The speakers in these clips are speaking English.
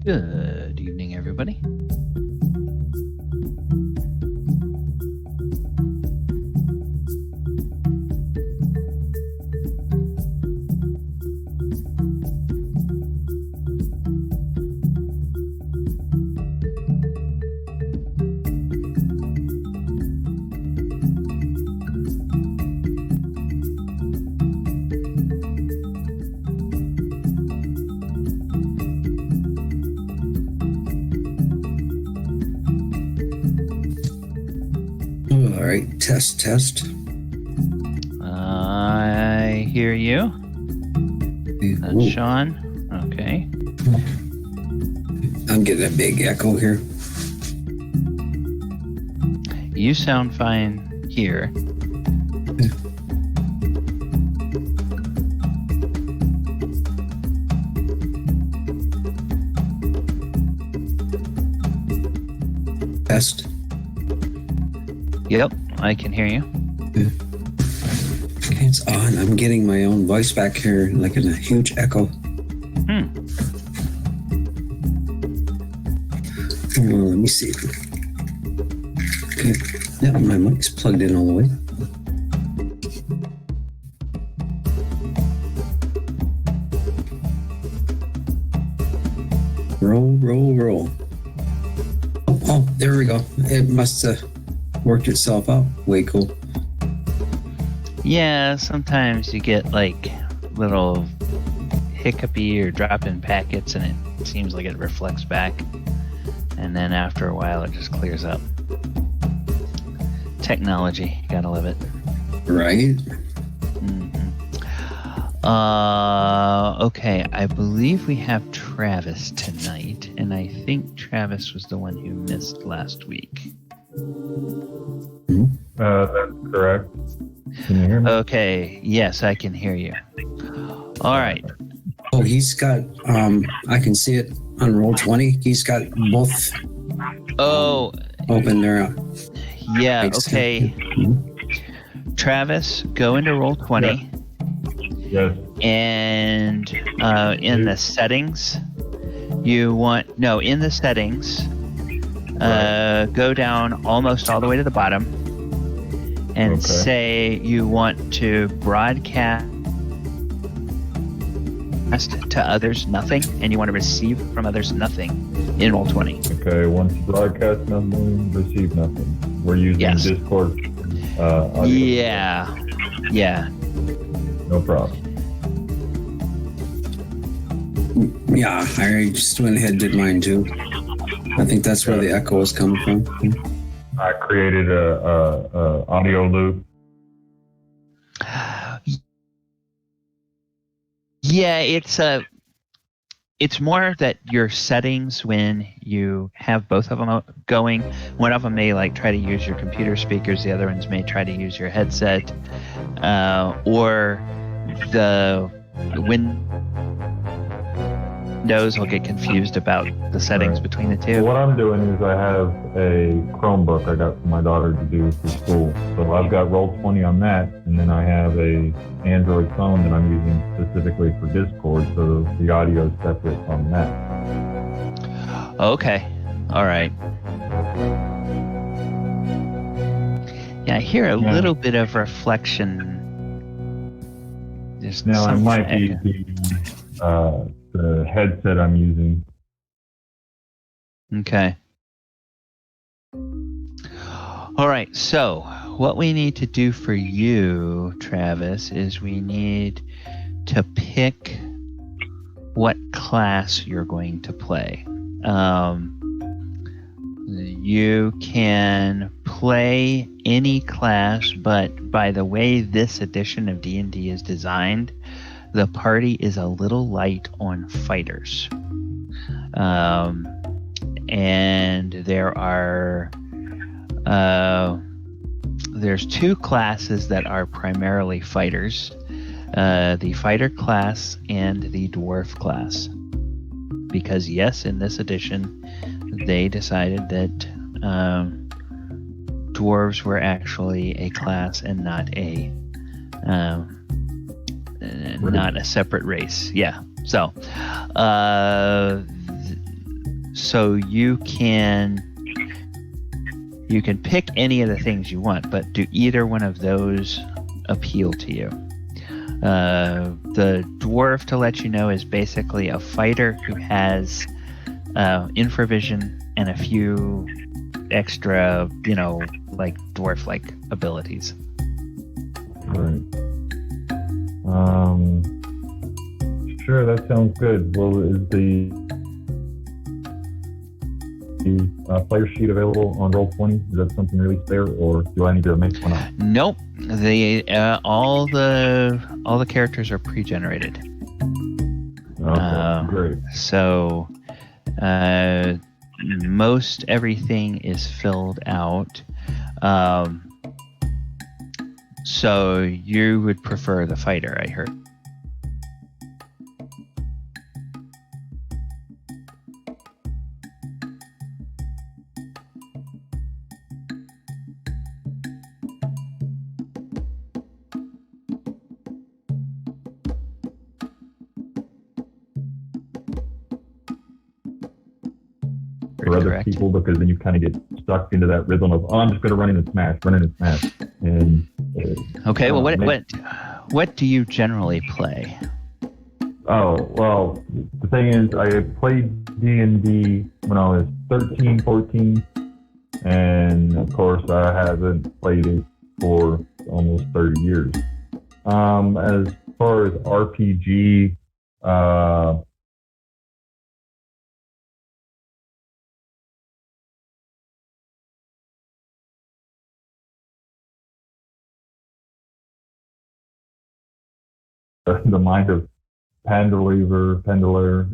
Good evening, everybody. All right, test. I hear you. That's Sean. Okay. I'm getting a big echo here. You sound fine here. Test. Yep, I can hear you. Okay, it's on. I'm getting my own voice back here, like in a huge echo. Let me see. Okay. Yeah, my mic's plugged in all the way. Roll. Oh, there we go. It must have worked itself out. Way cool. Yeah, sometimes you get like little hiccupy or drop-in packets, and it seems like it reflects back. And then after a while, it just clears up. Technology, gotta love it. Right? Okay, I believe we have Travis tonight, and I think Travis was the one who missed last week. That's correct. Can you hear me? Okay, yes, I can hear you. All right. Oh, he's got, I can see it on Roll20. He's got both Oh, open there. yeah, okay. Travis, go into Roll20. Yes. And in the settings, in the settings, go down almost all the way to the bottom and say you want to broadcast to others nothing, and you want to receive from others nothing in Roll20. Okay, once broadcast nothing, receive nothing. We're using Discord. Audio. Yeah. No problem. Yeah, I just went ahead and did mine too. I think that's where the echo is coming from. I created a audio loop. Yeah, it's more that your settings, when you have both of them going, one of them may like try to use your computer speakers, the other ones may try to use your headset, or the Windows will get confused about the settings between the two. Well, what I'm doing is I have a Chromebook I got for my daughter to do for school. So I've got Roll20 on that, and then I have a Android phone that I'm using specifically for Discord, so the audio is separate on that. Okay. All right. Yeah, I hear a little bit of reflection. Now, it might be the headset I'm using. Okay. All right, so what we need to do for you, Travis, is we need to pick what class you're going to play. You can play any class, but by the way this edition of D&D is designed, the party is a little light on fighters. And there's two classes that are primarily fighters, the fighter class and the dwarf class. Because yes, in this edition, they decided that dwarves were actually a class and not a separate race. Yeah. So, so you can pick any of the things you want, but do either one of those appeal to you? The dwarf, to let you know, is basically a fighter who has infravision and a few extra, like dwarf-like abilities. Right. Sure, that sounds good. Well, is the player sheet available on Roll20? Is that something really fair, or do I need to make one up? Nope. All the characters are pre-generated. Okay, great. So most everything is filled out. So you would prefer the fighter, I heard. for other correct. people, because then you kind of get stuck into that rhythm of, oh, I'm just going to run in and smash. And Okay, well, makes- what do you generally play? Oh, well, the thing is, I played D&D when I was 13, 14, and of course I haven't played it for almost 30 years. As far as RPG, the Mind of Pendler,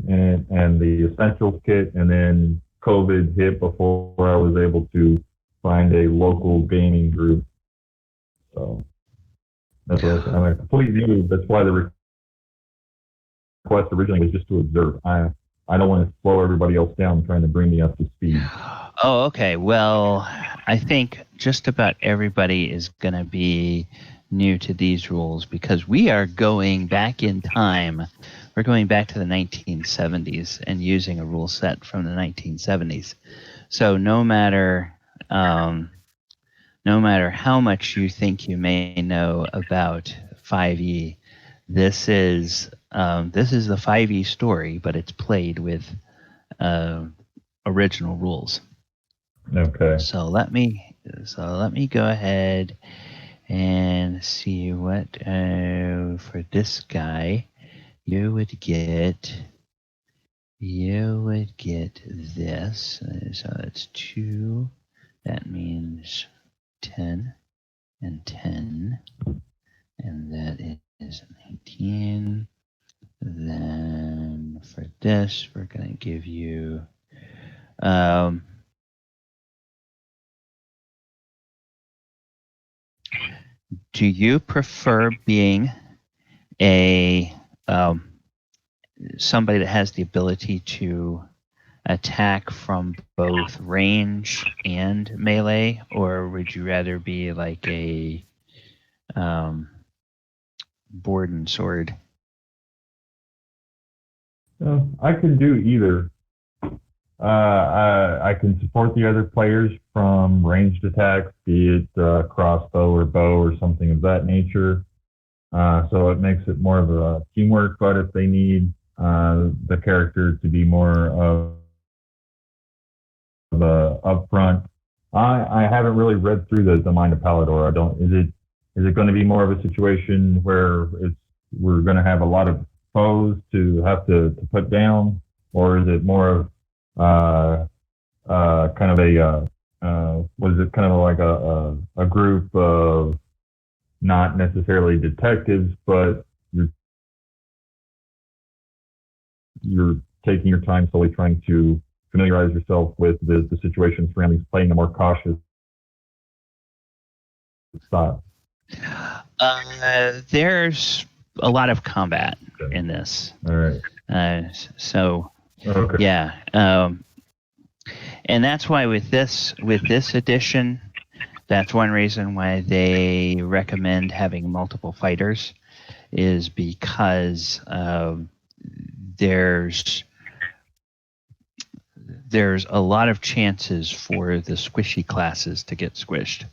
and the Essentials kit, and then COVID hit before I was able to find a local gaming group. So that's what I'm a complete noob. That's why the request originally was just to observe. I don't want to slow everybody else down trying to bring me up to speed. Oh, okay. Well, I think just about everybody is going to be new to these rules because we are going back in time. We're going back to the 1970s and using a rule set from the 1970s. So no matter how much you think you may know about 5e, this is the 5e story, but it's played with original rules. Okay. So let me go ahead and see what for this guy you would get this. So it's 2. That means 10 and 10, and that is 19. Then for this, we're going to give you do you prefer being a somebody that has the ability to attack from both range and melee, or would you rather be like a board and sword? I can do either. I can support the other players from ranged attacks, be it crossbow or bow or something of that nature. So it makes it more of a teamwork. But if they need the character to be more of the upfront, I haven't really read through the Mind of Palador. Is it going to be more of a situation where we're going to have a lot of foes to have to put down, or is it more of kind of like a group of not necessarily detectives, but you're taking your time slowly trying to familiarize yourself with the situation surroundings, playing a more cautious style? There's a lot of combat in this. All right. Okay. Yeah. And that's why with this edition, that's one reason why they recommend having multiple fighters, is because there's a lot of chances for the squishy classes to get squished,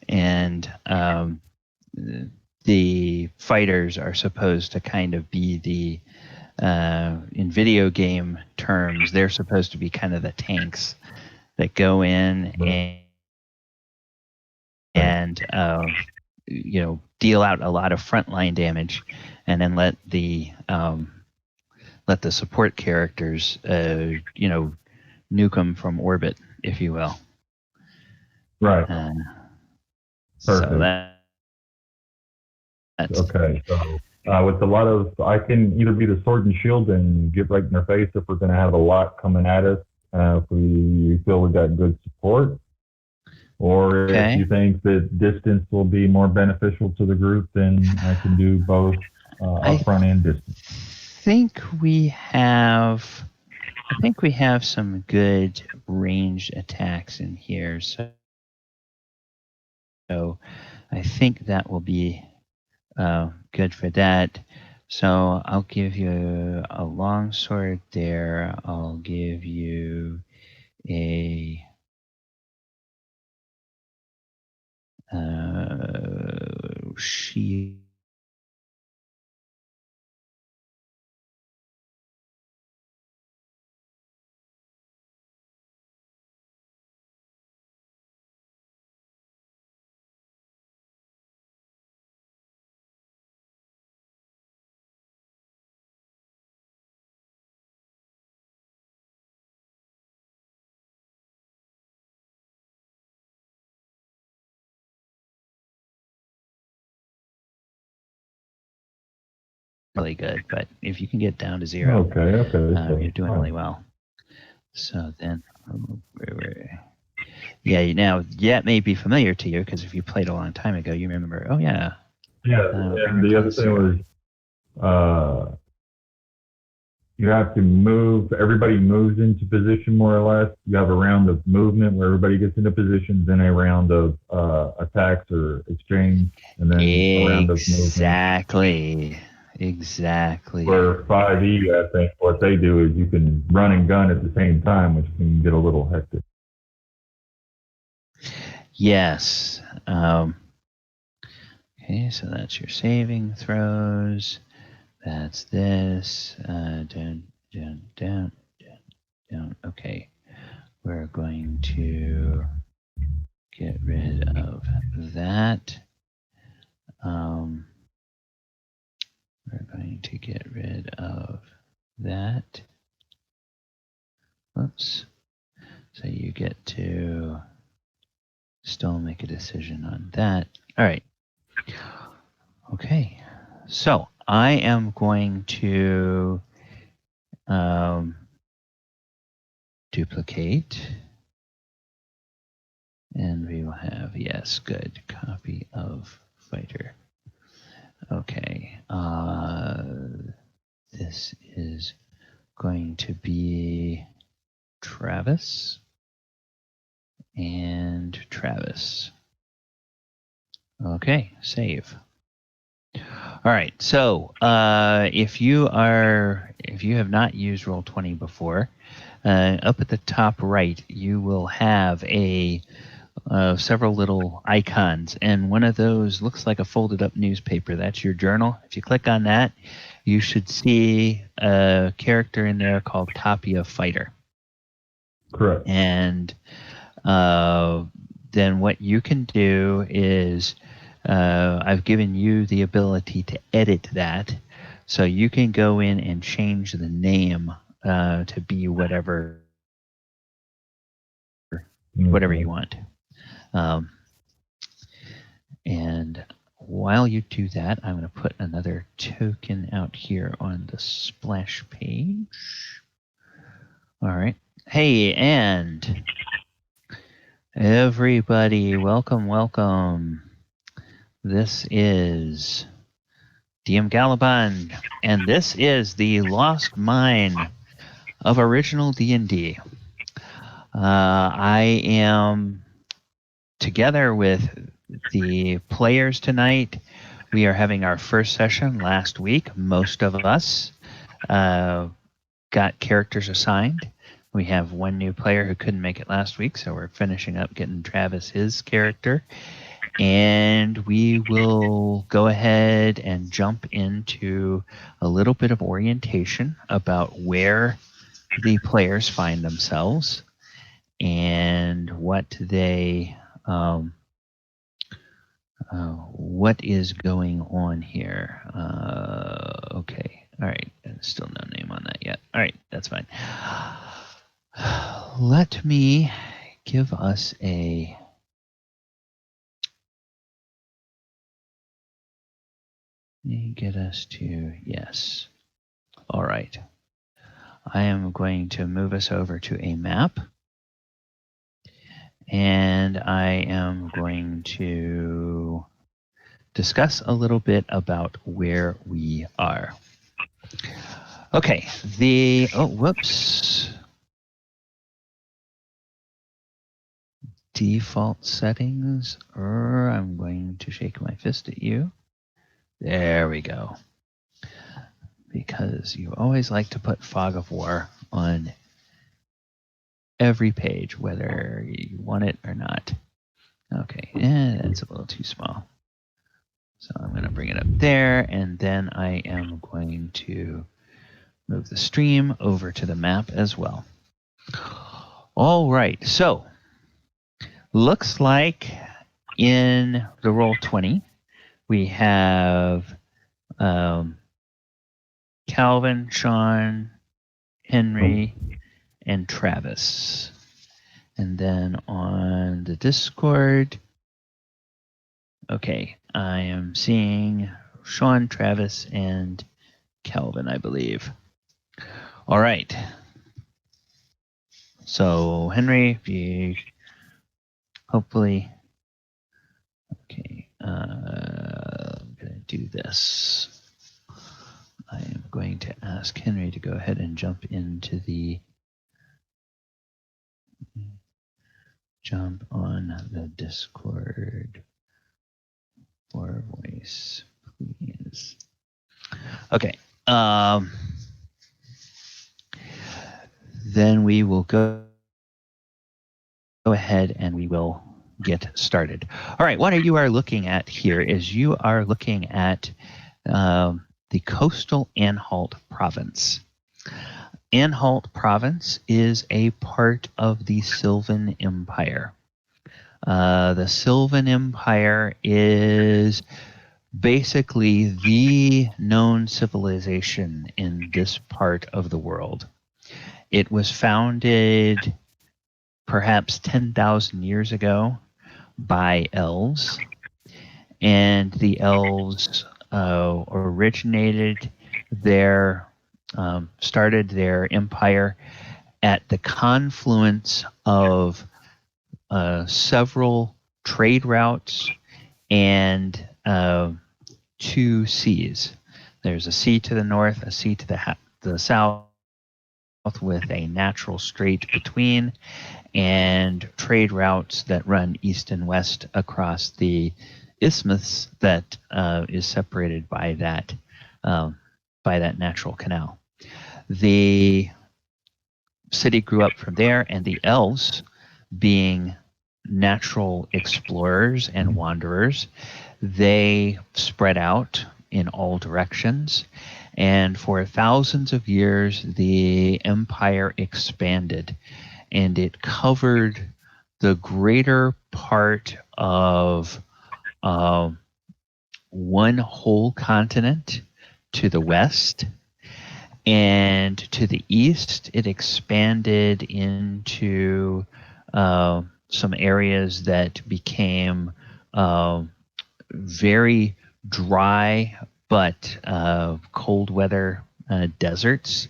and the fighters are supposed to kind of be the in video game terms, they're supposed to be kind of the tanks that go in and deal out a lot of frontline damage, and then let the support characters nuke them from orbit, if you will. Right. So that's okay. So with a lot of, I can either be the sword and shield and get right in their face if we're going to have a lot coming at us. If we feel we got good support, or if you think that distance will be more beneficial to the group, then I can do both upfront and distance. I think we have some good ranged attacks in here, so I think that will be good for that. So I'll give you a long sword there. I'll give you a shield. Really good, but if you can get down to 0, Okay. So, you're doing really well. So then, yeah, now that may be familiar to you because if you played a long time ago, you remember. Oh yeah. Yeah, and the other thing was, you have to move. Everybody moves into position more or less. You have a round of movement where everybody gets into position, then a round of attacks or exchange, and then a round of movement. Exactly. For 5e, I think what they do is you can run and gun at the same time, which can get a little hectic. Yes. Okay, so that's your saving throws. That's this. Down. Okay. We're going to get rid of that. We're going to get rid of that. Whoops. So you get to still make a decision on that. All right. Okay. So I am going to duplicate. And we will have, yes, good, copy of fighter. Okay. This is going to be Travis and Travis. Okay, save. All right, so if you have not used Roll20 before, up at the top right, you will have several little icons, and one of those looks like a folded up newspaper. That's your journal. If you click on that, you should see a character in there called Tapia Fighter. Correct. And then what you can do is I've given you the ability to edit that, so you can go in and change the name to be whatever you want. And while you do that, I'm going to put another token out here on the splash page. All right. Hey, and everybody, welcome. This is DM Gallibond, and this is the Lost Mine of original D&D. I am together with the players tonight. We are having our first session last week. Most of us got characters assigned. We have one new player who couldn't make it last week, so we're finishing up getting Travis his character. And we will go ahead and jump into a little bit of orientation about where the players find themselves and what is going on here. Okay. All right. Still no name on that yet. All right. That's fine. Let me give us a... Let me get us to... Yes. All right. I am going to move us over to a map. And I am going to discuss a little bit about where we are. Okay, whoops. Default settings, I'm going to shake my fist at you. There we go. Because you always like to put Fog of War on every page, whether you want it or not. Okay, that's a little too small. So I'm going to bring it up there, and then I am going to move the stream over to the map as well. All right, so looks like in the Roll20, we have Calvin, Shaun, Henri, and Travis. And then on the Discord, okay, I am seeing Shaun, Travis, and Calvin, I believe. All right. So, Henri, if you hopefully... Okay, I'm going to do this. I am going to ask Henri to go ahead and jump into the... Jump on the Discord for voice, please. Okay. Then we will go ahead and we will get started. All right. What you are looking at here is you are looking at the coastal Anhalt province. Anhalt province is a part of the Sylvan Empire. The Sylvan Empire is basically the known civilization in this part of the world. It was founded perhaps 10,000 years ago by elves, and the elves started their empire at the confluence of several trade routes and two seas. There's a sea to the north, a sea to the south, with a natural strait between, and trade routes that run east and west across the isthmus that is separated by that natural canal. The city grew up from there, and the elves, being natural explorers and wanderers, they spread out in all directions, and for thousands of years the empire expanded, and it covered the greater part of one whole continent to the west, and to the east it expanded into some areas that became very dry but cold weather deserts.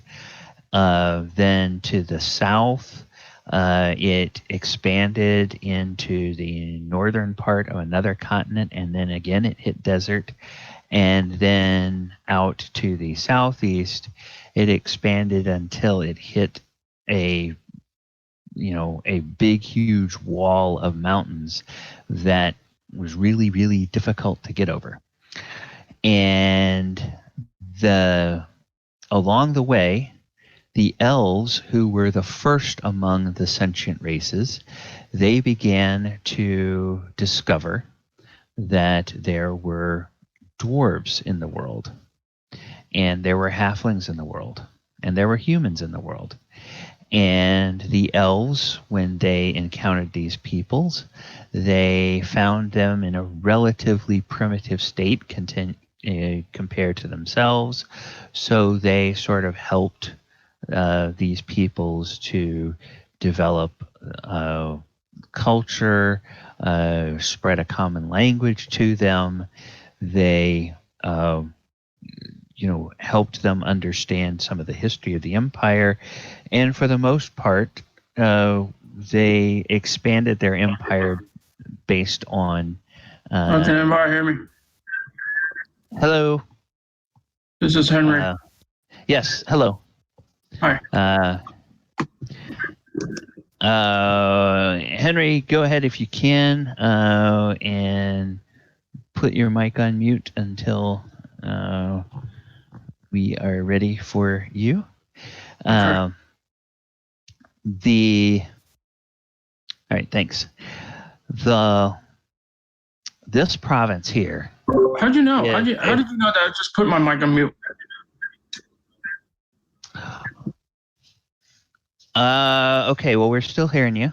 Then to the south, it expanded into the northern part of another continent, and then again it hit desert. And then out to the southeast, it expanded until it hit a big, huge wall of mountains that was really, really difficult to get over. And along the way, the elves, who were the first among the sentient races, they began to discover that there were dwarves in the world, and there were halflings in the world, and there were humans in the world. And the elves, when they encountered these peoples, they found them in a relatively primitive state compared to themselves. So they sort of helped these peoples to develop culture, spread a common language to them. They helped them understand some of the history of the empire, and for the most part, they expanded their empire based on. Can anybody hear me? Hello. This is Henri. Yes. Hello. Hi. Henri, go ahead if you can, and put your mic on mute until we are ready for you. Sure. thanks. This province here. How'd you know? Yeah, How did you know that I just put my mic on mute? Okay, well, we're still hearing you.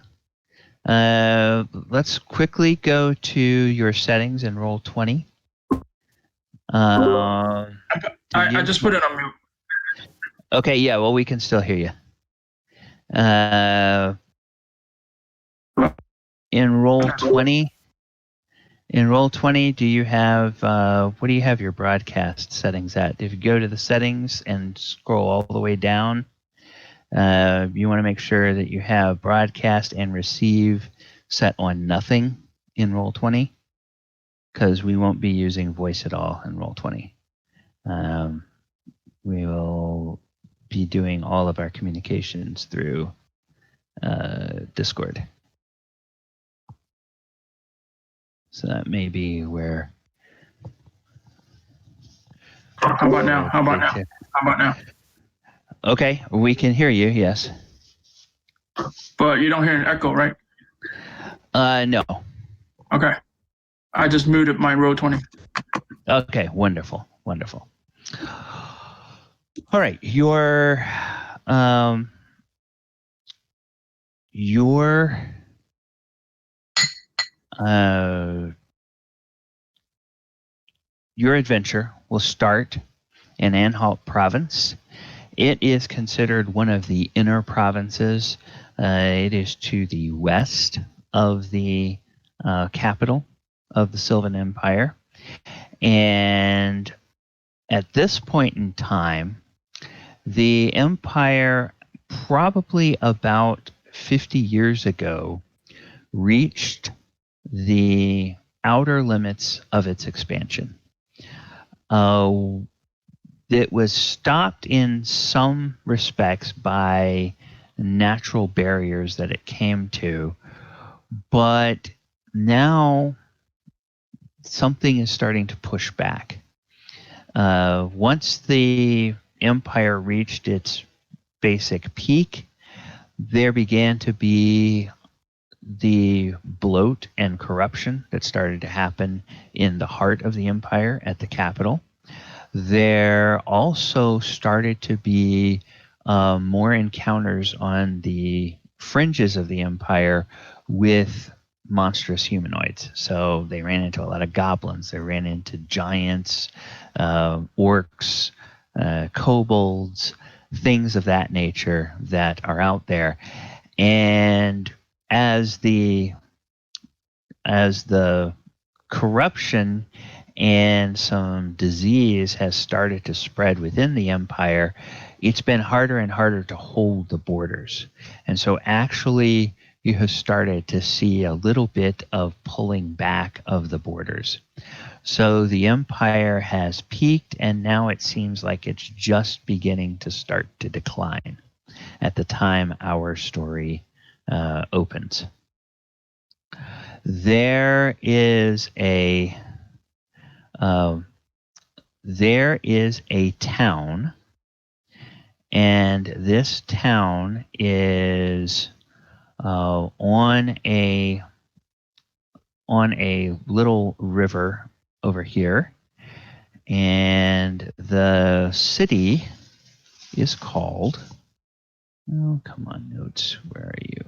Let's quickly go to your settings and roll 20. I just put it on mute. Okay, yeah, well, we can still hear you. In roll 20, do you have what do you have your broadcast settings at? If you go to the settings and scroll all the way down, you want to make sure that you have broadcast and receive set on nothing in roll 20, because we won't be using voice at all in roll 20. We will be doing all of our communications through Discord. So that may be where. How about now? Okay, we can hear you, yes. But you don't hear an echo, right? No. Okay. I just muted my row 20. Okay, wonderful. All right, your adventure will start in Anhalt province. It is considered one of the inner provinces. It is to the west of the capital of the Sylvan Empire. And at this point in time, the Empire, probably about 50 years ago, reached the outer limits of its expansion. It was stopped in some respects by natural barriers that it came to, but now something is starting to push back. Once the Empire reached its basic peak, there began to be the bloat and corruption that started to happen in the heart of the Empire at the capital. There also started to be more encounters on the fringes of the Empire with monstrous humanoids. So they ran into a lot of goblins. They ran into giants, orcs, kobolds, things of that nature that are out there. And as the corruption and some disease has started to spread within the Empire, it's been harder and harder to hold the borders. And so actually you have started to see a little bit of pulling back of the borders. So the Empire has peaked, and now it seems like it's just beginning to start to decline at the time our story opens. There is a town, and this town is on a little river over here, and the city is called. Oh, come on, notes. Where are you?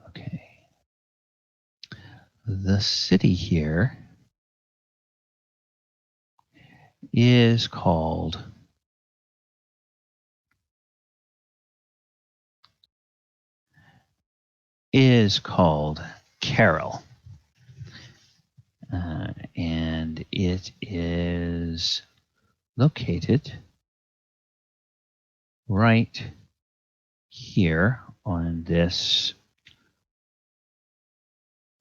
Okay. The city here is called Carroll. And it is located right here on this.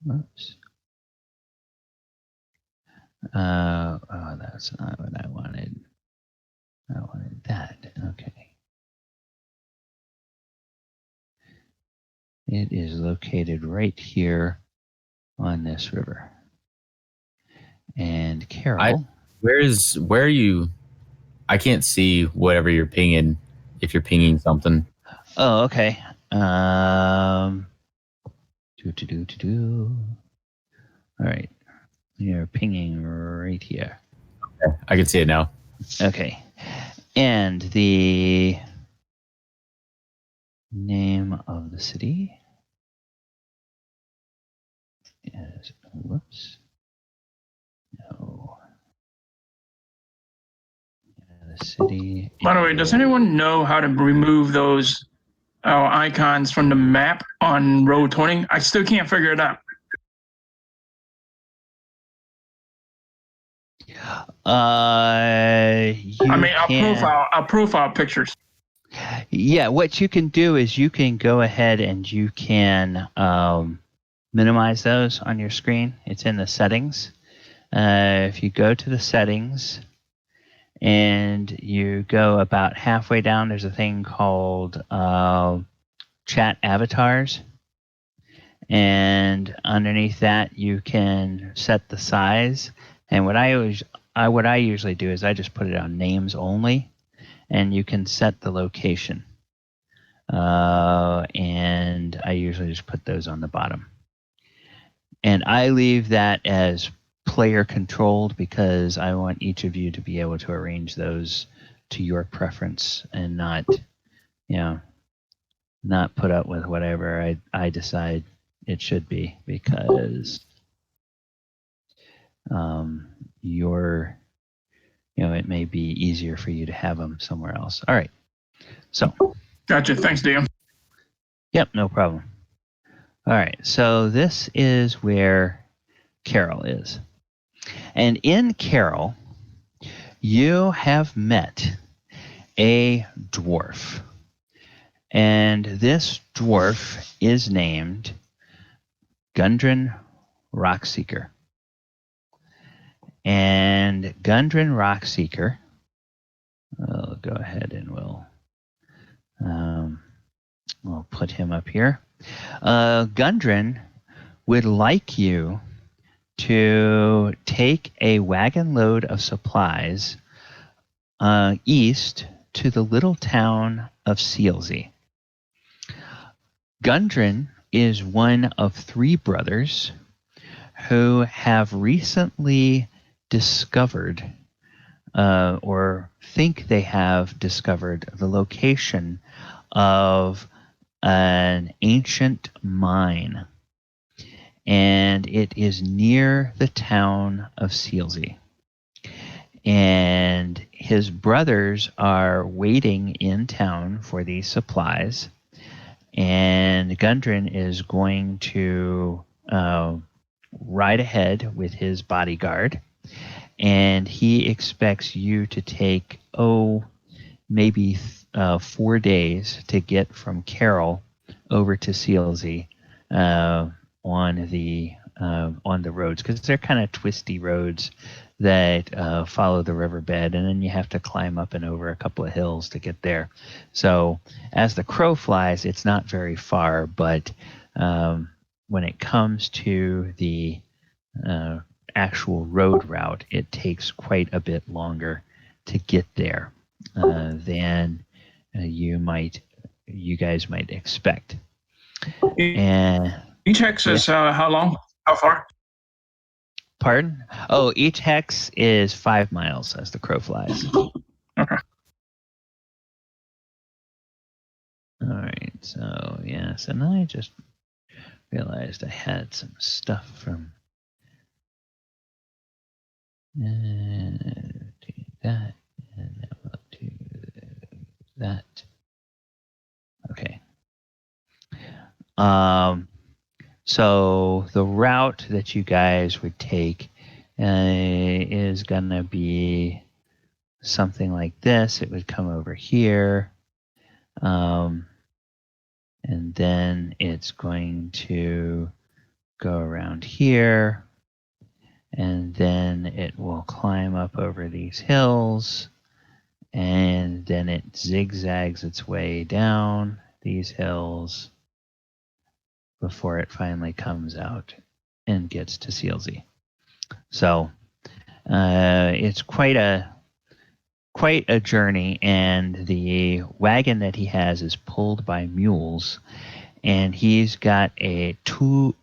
Oops. Oh, that's not what I wanted. I wanted that. Okay. It is located right here on this river. And Carol. Where are you? I can't see whatever you're pinging, if you're pinging something. Oh, okay. All right. You're pinging right here. I can see it now. Okay. And the name of the city is, whoops. No. The city. By the way, does anyone know how to remove those icons from the map on road 20? I still can't figure it out. Our profile pictures. Yeah, what you can do is you can go ahead and you can minimize those on your screen. It's in the settings. If you go to the settings and you go about halfway down, there's a thing called chat avatars. And underneath that, you can set the size. And what I usually do is I just put it on names only, and you can set the location. And I usually just put those on the bottom. And I leave that as player controlled because I want each of you to be able to arrange those to your preference and not put up with whatever I decide it should be, because it may be easier for you to have them somewhere else. All right. So. Gotcha. Thanks, Dan. Yep, no problem. All right. So this is where Carol is. And in Carol, you have met a dwarf. And this dwarf is named Gundren Rockseeker. And Gundren Rockseeker, I'll go ahead and we'll put him up here. Gundren would like you to take a wagon load of supplies east to the little town of Sealsea. Gundren is one of 3 brothers who have recently discovered or think they have discovered the location of an ancient mine. And it is near the town of Sealsea. And his brothers are waiting in town for these supplies. And Gundren is going to ride ahead with his bodyguard. And he expects you to take, maybe 4 days to get from Carol over to Sealsea on the roads, because they're kind of twisty roads that follow the riverbed, and then you have to climb up and over a couple of hills to get there. So as the crow flies, it's not very far, but when it comes to the actual road route, it takes quite a bit longer to get there than you guys might expect. And each hex is how long? How far? Pardon? Each hex is 5 miles as the crow flies. Okay. All right. So yes, and I just realized I had some stuff from do that, and then we'll do that. Okay. So the route that you guys would take is gonna be something like this. It would come over here, and then it's going to go around here, and then it will climb up over these hills, and then it zigzags its way down these hills before it finally comes out and gets to Sealsea. So it's quite quite a journey, and the wagon that he has is pulled by mules, and he's got a team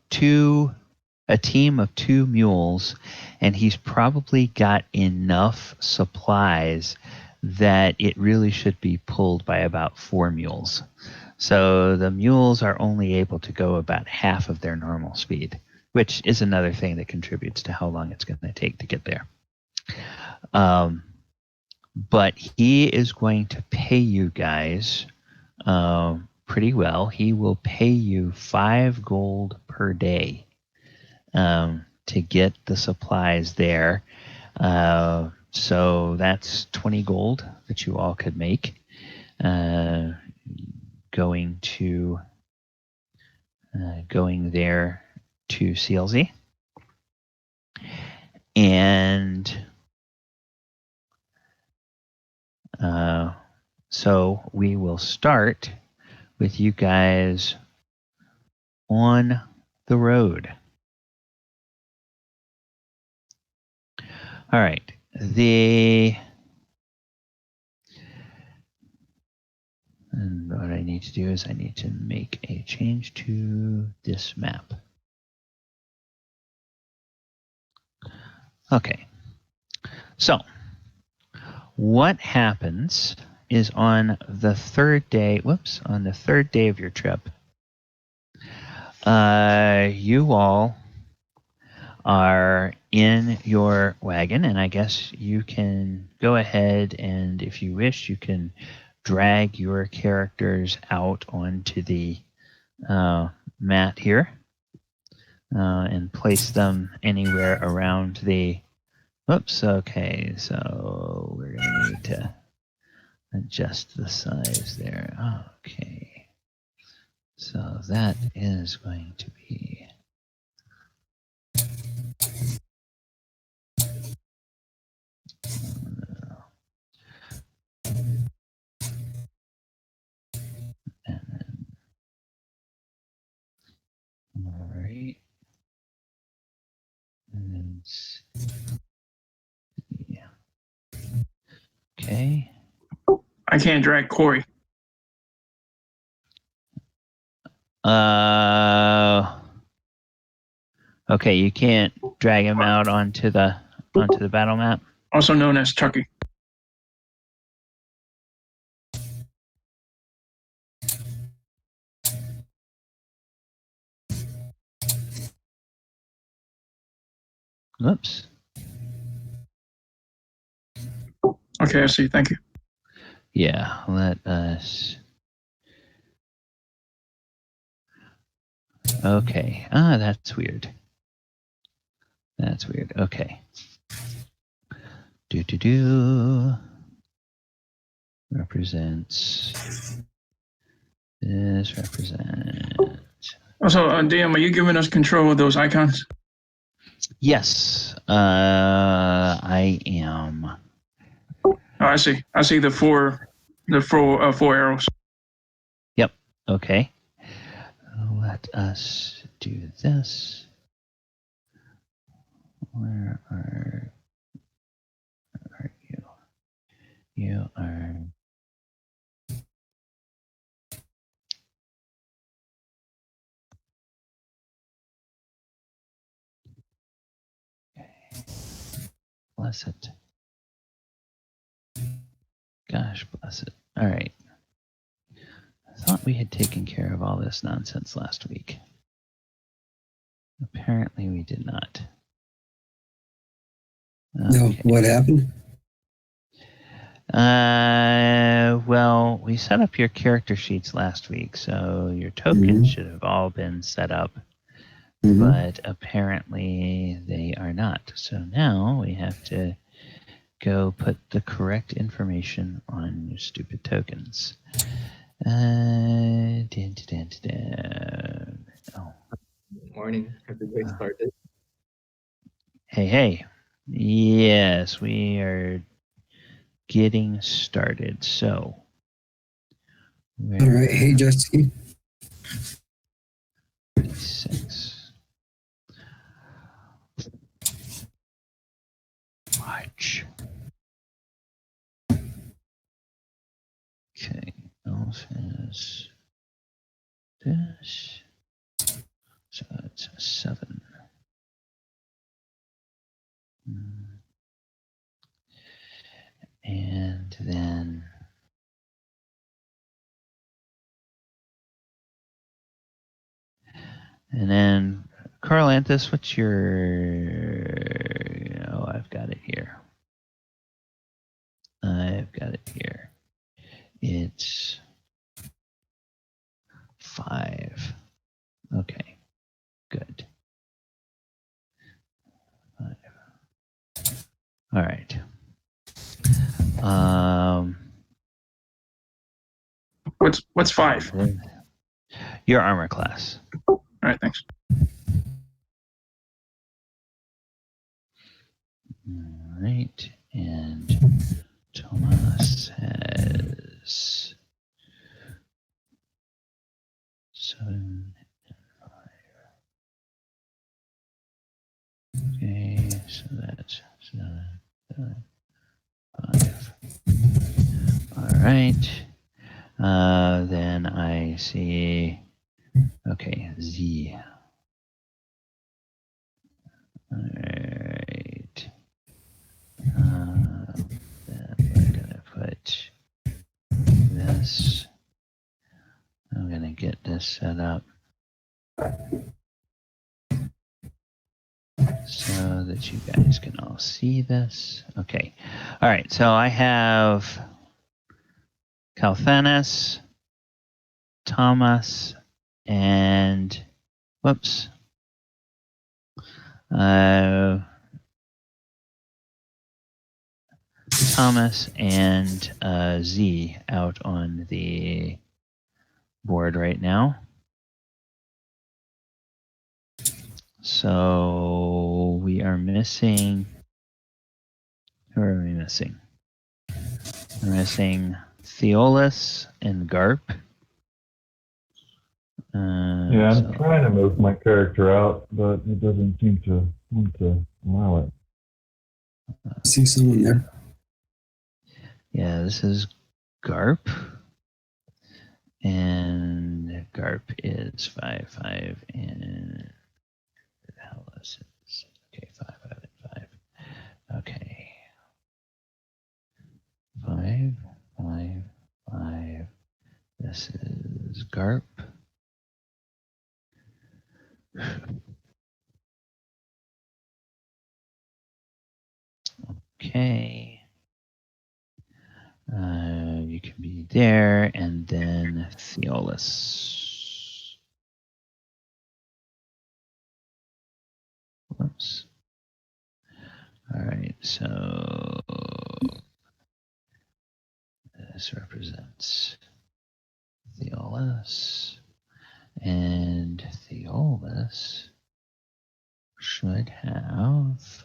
of 2 mules, and he's probably got enough supplies that it really should be pulled by about 4 mules. So the mules are only able to go about half of their normal speed, which is another thing that contributes to how long it's going to take to get there. But he is going to pay you guys pretty well. He will pay you 5 gold per day to get the supplies there. So that's 20 gold that you all could make going there to CLZ. And so we will start with you guys on the road. All right. And what I need to do is I need to make a change to this map. Okay. So what happens is on the third day of your trip, you all are in your wagon, and I guess you can go ahead and, if you wish, you can drag your characters out onto the mat here and place them anywhere around the... Whoops, okay, so we're going to need to adjust the size there. Okay, so that is going to be... All right. And yeah. Okay. I can't drag Corey. Okay, you can't drag him out onto the battle map. Also known as Chucky. Oops. Okay, I see. Thank you. Yeah, let us... Okay. That's weird. That's weird. Okay. Represents... This represents... Also, DM, are you giving us control of those icons? Yes, I am. Oh, I see. I see the four arrows. Yep. Okay. Let us do this. Where are you? You are... Bless it. Gosh, bless it. All right. I thought we had taken care of all this nonsense last week. Apparently we did not. No, what happened? Well, we set up your character sheets last week, so your tokens should have all been set up. But apparently they are not. So now we have to go put the correct information on your stupid tokens. Oh. Morning. Have you guys started? Hey. Yes, we are getting started. So. All right. Hey, Jetski. 36. Watch. health is this. So it's 7. And then Carlanthus, what's your... Oh, I've got it here. It's 5. Okay, good. 5. All right. What's 5? Your armor class. All right, thanks. All right, and Tomas has 7 and 5. Okay, so that's 7, 5. All right. Then I see. Okay, Z. All right. Then we're gonna put this. I'm gonna get this set up so that you guys can all see this. Okay. All right. So I have Calthanis, Tomas, and whoops. Tomas and Z out on the board right now. So we are missing. Who are we missing? We're missing Theolis and Garp. Yeah, I'm trying to move my character out, but it doesn't seem to want to allow it. I see someone there. Yeah, this is Garp. And Garp is 5, 5, and Theolis is okay, 5, 5, and 5. Okay. 5, 5, 5. This is Garp. Okay. You can be there, and then Theolis. Whoops. All right, so this represents Theolis, and Theolis should have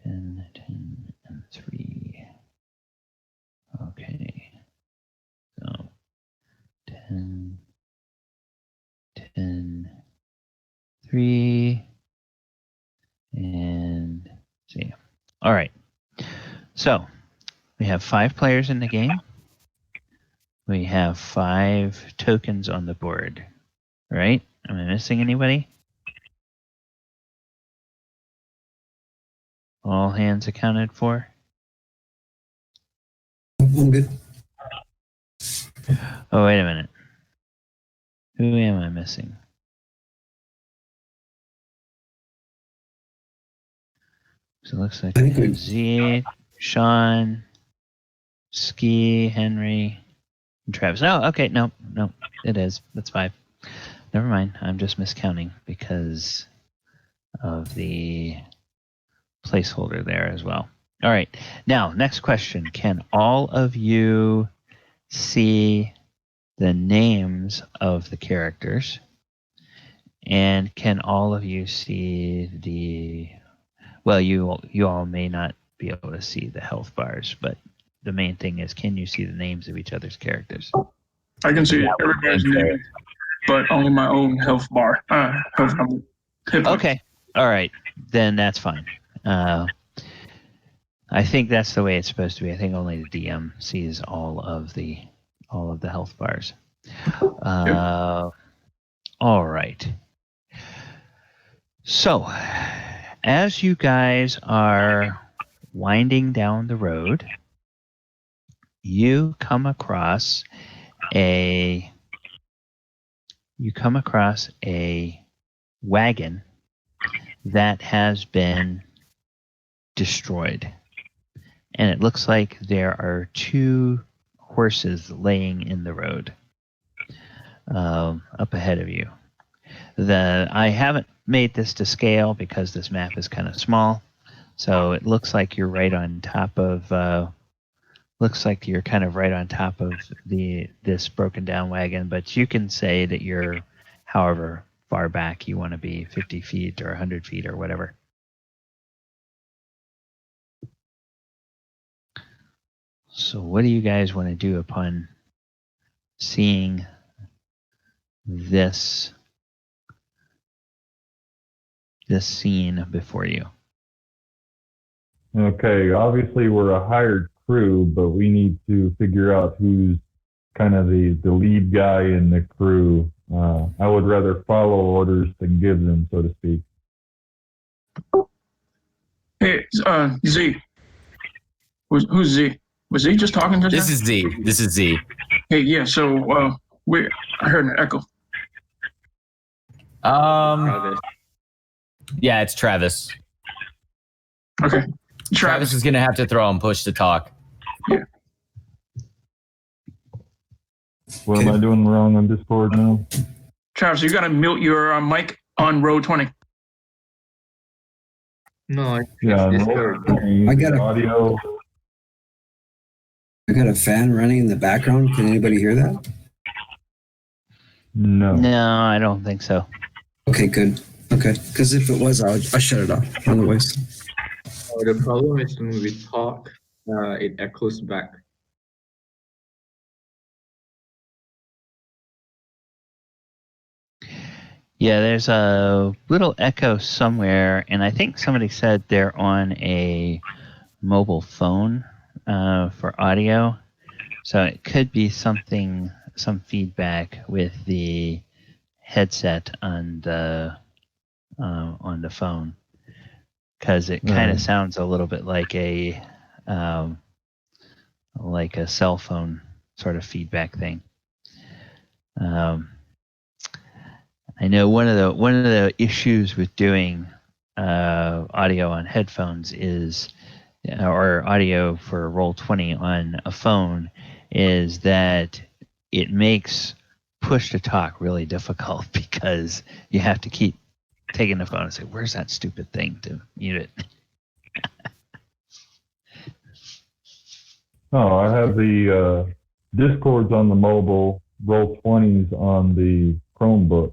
10, 10, and 3. Okay. So 10, 10, 3, and see. All right. So we have 5 players in the game. We have 5 tokens on the board. Right? Am I missing anybody? All hands accounted for? I'm good. Oh, wait a minute. Who am I missing? So it looks like I think we- Z, Shaun, Ski, Henri, and Travis. Oh, okay. No, it is. That's 5. Never mind. I'm just miscounting because of the placeholder there as well. All right. Now, next question. Can all of you see the names of the characters? And can all of you see the... Well, you all may not be able to see the health bars, but the main thing is, can you see the names of each other's characters? I can see everybody's name, but only my own health bar. Health number. Hit points. Okay. All right. Then that's fine. I think that's the way it's supposed to be. I think only the DM sees all of the health bars. All right. So, as you guys are winding down the road, you come across a wagon that has been destroyed. And it looks like there are 2 horses laying in the road up ahead of you. I haven't made this to scale because this map is kind of small, so it looks like you're right on top of. Looks like you're kind of right on top of this broken down wagon, but you can say that you're however far back you want to be, 50 feet or 100 feet or whatever. So what do you guys want to do upon seeing this scene before you? Okay, obviously we're a hired crew, but we need to figure out who's kind of the lead guy in the crew. I would rather follow orders than give them, so to speak. Hey, Z. Who's Z? Was Z just talking to you? This is Z. Hey, yeah. So, I heard an echo. Travis. Yeah, it's Travis. Okay. Travis is gonna have to throw him push to talk. Yeah. What am I doing wrong on Discord now? Travis, you gotta mute your mic on row 20. No, it's Discord. I got audio. I got a fan running in the background. Can anybody hear that? No. No, I don't think so. Okay, good. Okay, because if it was, I'll shut it off. Otherwise, The problem is when we talk, it echoes back. Yeah, there's a little echo somewhere, and I think somebody said they're on a mobile phone for audio. So it could be some feedback with the headset on the phone, because it kind of sounds a little bit like a cell phone sort of feedback thing. I know one of the issues with doing audio on headphones is, or audio for Roll20 on a phone, is that it makes push to talk really difficult because you have to keep taking the phone and say, "Where's that stupid thing to mute it?" Oh, I have the Discords on the mobile, Roll20s on the Chromebook.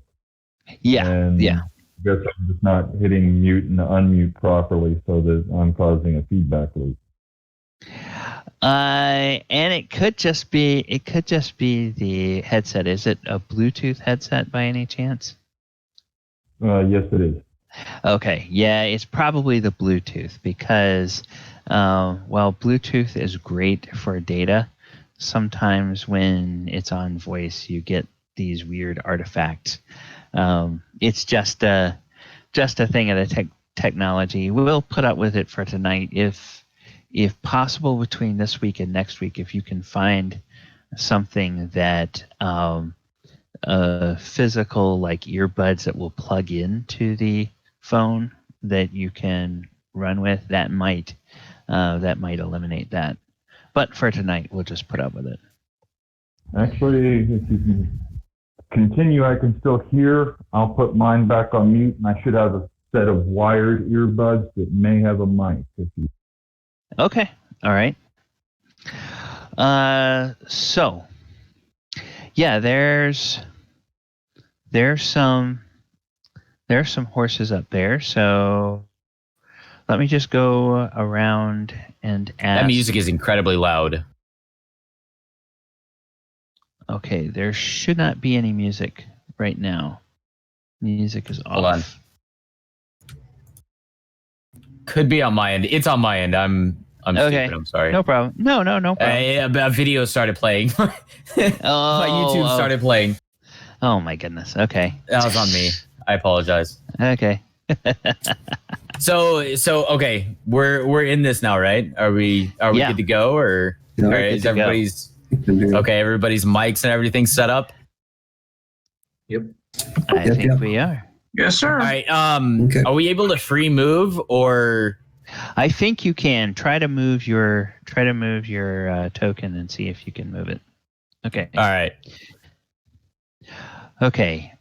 Yeah, and yeah. I guess I'm just not hitting mute and unmute properly, so that I'm causing a feedback loop. And it could just be the headset. Is it a Bluetooth headset by any chance? Yes, it is. Okay, yeah, it's probably the Bluetooth, because while Bluetooth is great for data, sometimes when it's on voice, you get these weird artifacts. It's just a thing of the technology. We'll put up with it for tonight. If possible, between this week and next week, if you can find something that physical, like earbuds that will plug into the phone that you can run with, that might eliminate that. But for tonight, we'll just put up with it. Actually, if you can continue, I can still hear. I'll put mine back on mute, and I should have a set of wired earbuds that may have a mic. Okay, all right. So, yeah, there's some horses up there. So let me just go around and ask. That music is incredibly loud. Okay, there should not be any music right now. Music is off. Hold on. Could be on my end. It's on my end. I'm Okay. stupid. I'm sorry. No problem. No problem. A video started playing. My YouTube started playing. Oh my goodness. Okay. That was on me. I apologize. Okay. So okay, we're in this now, right? Are we Yeah. good to go, or Yeah, or we're is good to go. everybody's You can do it. okay? Everybody's mics and everything set up. Yep. I Yep, think yep. we are. Yes, sir. All right. Okay. Are we able to free move or? I think you can try to move your token and see if you can move it. Okay. All right. Okay.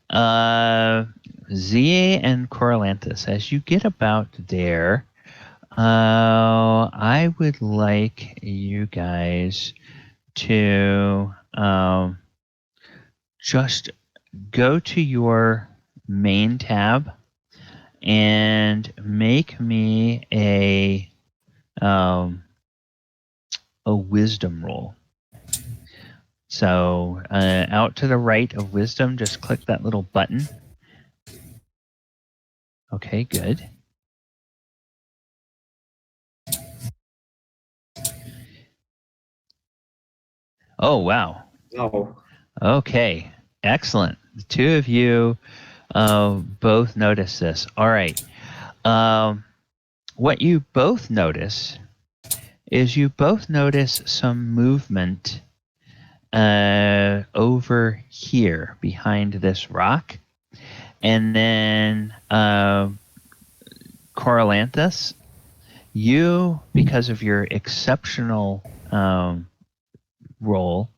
Z and Corlanthus, as you get about there, I would like you guys to just go to your main tab and make me a wisdom roll. So out to the right of wisdom, just click that little button. Okay, good. Oh, wow. Oh. Okay, excellent. The two of you both notice this. All right. What you both notice is you both notice some movement over here behind this rock. And then Corlanthus, you, because of your exceptional roll,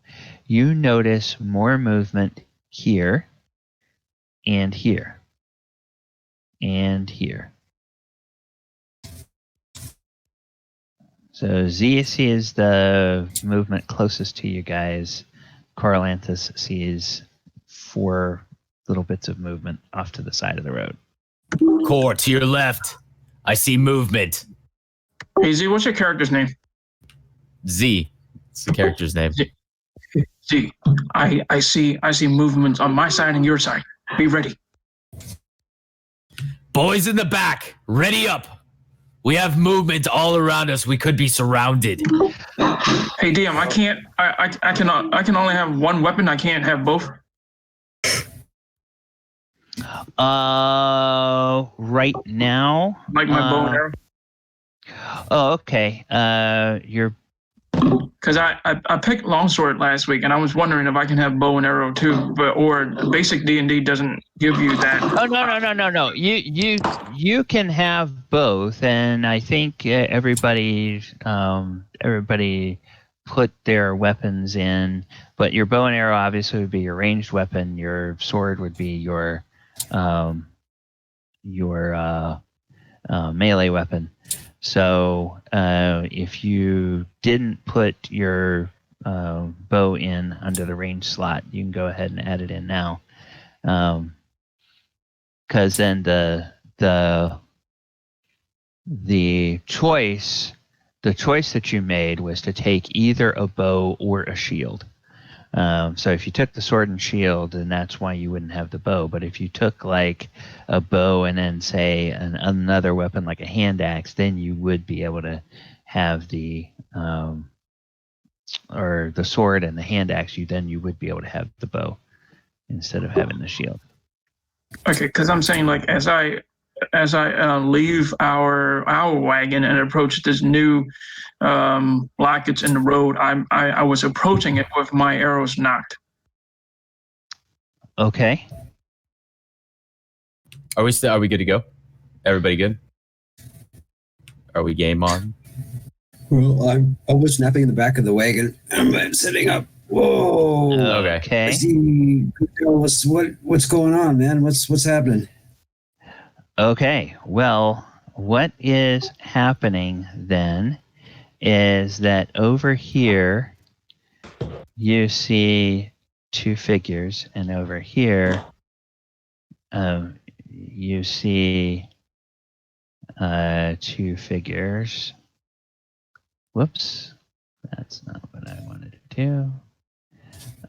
you notice more movement here and here and here. So Z sees the movement closest to you guys. Corlanthus sees 4 little bits of movement off to the side of the road. Core to your left. I see movement. Hey, Z, what's your character's name? Z. It's the character's name. Z, I see movements on my side and your side. Be ready. Boys in the back, ready up. We have movement all around us. We could be surrounded. Hey, DM, I can only have one weapon. I can't have both. Right now. Like my bow and arrow. Oh, okay. You're. Because I picked longsword last week, and I was wondering if I can have bow and arrow too, or basic D&D doesn't give you that. Oh no! You can have both, and I think everybody put their weapons in. But your bow and arrow obviously would be your ranged weapon. Your sword would be your melee weapon. So if you didn't put your bow in under the range slot, you can go ahead and add it in now. Because then the choice that you made was to take either a bow or a shield. So if you took the sword and shield, then that's why you wouldn't have the bow. But if you took like a bow and then say another weapon like a hand axe, then you would be able to have the or the sword and the hand axe. You would be able to have the bow instead of having the shield. Okay, because I'm saying like as I leave our wagon and approach this new blockage in the road, I was approaching it with my arrows knocked. Okay. Are we good to go? Everybody good? Are we game on? Well, I was napping in the back of the wagon. I'm sitting up. Whoa. Okay. I see. What's going on, man? What's happening? Okay. Well, what is happening then is that over here you see 2 figures, and over here you see 2 figures. Whoops, that's not what I wanted to do.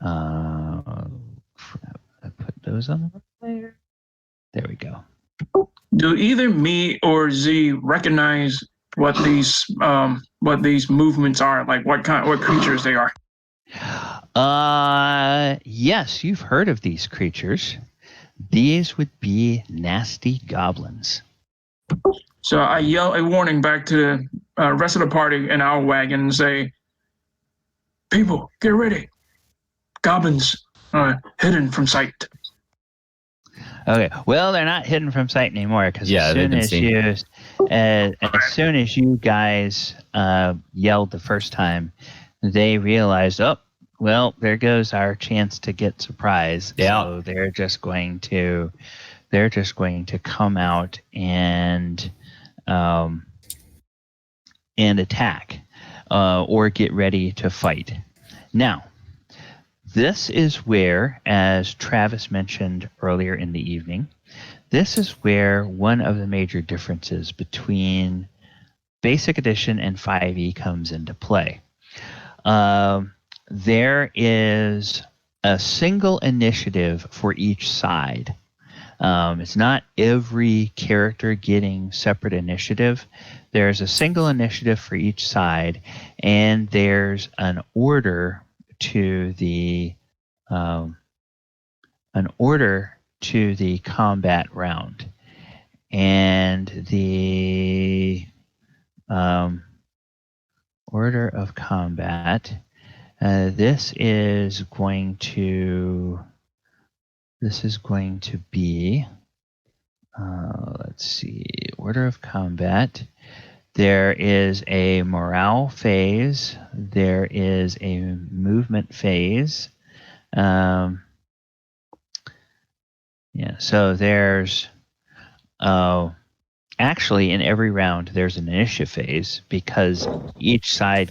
Crap, I put those on the layer. There we go. Do either me or Z recognize what these what these movements are, like what creatures they are? Yes, you've heard of these creatures. These would be nasty goblins. So I yell a warning back to the rest of the party in our wagon and say, "People, get ready! Goblins hidden from sight." Okay. Well, they're not hidden from sight anymore because Yeah, as they've soon been as seen. as soon as you guys yelled the first time, they realized, oh, well, there goes our chance to get surprise. Yeah. So they're just going to come out and attack or get ready to fight. Now, this is where, as Travis mentioned earlier in the evening, this is where one of the major differences between Basic Edition and 5e comes into play. There is a single initiative for each side. It's not every character getting separate initiative. There's a single initiative for each side, and there's an order to the combat round, and the order of combat. This is going to be. Let's see. Order of combat. There is a morale phase. There is a movement phase. So there's actually in every round there's an initiative phase because each side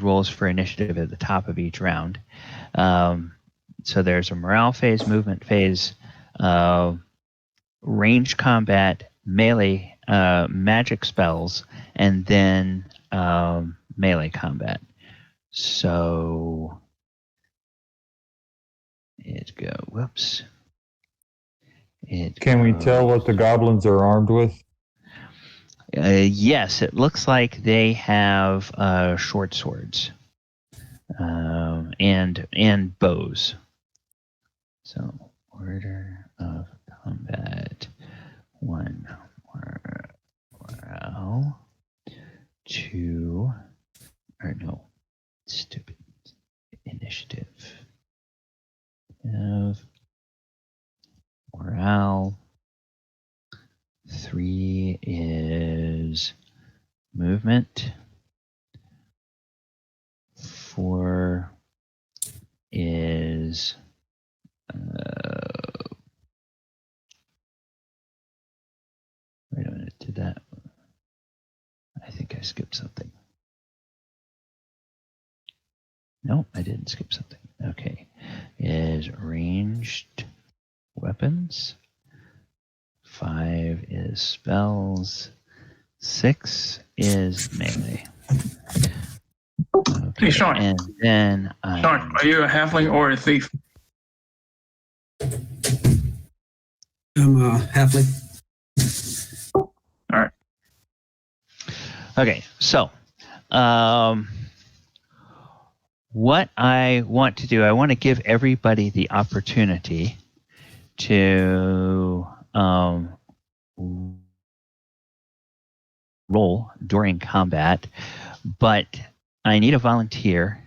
rolls for initiative at the top of each round. So there's a morale phase, movement phase, ranged combat, melee, magic spells, and then melee combat. So Can we tell what the goblins are armed with? Yes, it looks like they have short swords and bows. So order of combat: 1 morale, 2 stupid initiative of morale. 3 is movement. 4 is wait a minute, did that? I think I skipped something. No, I didn't skip something. Okay. Is ranged weapons. 5 is spells. 6 is melee. Okay. Hey, Shaun. And then Shaun, are you a halfling or a thief? I'm a halfling. All right. okay, so what I want to do, I want to give everybody the opportunity to roll during combat, but I need a volunteer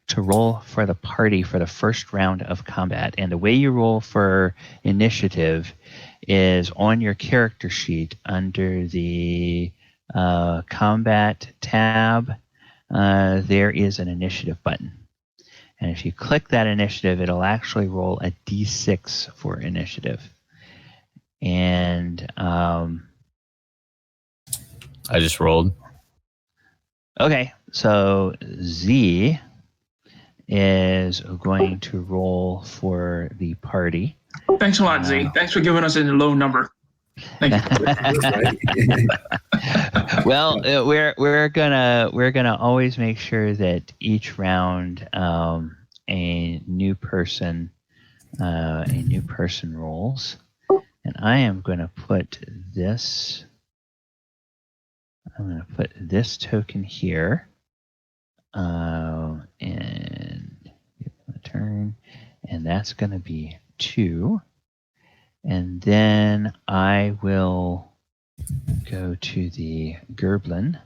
to roll for the party for the first round of combat. And the way you roll for initiative is on your character sheet under the combat tab. There is an initiative button. And if you click that initiative, it'll actually roll a d6 for initiative. And I just rolled. okay, so Z is going to roll for the party. Thanks a lot, Z. Thanks for giving us a low number. Thank you. Well, we're gonna always make sure that each round a new person rolls, and I am going to put this I'm going to put this token here. And turn. And that's going to be 2. And then I will go to the Goblin.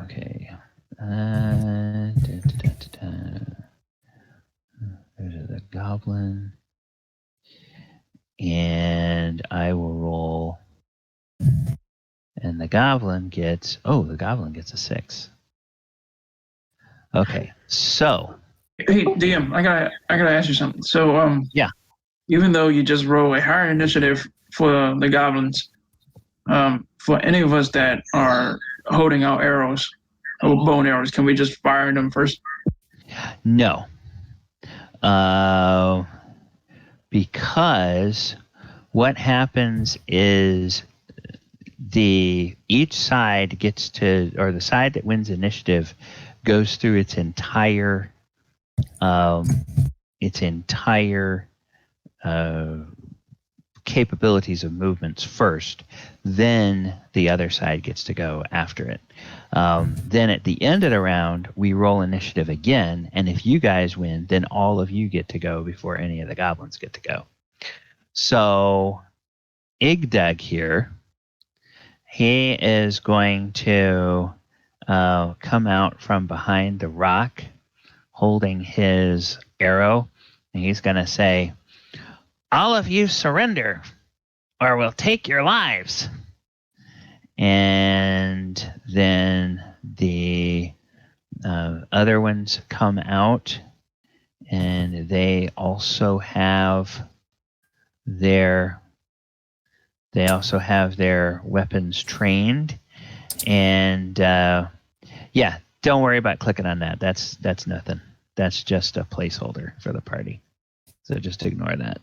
Okay. There's the Goblin. And I will roll. And the Goblin gets a 6. Okay, so. Hey, DM, I gotta ask you something. So, Yeah. Even though you just roll a higher initiative for the goblins, for any of us that are holding out arrows or bow and arrows, can we just fire them first? No. Because what happens is each side gets to, or the side that wins initiative goes through its entire capabilities of movements first, then the other side gets to go after it. Then at the end of the round, we roll initiative again, and if you guys win, then all of you get to go before any of the goblins get to go. So Igdag here, he is going to come out from behind the rock holding his arrow, and he's going to say, "All of you surrender, or we'll take your lives." And then the other ones come out, and they also have their weapons trained. And don't worry about clicking on that. That's nothing. That's just a placeholder for the party. So just ignore that.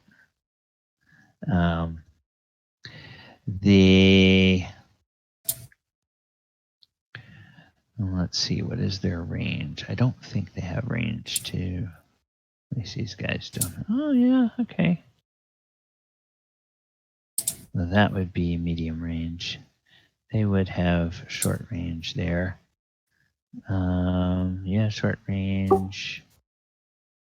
Let's see, what is their range? I don't think they have range to. At least these guys don't. Oh yeah, okay. Well, that would be medium range. They would have short range there. Short range,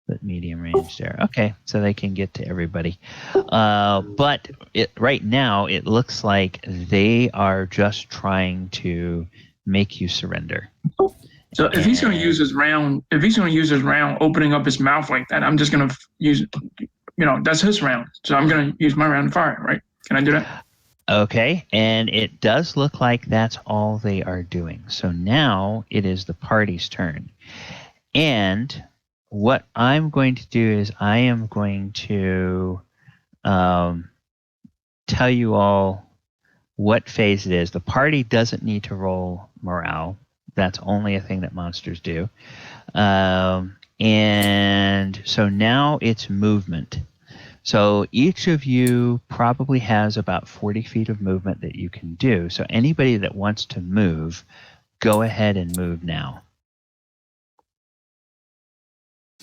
but medium range there. Okay, so they can get to everybody. But right now, it looks like they are just trying to make you surrender. So if he's going to use his round, opening up his mouth like that, I'm just going to use, that's his round. So I'm going to use my round to fire, right? Can I do that? Okay, and it does look like that's all they are doing. So now it is the party's turn. And what I'm going to do is I am going to tell you all what phase it is. The party doesn't need to roll morale. That's only a thing that monsters do. And so now it's movement. So each of you probably has about 40 feet of movement that you can do. So anybody that wants to move, go ahead and move now.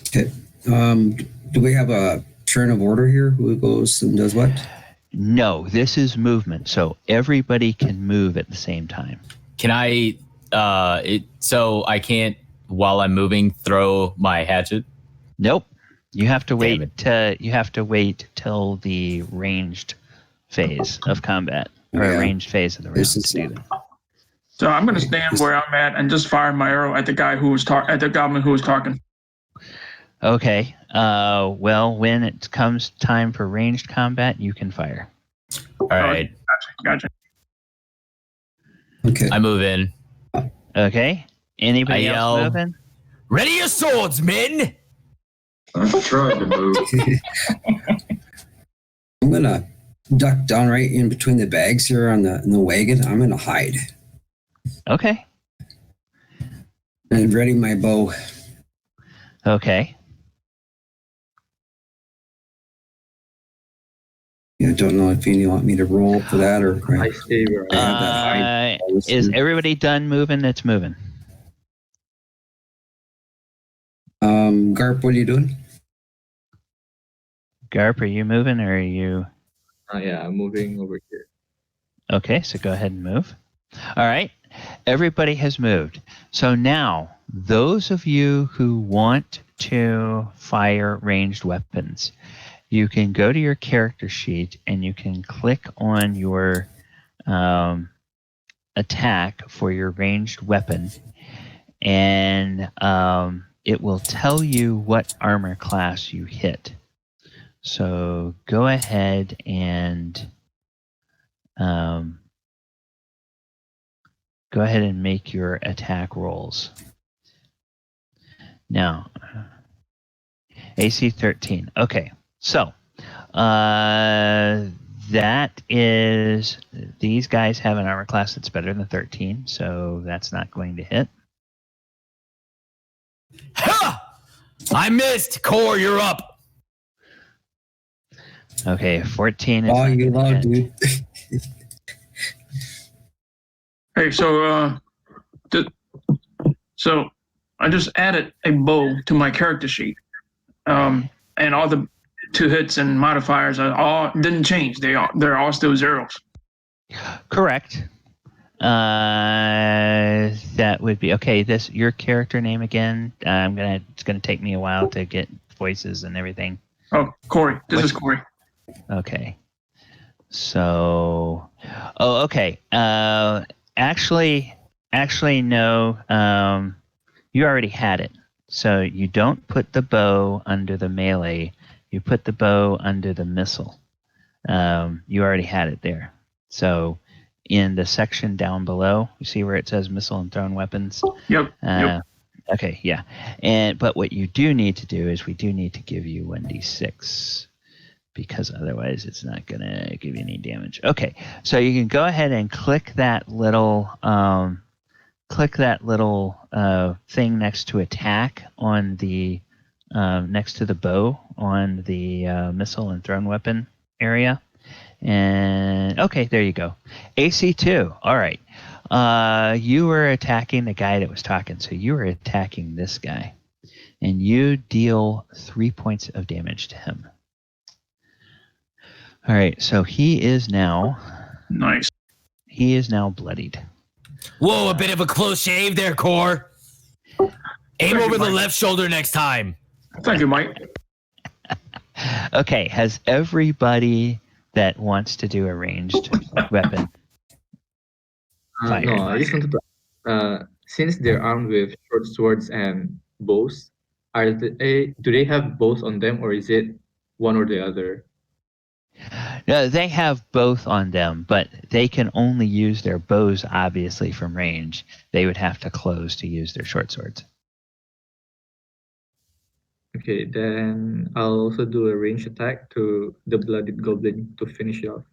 Okay. Do we have a turn of order here? Who goes and does what? No, this is movement. So everybody can move at the same time. Can I, so I can't, while I'm moving, throw my hatchet? Nope. You have to wait till the ranged phase of combat, or ranged phase of the round to do that. So I'm going to stand where I'm at and just fire my arrow at the guy who was at the goblin who was talking. Okay. Well, when it comes time for ranged combat, you can fire. All right. Gotcha. Okay. I move in. Okay. Anybody else moving? Ready your swords, men! I tried to move. I'm gonna duck down right in between the bags here in the wagon. I'm gonna hide Okay. and ready my bow. Okay. Yeah, I don't know if you want me to roll for that or. I stay where I have that hide. Is everybody done moving? That's moving. Garp, what are you doing? Garp, are you moving or are you? Yeah, I'm moving over here. Okay, so go ahead and move. All right, everybody has moved. So now, those of you who want to fire ranged weapons, you can go to your character sheet and you can click on your attack for your ranged weapon, and it will tell you what armor class you hit. So go ahead and make your attack rolls. Now, AC 13. Okay, so that is, these guys have an armor class that's better than 13, so that's not going to hit. Ha! I missed. Core, you're up. Okay, 14 is Oh, not you gonna love, hit. dude. Hey, so I just added a bow to my character sheet, and all the 2 hits and modifiers are all didn't change. They're all still zeros. Correct. That would be okay. This your character name again? It's gonna take me a while to get voices and everything. Oh, Corey. This is Corey. Okay. So, okay. Actually, no. You already had it. So you don't put the bow under the melee. You put the bow under the missile. You already had it there. So in the section down below, you see where it says missile and thrown weapons? Yep. Okay, yeah. But what you do need to do is we do need to give you 1d6 because otherwise it's not going to give you any damage. Okay, so you can go ahead and click that little thing next to attack on the next to the bow on the missile and thrown weapon area. And okay, there you go. AC 2. All right. You were attacking the guy that was talking, so you were attacking this guy, and you deal 3 points of damage to him. All right, so he is now Nice. He is now bloodied. Whoa, a bit of a close shave there, Core. Aim over the left shoulder next time. Thank you, Mike. Okay, has everybody that wants to do a ranged weapon fired? No, I just wanted to. Since they're armed with short swords and bows, do they have bows on them, or is it one or the other? No, they have both on them, but they can only use their bows, obviously, from range. They would have to close to use their short swords. Okay, then I'll also do a range attack to the blooded goblin to finish it off.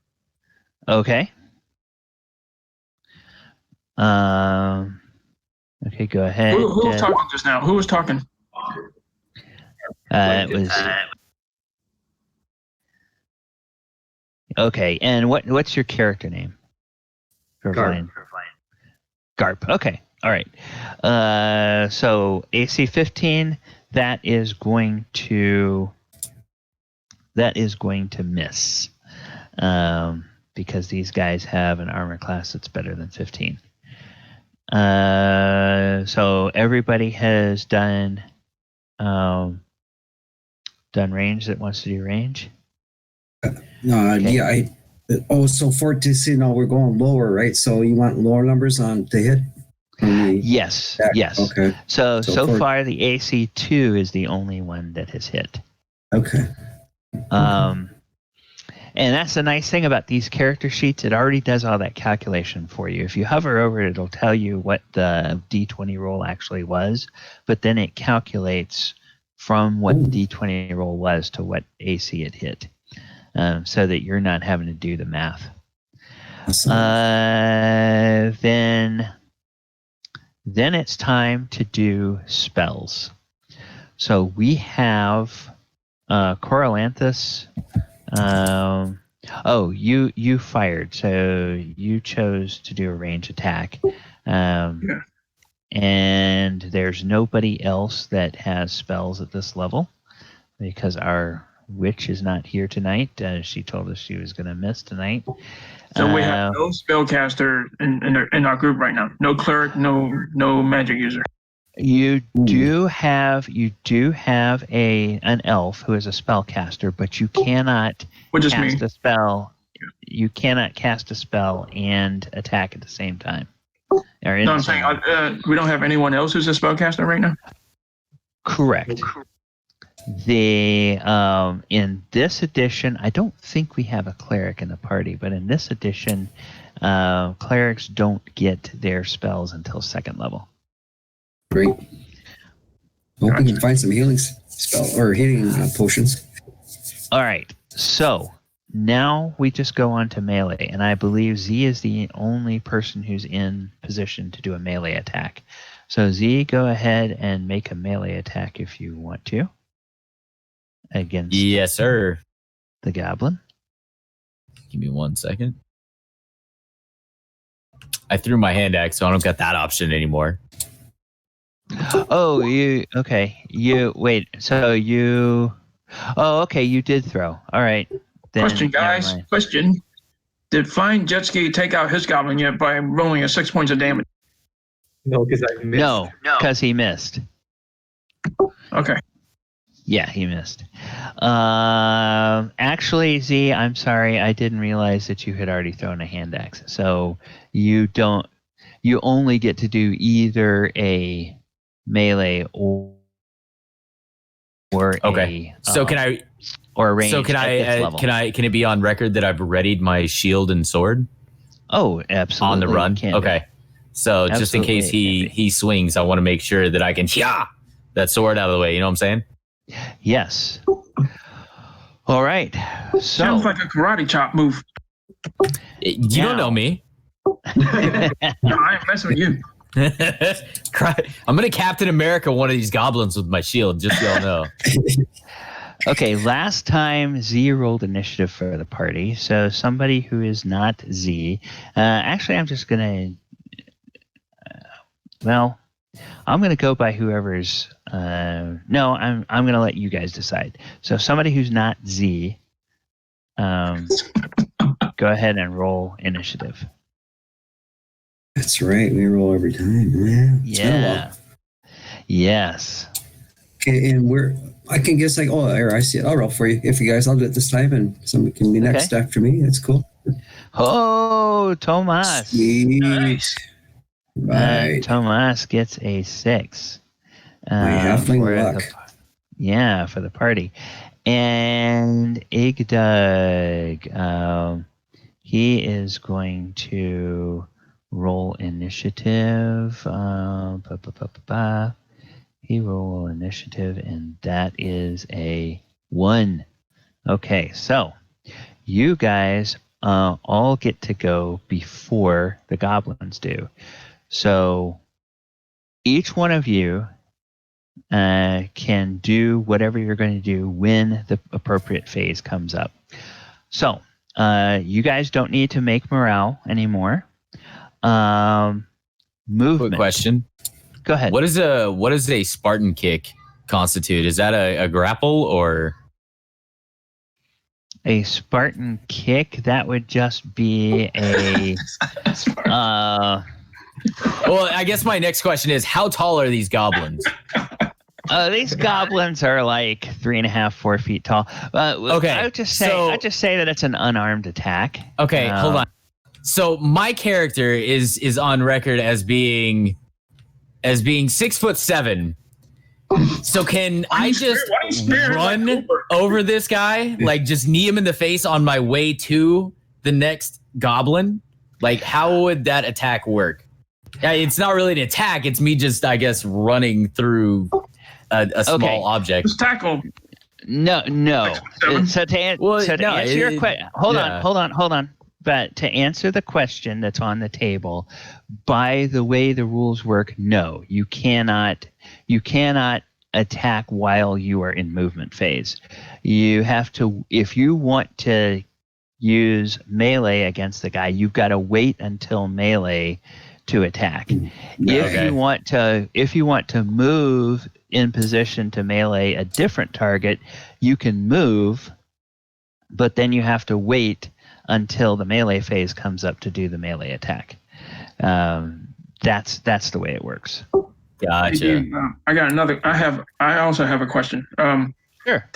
Okay. Okay, go ahead. Who was talking just now? Who was talking? It was. Okay, and what's your character name? Garp. Garp. Okay, all right. So AC 15. That is going to miss, because these guys have an armor class that's better than 15. So everybody has done range that wants to do range. No, Okay. yeah. So for this, we're going lower, right? So you want lower numbers on to hit? Yes. Yes. Okay. So for- far, the AC 2 is the only one that has hit. Okay. And that's the nice thing about these character sheets. It already does all that calculation for you. If you hover over it, it'll tell you what the D20 roll actually was, but then it calculates from what the D20 roll was to what AC it hit, so that you're not having to do the math. Awesome. Then it's time to do spells. So we have Corolanthus. You fired, so you chose to do a range attack. Yeah. And there's nobody else that has spells at this level because our Witch is not here tonight. She told us she was going to miss tonight. So we have no spellcaster in our group right now. No cleric, no magic user. You do have an elf who is a spellcaster, but you cannot cast a spell. You cannot cast a spell and attack at the same time. I'm saying we don't have anyone else who's a spellcaster right now. Correct. In this edition, I don't think we have a cleric in the party, but in this edition, clerics don't get their spells until 2nd level. Great. Hope we can find some healing potions. All right. So now we just go on to melee, and I believe Z is the only person who's in position to do a melee attack. So Z, go ahead and make a melee attack if you want to. Against yes, sir. The goblin. Give me 1 second. I threw my hand axe, so I don't got that option anymore. Oh, okay. Okay, you did throw. All right. Then, question, guys. Question. Did FlyingJetski take out his goblin yet by rolling 6 points of damage? No, because I missed. No, because he missed. Okay. Yeah, he missed. Actually, Z, I'm sorry. I didn't realize that you had already thrown a hand axe. So you only get to do either a melee or okay. So can I or a range? So can it be on record that I've readied my shield and sword? Oh, absolutely. On the run. Okay. So absolutely. Just in case he swings, I want to make sure that I can that sword out of the way. You know what I'm saying? Yes. All right. So sounds like a karate chop move. You don't know me. No, I ain't messing with you. I'm gonna Captain America one of these goblins with my shield, just so y'all know. Okay, last time Z rolled initiative for the party, so somebody who is not Z. Actually, I'm just gonna. I'm gonna go by whoever's. No, I'm gonna let you guys decide. So somebody who's not Z. Go ahead and roll initiative. That's right. We roll every time. Yeah. Yes. Okay, and I can guess I see it. I'll roll for you. If you guys, I'll do it this time, and somebody can be next after me. That's cool. Oh, Tomas. Sweet. Nice. Right. Tomas gets a 6. My halfling luck. For the party. And Igdug, he is going to roll initiative. He roll initiative, and that is a 1. Okay, so you guys all get to go before the goblins do. So each one of you can do whatever you're going to do when the appropriate phase comes up. So you guys don't need to make morale anymore. Movement. Quick question. Go ahead. What does a Spartan kick constitute? Is that a grapple or a Spartan kick? That would just be a. Well, I guess my next question is, how tall are these goblins? These goblins are like 3.5, 4 feet tall. Okay. I would just say that it's an unarmed attack. Okay, hold on. So my character is on record as being 6'7". So can I just run over this guy? Like just knee him in the face on my way to the next goblin? Like how would that attack work? It's not really an attack. It's me just, I guess, running through a small object. Just tackle. No. So to answer your question, hold on. But to answer the question that's on the table, by the way the rules work, no, you cannot attack while you are in movement phase. You have to, if you want to use melee against the guy, you've got to wait until melee to attack. If you want to move, in position to melee a different target, you can move, but then you have to wait until the melee phase comes up to do the melee attack. That's the way it works. Gotcha. I also have a question. Sure.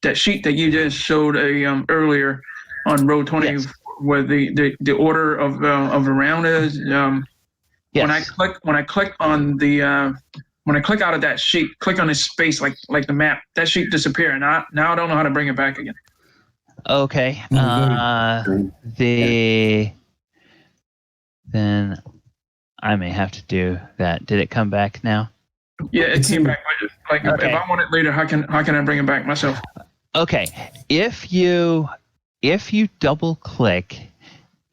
That sheet that you just showed earlier on row 20, Yes. where the order of around is. Yes. When I click on the when I click out of that sheet, click on this space like the map, that sheet disappears, and now I don't know how to bring it back again. Okay. Then I may have to do that. Did it come back now? Yeah, it came back. Like Okay. if I want it later, how can I bring it back myself? Okay. If you double click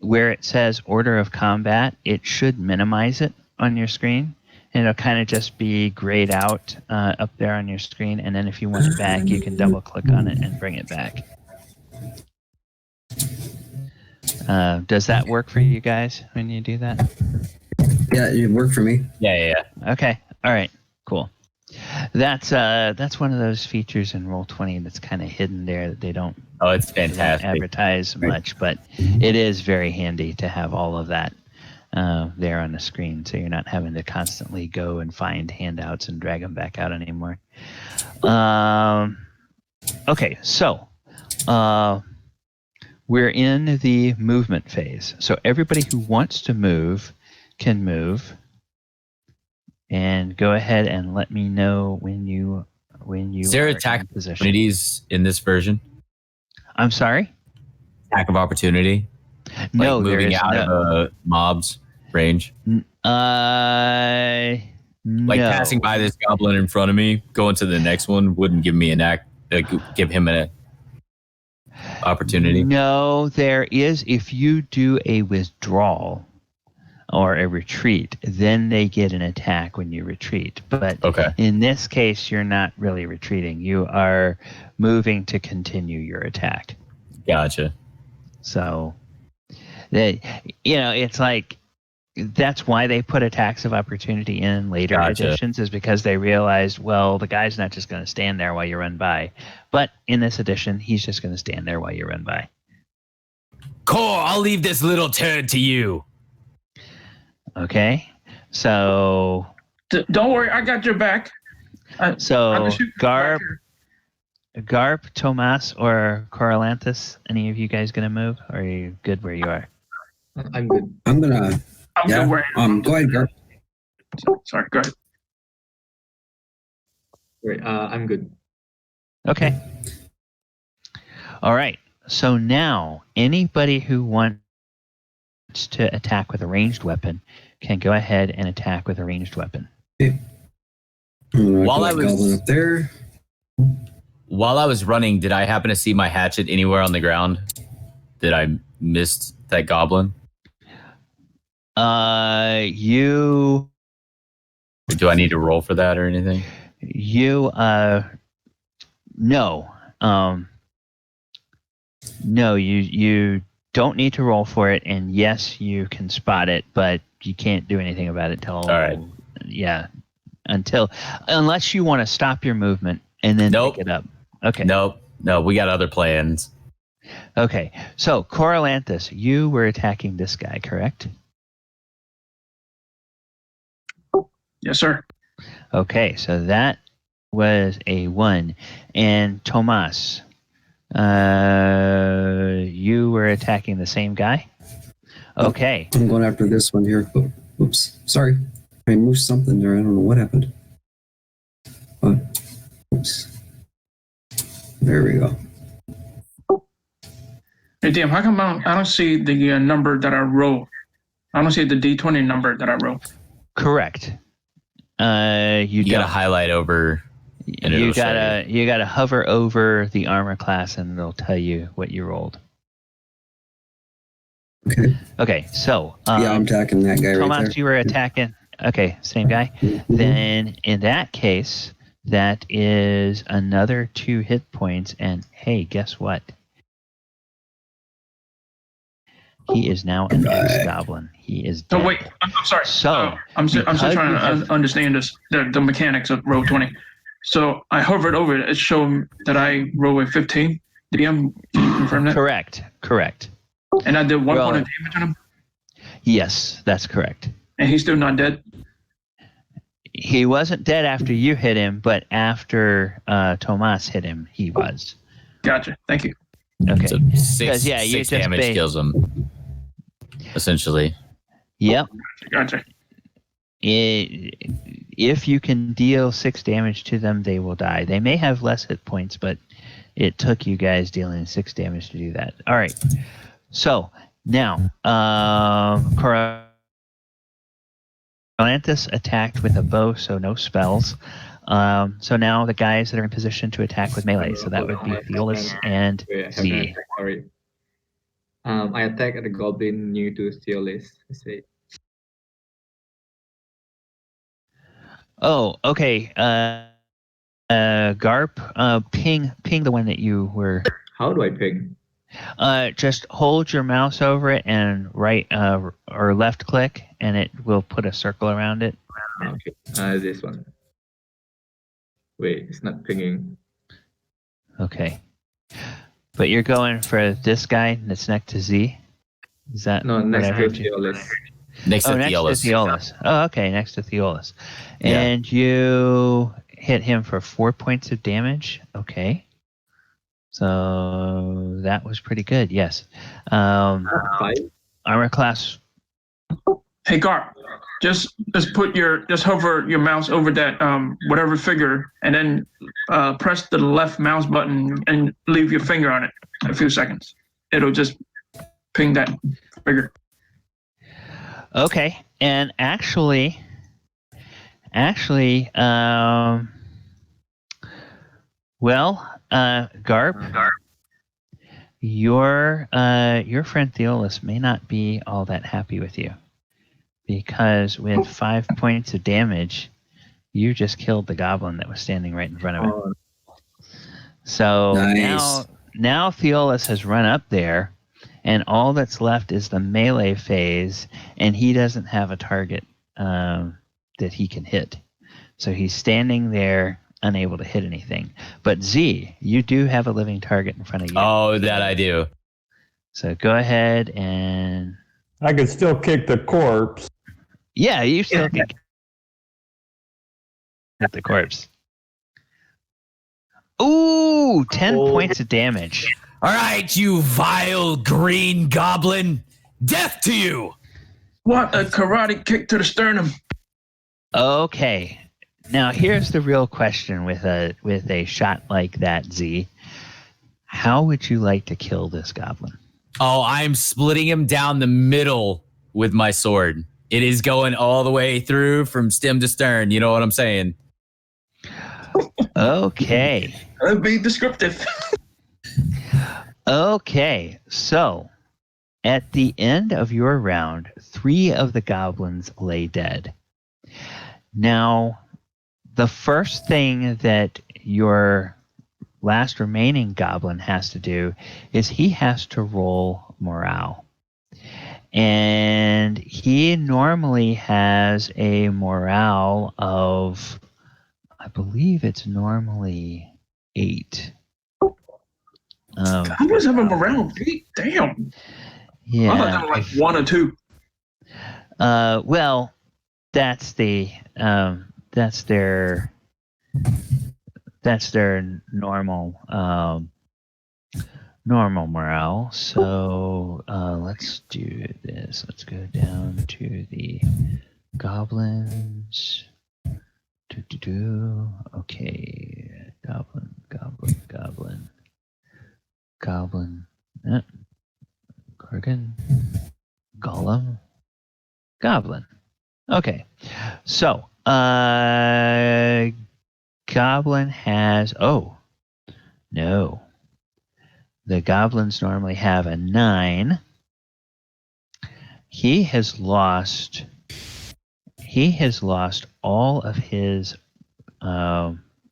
where it says order of combat, it should minimize it on your screen. And it'll kind of just be grayed out up there on your screen. And then if you want it back, you can double click on it and bring it back. Does that work for you guys when you do that? Yeah, it worked for me. Yeah. Okay. All right. Cool. That's one of those features in Roll20 that's kind of hidden there that they don't Oh, it's fantastic. advertise much, but it is very handy to have all of that there on the screen, so you're not having to constantly go and find handouts and drag them back out anymore. Okay, so we're in the movement phase. So everybody who wants to move can move. And go ahead and let me know when you Is there are attack in position. opportunities in this version? I'm sorry? Attack of opportunity? No, like there moving is out no. of a mob's range? No. Like passing by this goblin in front of me, going to the next one wouldn't give me give him an opportunity. No, there is. If you do a withdrawal or a retreat, then they get an attack when you retreat. But Okay. in this case, you're not really retreating. You are moving to continue your attack. Gotcha. So, it's like that's why they put attacks of opportunity in later Gotcha. editions, is because they realized, well, the guy's not just going to stand there while you run by. But in this edition, he's just going to stand there while you run by. Core, I'll leave this little turd to you. Okay, so Don't worry, I got your back. Garp, Tomas, or Coriolanthus, any of you guys going to move? Or are you good where you are? I'm good. I'm gonna. I'm good where I am. Go ahead, Garp. Sorry, go ahead. Wait, I'm good. Okay. All right. So now anybody who wants to attack with a ranged weapon can go ahead and attack with a ranged weapon. While I was- Goblin up there. While I was running, did I happen to see my hatchet anywhere on the ground? Did I miss that goblin? You Do I need to roll for that or anything? No. No, you don't need to roll for it, and yes, you can spot it, but you can't do anything about it till. All right. Yeah, unless you want to stop your movement and then Nope. pick it up. Okay. No, we got other plans. Okay. So, Coriolanthus, you were attacking this guy, correct? Yes, sir. Okay, so that was a 1. And Tomas, you were attacking the same guy? Okay. I'm going after this one here. Oh, oops. Sorry. I moved something there. I don't know what happened. Oops. There we go. Hey, damn, how come I don't see the number that I wrote? I don't see the D20 number that I wrote. Correct. You got to highlight over. And you it'll show gotta hover over the armor class and it'll tell you what you rolled. Okay. Okay, so Yeah, I'm attacking that guy Tomas, right there. you were attacking. Okay, same guy. Mhm. Then in that case, that is another 2 hit points. And hey, guess what? He is now an ex-goblin. He is dead. Oh, wait, I'm sorry. So, I'm still because trying you to have- understand the mechanics of row 20. So I hovered over it. It showed that I rolled a 15. DM, can you confirm that? Correct. And I did 1 Roll point of it. damage on him. Yes, that's correct. And he's still not dead. He wasn't dead after you hit him, but after Tomas hit him, he was. Gotcha. Thank you. Okay. So six damage kills him, essentially. Yep. Gotcha. If you can deal 6 damage to them, they will die. They may have less hit points, but it took you guys dealing 6 damage to do that. All right. So now, Coranthus attacked with a bow, so no spells. So now the guys that are in position to attack with melee, so that would be Theolis and Z. Sorry. I attack at the goblin new to Theolis. Oh, okay. Garp, ping the one that you were. How do I ping? Just hold your mouse over it and right or left click, and it will put a circle around it. Okay. This one. Wait, it's not pinging. Okay. But you're going for this guy that's next to Z? Is that no next to Theolis? Next to Theolis. Oh, okay, next to Theolis. And you hit him for 4 points of damage. Okay. So that was pretty good, yes. 5? Armor class. Hey, Garp, just hover your mouse over that whatever figure, and then press the left mouse button and leave your finger on it a few seconds. It'll just ping that figure. Okay, and actually, Garp, your friend Theolis may not be all that happy with you, because with 5 points of damage, you just killed the goblin that was standing right in front of him. So nice. now Theolis has run up there, and all that's left is the melee phase, and he doesn't have a target that he can hit. So he's standing there, unable to hit anything. But Z, you do have a living target in front of you. Oh, that I do. So go ahead and... I could still kick the corpse. Yeah, you still can hit the corpse. Ooh, 10 points of damage. All right, you vile green goblin. Death to you. What a karate kick to the sternum. Okay. Now here's the real question with a shot like that, Z. How would you like to kill this goblin? Oh, I'm splitting him down the middle with my sword. It is going all the way through from stem to stern. You know what I'm saying? Okay. That'd be descriptive. Okay, so at the end of your round, 3 of the goblins lay dead. Now, the first thing that your last remaining goblin has to do is he has to roll morale. And he normally has a morale of, I believe it's normally 8. Goblins have a morale of 8? Damn. Yeah. I thought they were like 1 or 2. Well, that's their normal morale. So let's do this. Let's go down to the goblins. Okay, goblin. Gorgon. Golem. Goblin. Okay. So, Goblin has... Oh. No. The goblins normally have a 9. He has lost all of his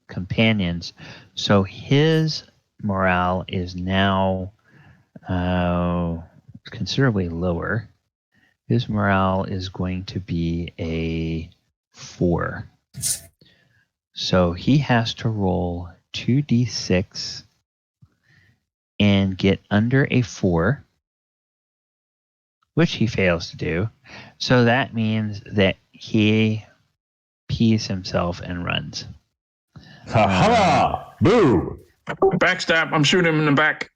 companions, so his morale is now considerably lower. His morale is going to be a 4. So he has to roll 2d6 and get under a 4, which he fails to do. So that means that he pees himself and runs. Ha! Boo! Backstab. I'm shooting him in the back.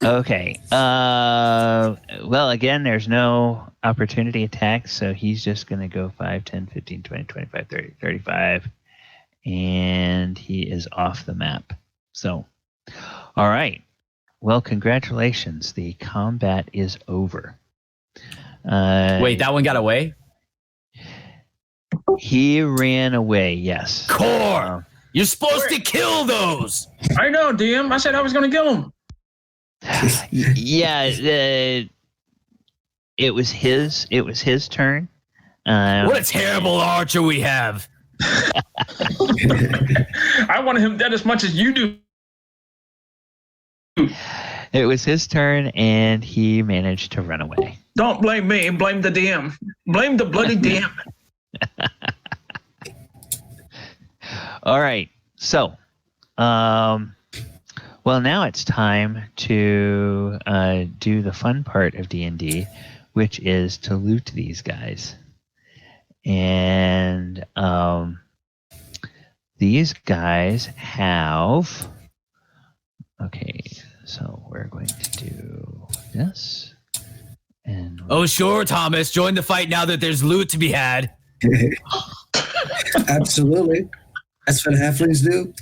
Okay. Well, again, there's no opportunity attack, so he's just going to go 5, 10, 15, 20, 25, 30, 35, and he is off the map. So, all right. Well, congratulations. The combat is over. Wait, that one got away? He ran away, yes. Core! You're supposed to kill those! I know, DM. I said I was going to kill him. Yeah, it was his turn. What a terrible archer we have. I wanted him dead as much as you do. It was his turn, and he managed to run away. Don't blame me. Blame the DM. Blame the bloody DM. All right. So, well, now it's time to do the fun part of D&D, which is to loot these guys. And these guys have... Okay, so we're going to do this. And Oh, sure, Thomas. Join the fight now that there's loot to be had. Absolutely. That's what halflings do.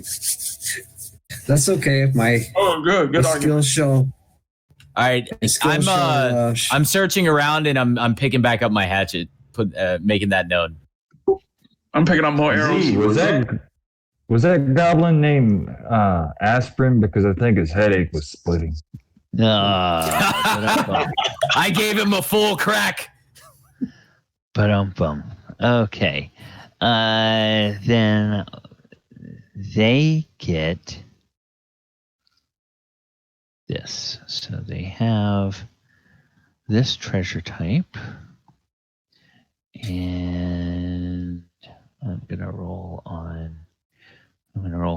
That's okay. If my good argument. skills show. All right, skills I'm searching around and I'm picking back up my hatchet, making that known. I'm picking up more arrows. Z, was that goblin named Aspirin? Because I think his headache was splitting. I gave him a full crack. Okay. Then they get this. So they have this treasure type. And I'm going to roll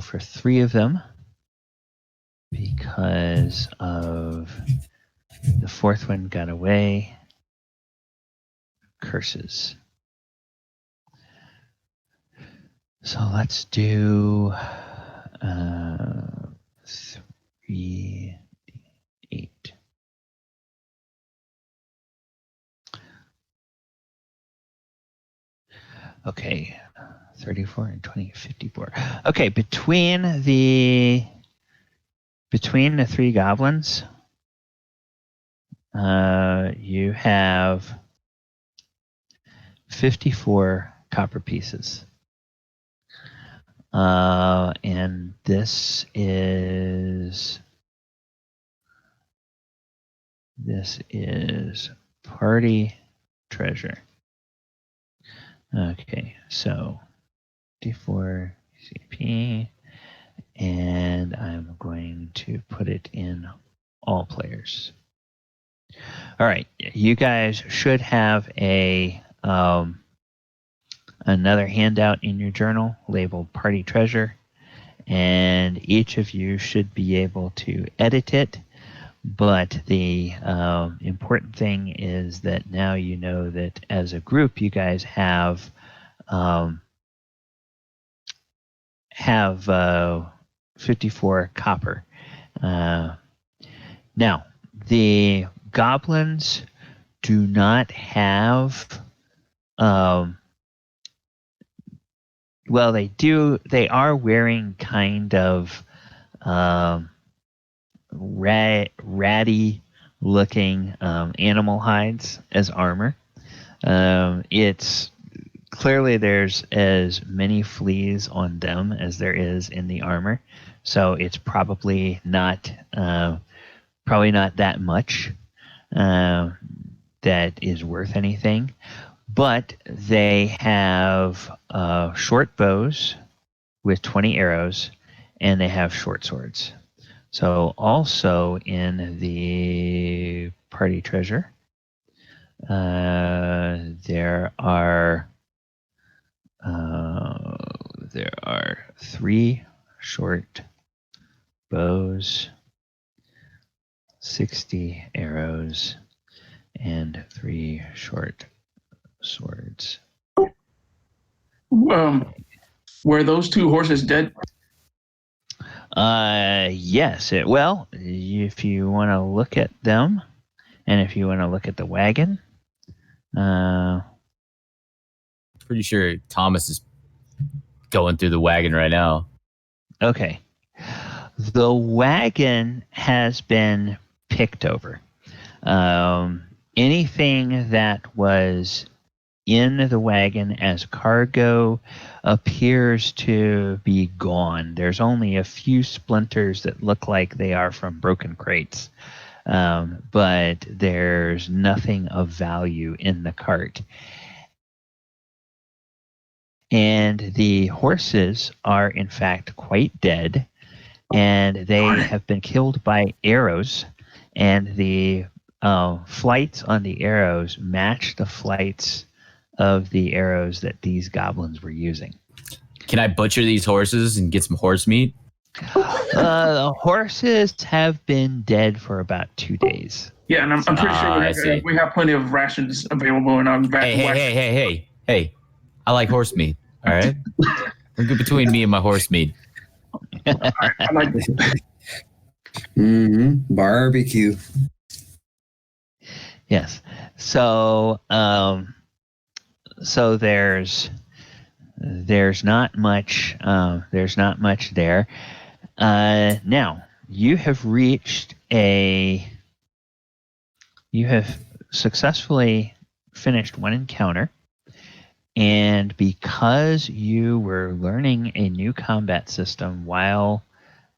for 3 of them because of the 4th one got away. Curses. So let's do 3, 8. Okay, 34 and 20, 54. Okay, between the 3 goblins, you have 54 copper pieces. And this is party treasure. Okay, so D4 CP, and I'm going to put it in all players. All right, you guys should have another handout in your journal labeled Party Treasure, and each of you should be able to edit it. But the important thing is that now you know that as a group, you guys have 54 copper. Now, the goblins do not have. Well, they do. They are wearing kind of ratty looking animal hides as armor. It's clearly there's as many fleas on them as there is in the armor, so it's probably not that much that is worth anything. But they have short bows with 20 arrows, and they have short swords. So also in the party treasure, there are there are 3 short bows, 60 arrows, and 3 short swords. Were those 2 horses dead? Yes. If you want to look at them, and if you want to look at the wagon, Pretty sure Tomas is going through the wagon right now. okay. The wagon has been picked over. Anything that was in the wagon as cargo appears to be gone. There's only a few splinters that look like they are from broken crates, but there's nothing of value in the cart. And the horses are, in fact, quite dead, and they have been killed by arrows, and the flights on the arrows match the flights of the arrows that these goblins were using. Can I butcher these horses and get some horse meat? The horses have been dead for about 2 days. Yeah, and I'm pretty sure we have plenty of rations available in our back. Hey. I like horse meat, all right? We're good between me and my horse meat. I like this. Barbecue. Yes. So there's not much there. Now you have successfully finished one encounter, and because you were learning a new combat system while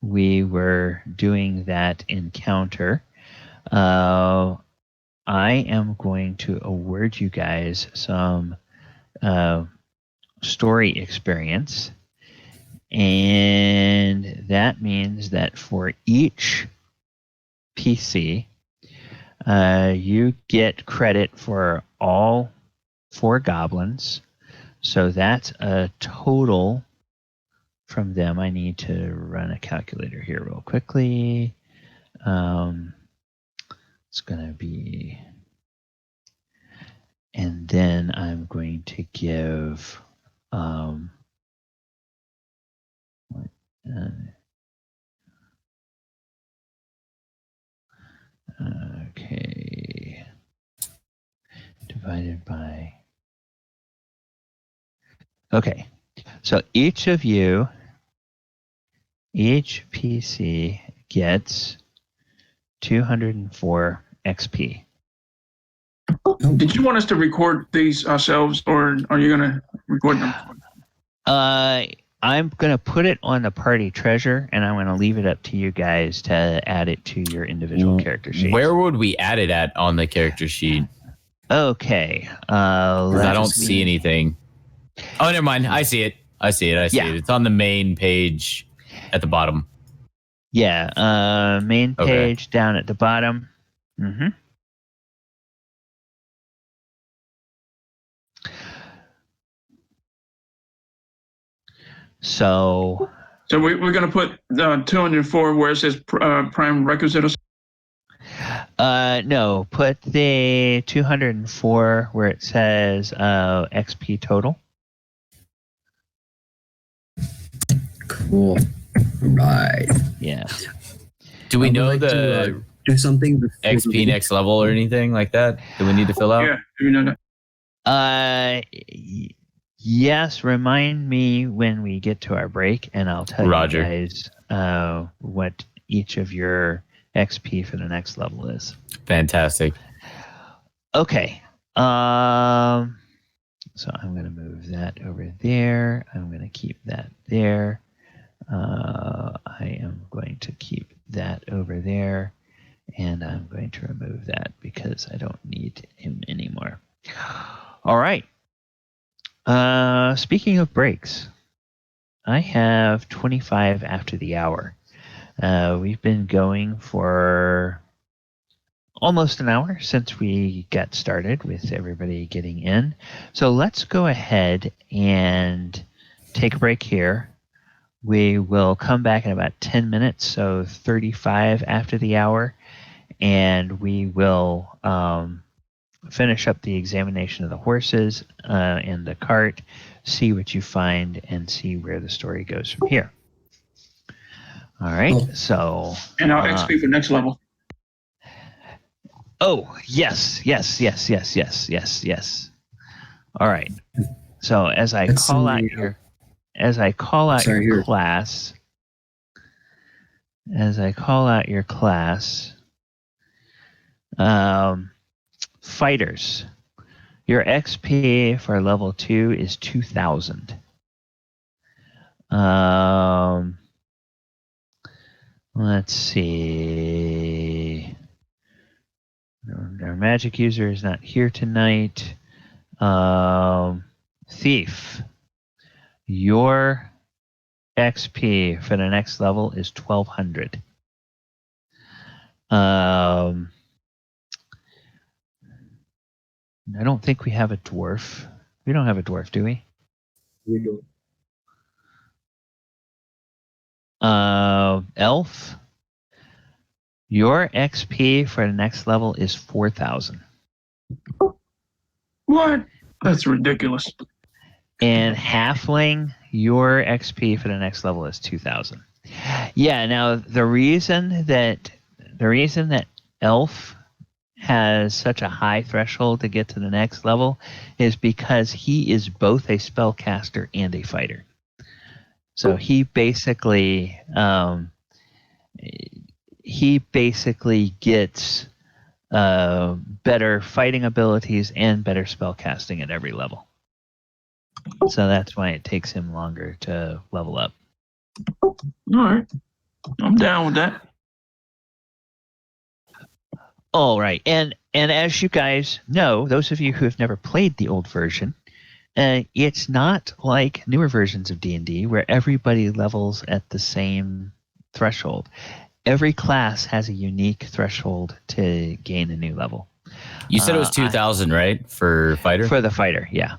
we were doing that encounter, I am going to award you guys some story experience, and that means that for each PC, you get credit for all 4 goblins. So that's a total from them. I need to run a calculator here real quickly. It's going to be... And then I'm going to give... okay. Divided by... Okay. So each PC gets 204 XP. Did you want us to record these ourselves, or are you going to record them? I'm going to put it on the party treasure, and I'm going to leave it up to you guys to add it to your individual character sheet. Where would we add it at on the character sheet? Okay. I don't see anything. Oh, never mind. I see it. It's on the main page at the bottom. Yeah. Main page down at the bottom. Mm-hmm. So we're going to put 204 where it says prime requisite. No, put the 204 where it says XP total. Cool. Right. Yeah. Do we know the do something XP next level or anything like that? Do we need to fill out? Yeah. Do we know that? Yes. Remind me when we get to our break, and I'll tell you guys what each of your XP for the next level is. Fantastic. Okay. So I'm going to move that over there. I'm going to keep that there. I am going to keep that over there, and I'm going to remove that because I don't need him anymore. All right. Speaking of breaks, I have 25 after the hour. We've been going for almost an hour since we got started with everybody getting in. So let's go ahead and take a break here. We will come back in about 10 minutes, so 35 after the hour, and we will finish up the examination of the horses and the cart, see what you find, and see where the story goes from here. All right, so... And our XP for next level. Oh, yes. All right. So as I call out your class, fighters, your XP for level 2 is 2,000. Let's see. Our magic user is not here tonight. Thief, your XP for the next level is 1,200. I don't think we have a dwarf. We don't have a dwarf, do we? We don't. Elf, your XP for the next level is 4,000. What? That's ridiculous. And halfling, your XP for the next level is 2,000. Yeah. Now the reason that elf has such a high threshold to get to the next level is because he is both a spellcaster and a fighter. So he basically gets better fighting abilities and better spellcasting at every level. So that's why it takes him longer to level up. All right. I'm down with that. All right. And as you guys know, those of you who have never played the old version, it's not like newer versions of D&D where everybody levels at the same threshold. Every class has a unique threshold to gain a new level. You said it was 2,000, right? For fighter? For the fighter, yeah.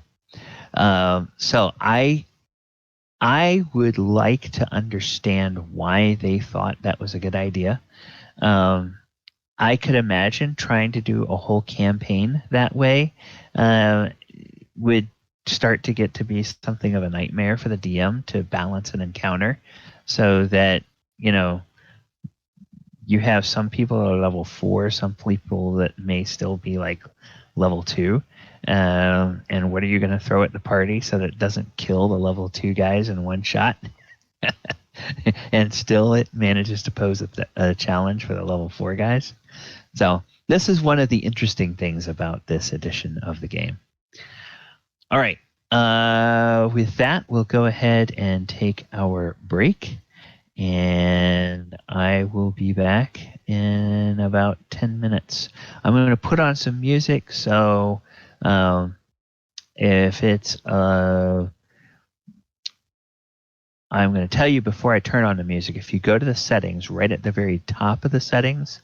So I would like to understand why they thought that was a good idea. I could imagine trying to do a whole campaign that way would start to get to be something of a nightmare for the DM to balance an encounter so that, you have some people that are level 4, some people that may still be like level 2. And what are you going to throw at the party so that it doesn't kill the level 2 guys in one shot? And still it manages to pose a challenge for the level 4 guys. So this is one of the interesting things about this edition of the game. All right. With that, we'll go ahead and take our break. And I will be back in about 10 minutes. I'm going to put on some music. So if it's... I'm going to tell you before I turn on the music, if you go to the settings, right at the very top of the settings,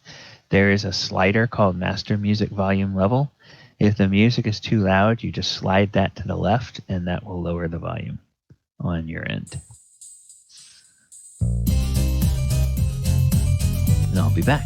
there is a slider called Master Music Volume Level. If the music is too loud, you just slide that to the left, and that will lower the volume on your end. And I'll be back.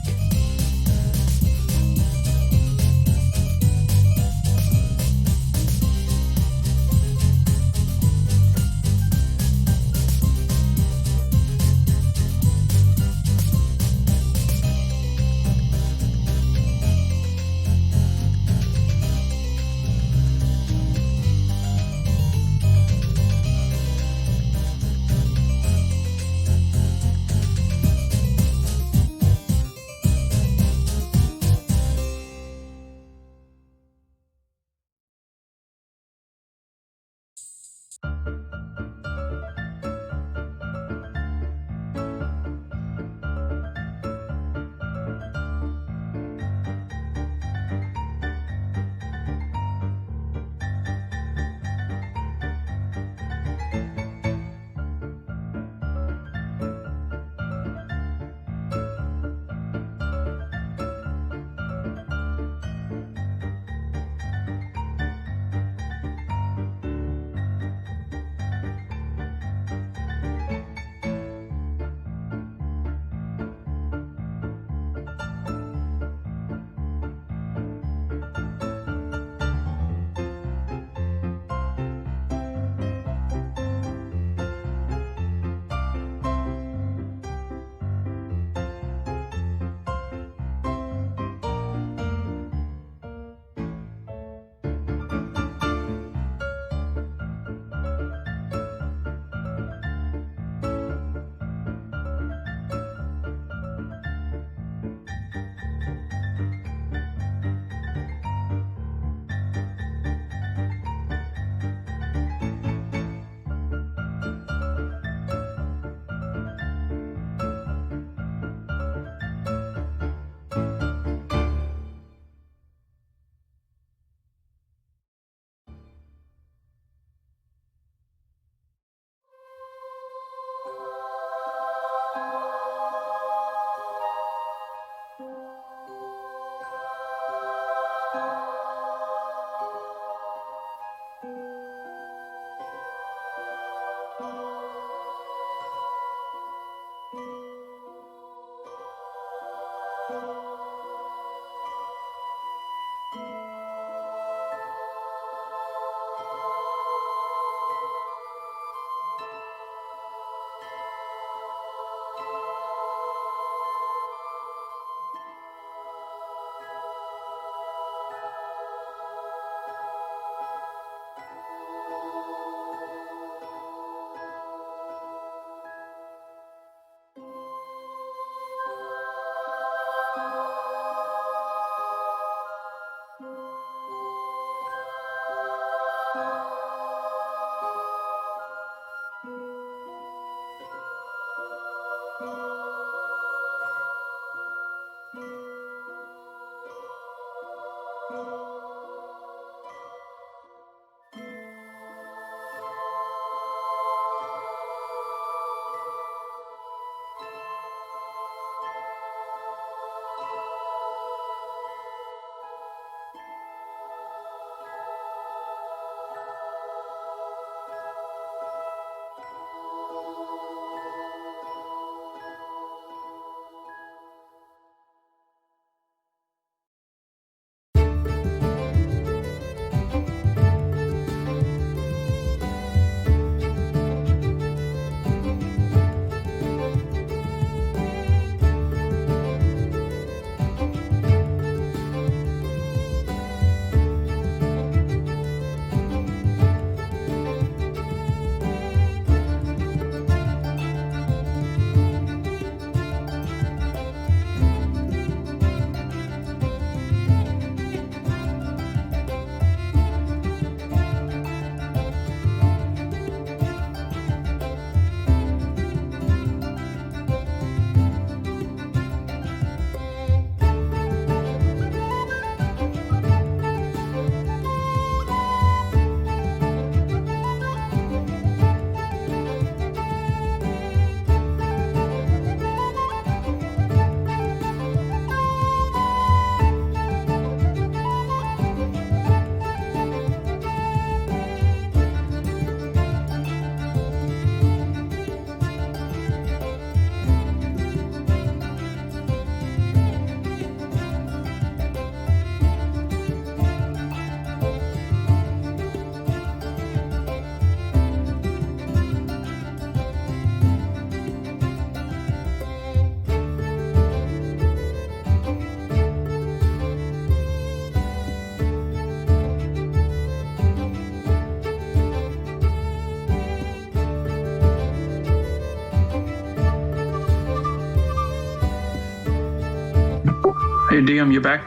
Hey, DM, you back?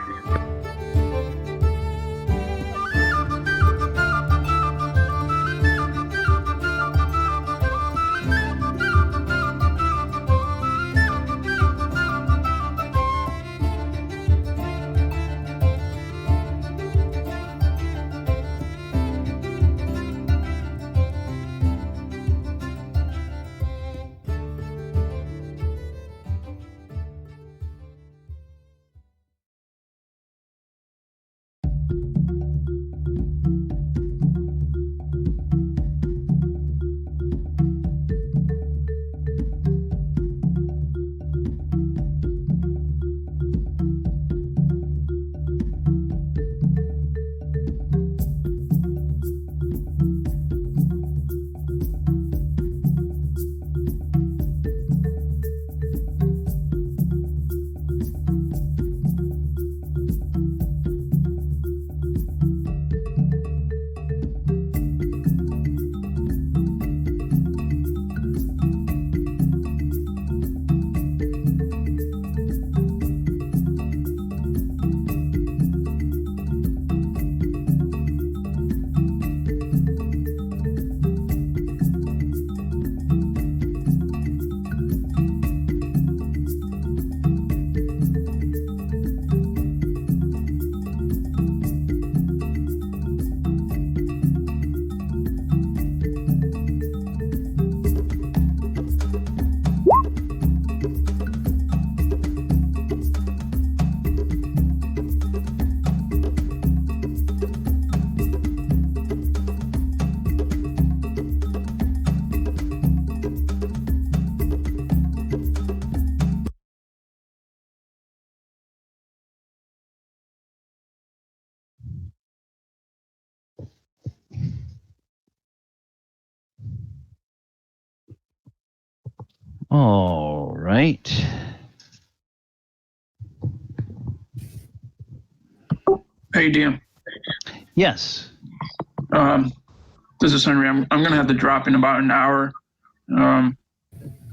All right. Hey, DM. Yes. This is Henri. I'm going to have to drop in about an hour.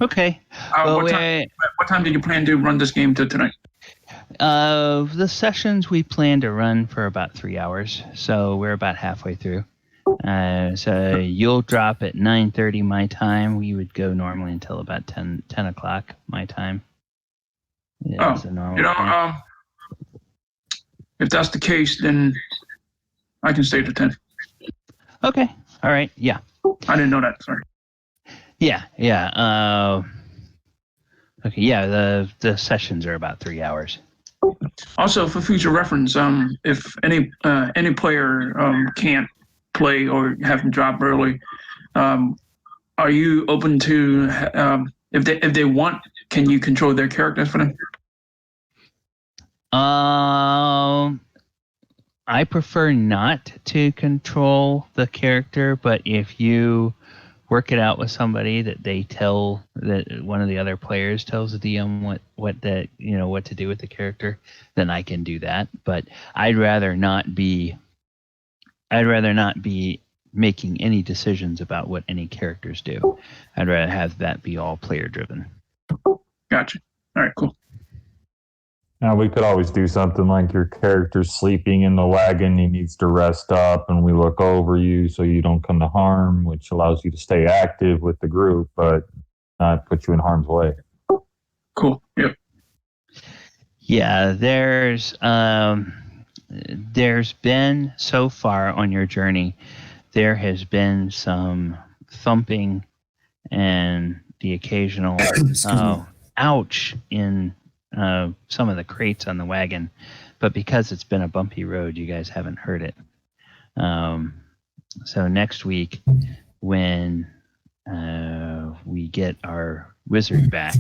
Okay. Well, what time do you plan to run this game to tonight? The sessions we plan to run for about 3 hours, so we're about halfway through. So you'll drop at 9:30 my time. We would go normally until about 10 o'clock my time. Yeah, if that's the case, then I can stay to 10. Okay. All right. Yeah. I didn't know that. Sorry. Yeah. Okay. Yeah. The sessions are about 3 hours. Also, for future reference, if any player can't play or have to drop early, are you open to if they want? Can you control their characters for them? I prefer not to control the character, but if you work it out with somebody that that one of the other players tells the DM what to do with the character, then I can do that. But I'd rather not be making any decisions about what any characters do. I'd rather have that be all player driven. Gotcha. All right, cool. Now, we could always do something like your character's sleeping in the wagon. He needs to rest up, and we look over you so you don't come to harm, which allows you to stay active with the group, but not put you in harm's way. Cool. Yep. Yeah, there's been, so far on your journey, there has been some thumping and the occasional ouch in some of the crates on the wagon, but because it's been a bumpy road, you guys haven't heard it. So next week, when we get our wizard back,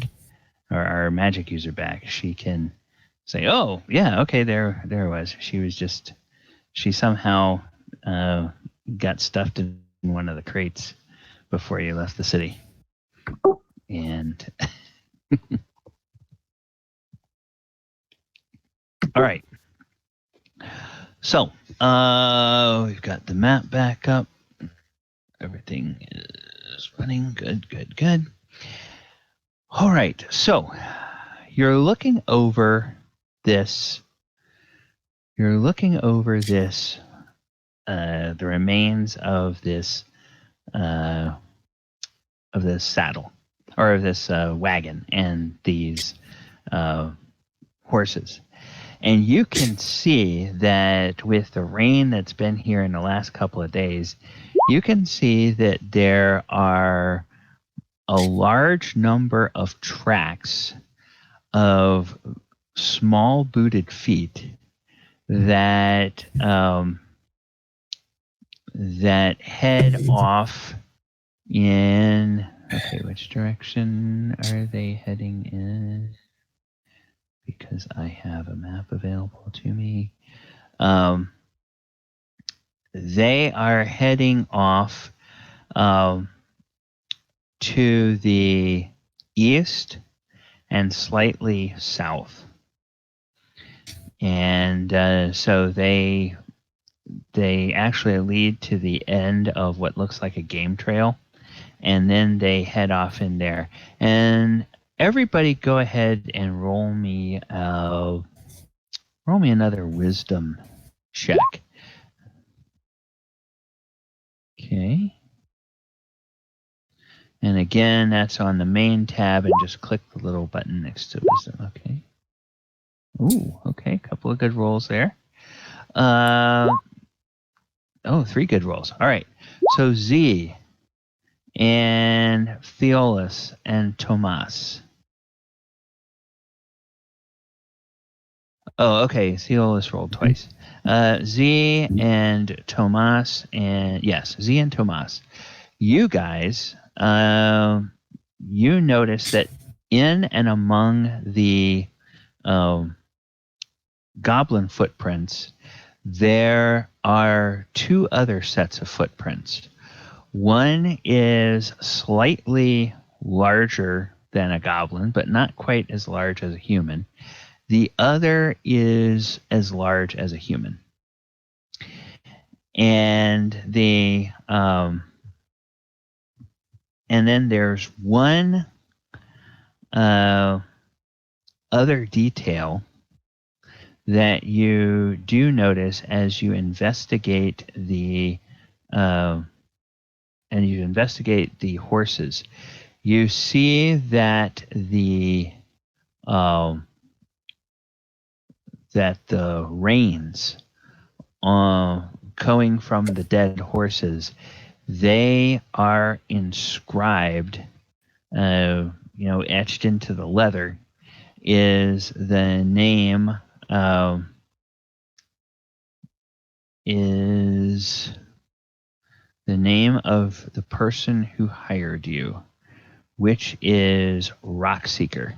or our magic user back, she can say, "Oh, yeah, okay, there it was. She somehow got stuffed in one of the crates before you left the city." And all right. So, we've got the map back up. Everything is running. Good. All right. So, you're looking over this. The remains of this saddle, or of this wagon, and these horses. And you can see that with the rain that's been here in the last couple of days, you can see that there are a large number of tracks of small booted feet that head off in. Okay, which direction are they heading in? Because I have a map available to me. They are heading off to the east and slightly south. And so they actually lead to the end of what looks like a game trail. And then they head off in there. And everybody go ahead and roll me another wisdom check. Okay. And again, that's on the main tab, and just click the little button next to wisdom. Okay. Ooh, okay. A couple of good rolls there. 3 good rolls. All right. So Z and Theolis and Tomas. Oh, okay. Theolis rolled twice. Z and Tomas, and yes, Z and Tomas. You guys, you notice that in and among the goblin footprints, there are 2 other sets of footprints. One is slightly larger than a goblin, but not quite as large as a human. The other is as large as a human. And and then there's one other detail that you do notice as you investigate the horses. You see that the reins going from the dead horses, they are inscribed, etched into the leather is the name of the person who hired you, which is Rockseeker.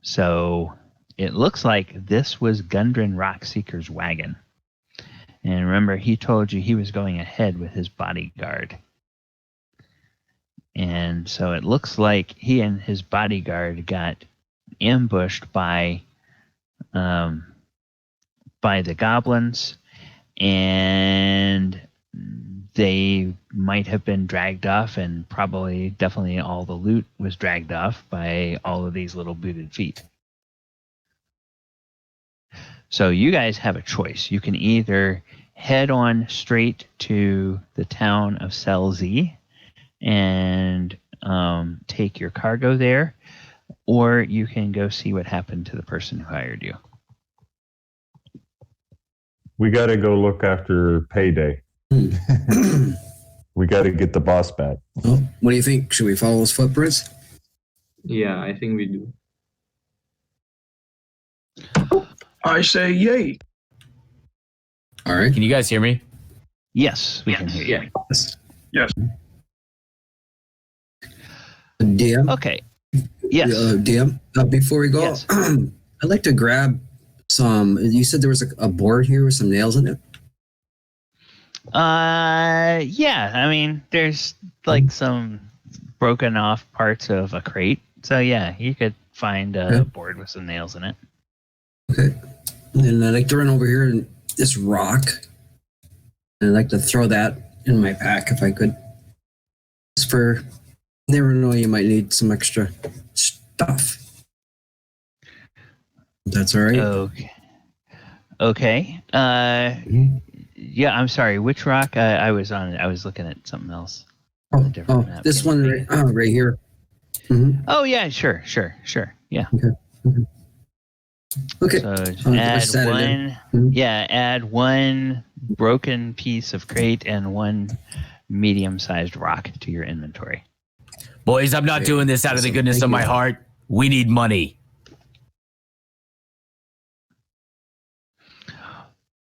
So it looks like this was Gundren Rockseeker's wagon. And remember, he told you he was going ahead with his bodyguard. And so it looks like he and his bodyguard got ambushed by the goblins, and they might have been dragged off, and definitely all the loot was dragged off by all of these little booted feet. So you guys have a choice. You can either head on straight to the town of Selzy and take your cargo there, or you can go see what happened to the person who hired you. We got to go look after payday. We got to get the boss back. Well, what do you think? Should we follow those footprints? Yeah, I think we do. I say yay. All right. Can you guys hear me? Yes, we can hear you. Yes. DM? Okay. Yes. DM, before we go, Yes. I'd like to grab some. You said there was a board here with some nails in it? Yeah. I mean, there's like some broken off parts of a crate. So yeah, you could find a board with some nails in it. Okay. And then I'd like to run over here and this rock. And I'd like to throw that in my pack if I could. Just for, never know, you might need some extra stuff. That's all right. Okay. Yeah, I'm sorry. Which rock? I was looking at something else. Map. This one right here. Mm-hmm. Oh yeah, sure. Yeah. Okay. So Add one. Yeah, add one broken piece of crate and one medium-sized rock to your inventory. Boys, I'm not doing this out of the goodness of my heart. We need money.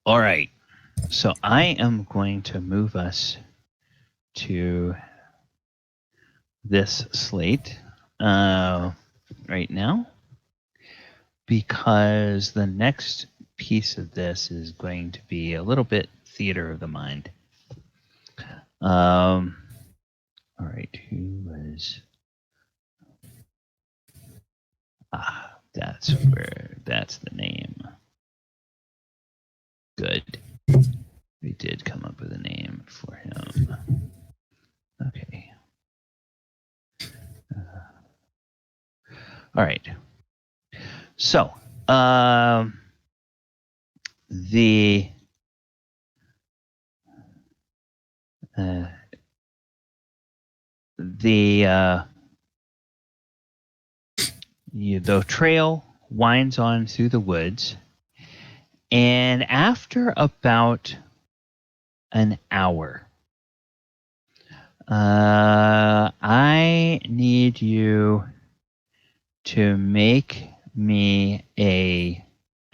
All right. So I am going to move us to this slate right now, because the next piece of this is going to be a little bit theater of the mind. All right, who was... that's the name. Good. We did come up with a name for him. Okay. All right. So, the trail winds on through the woods, and after about an hour, I need you to make me an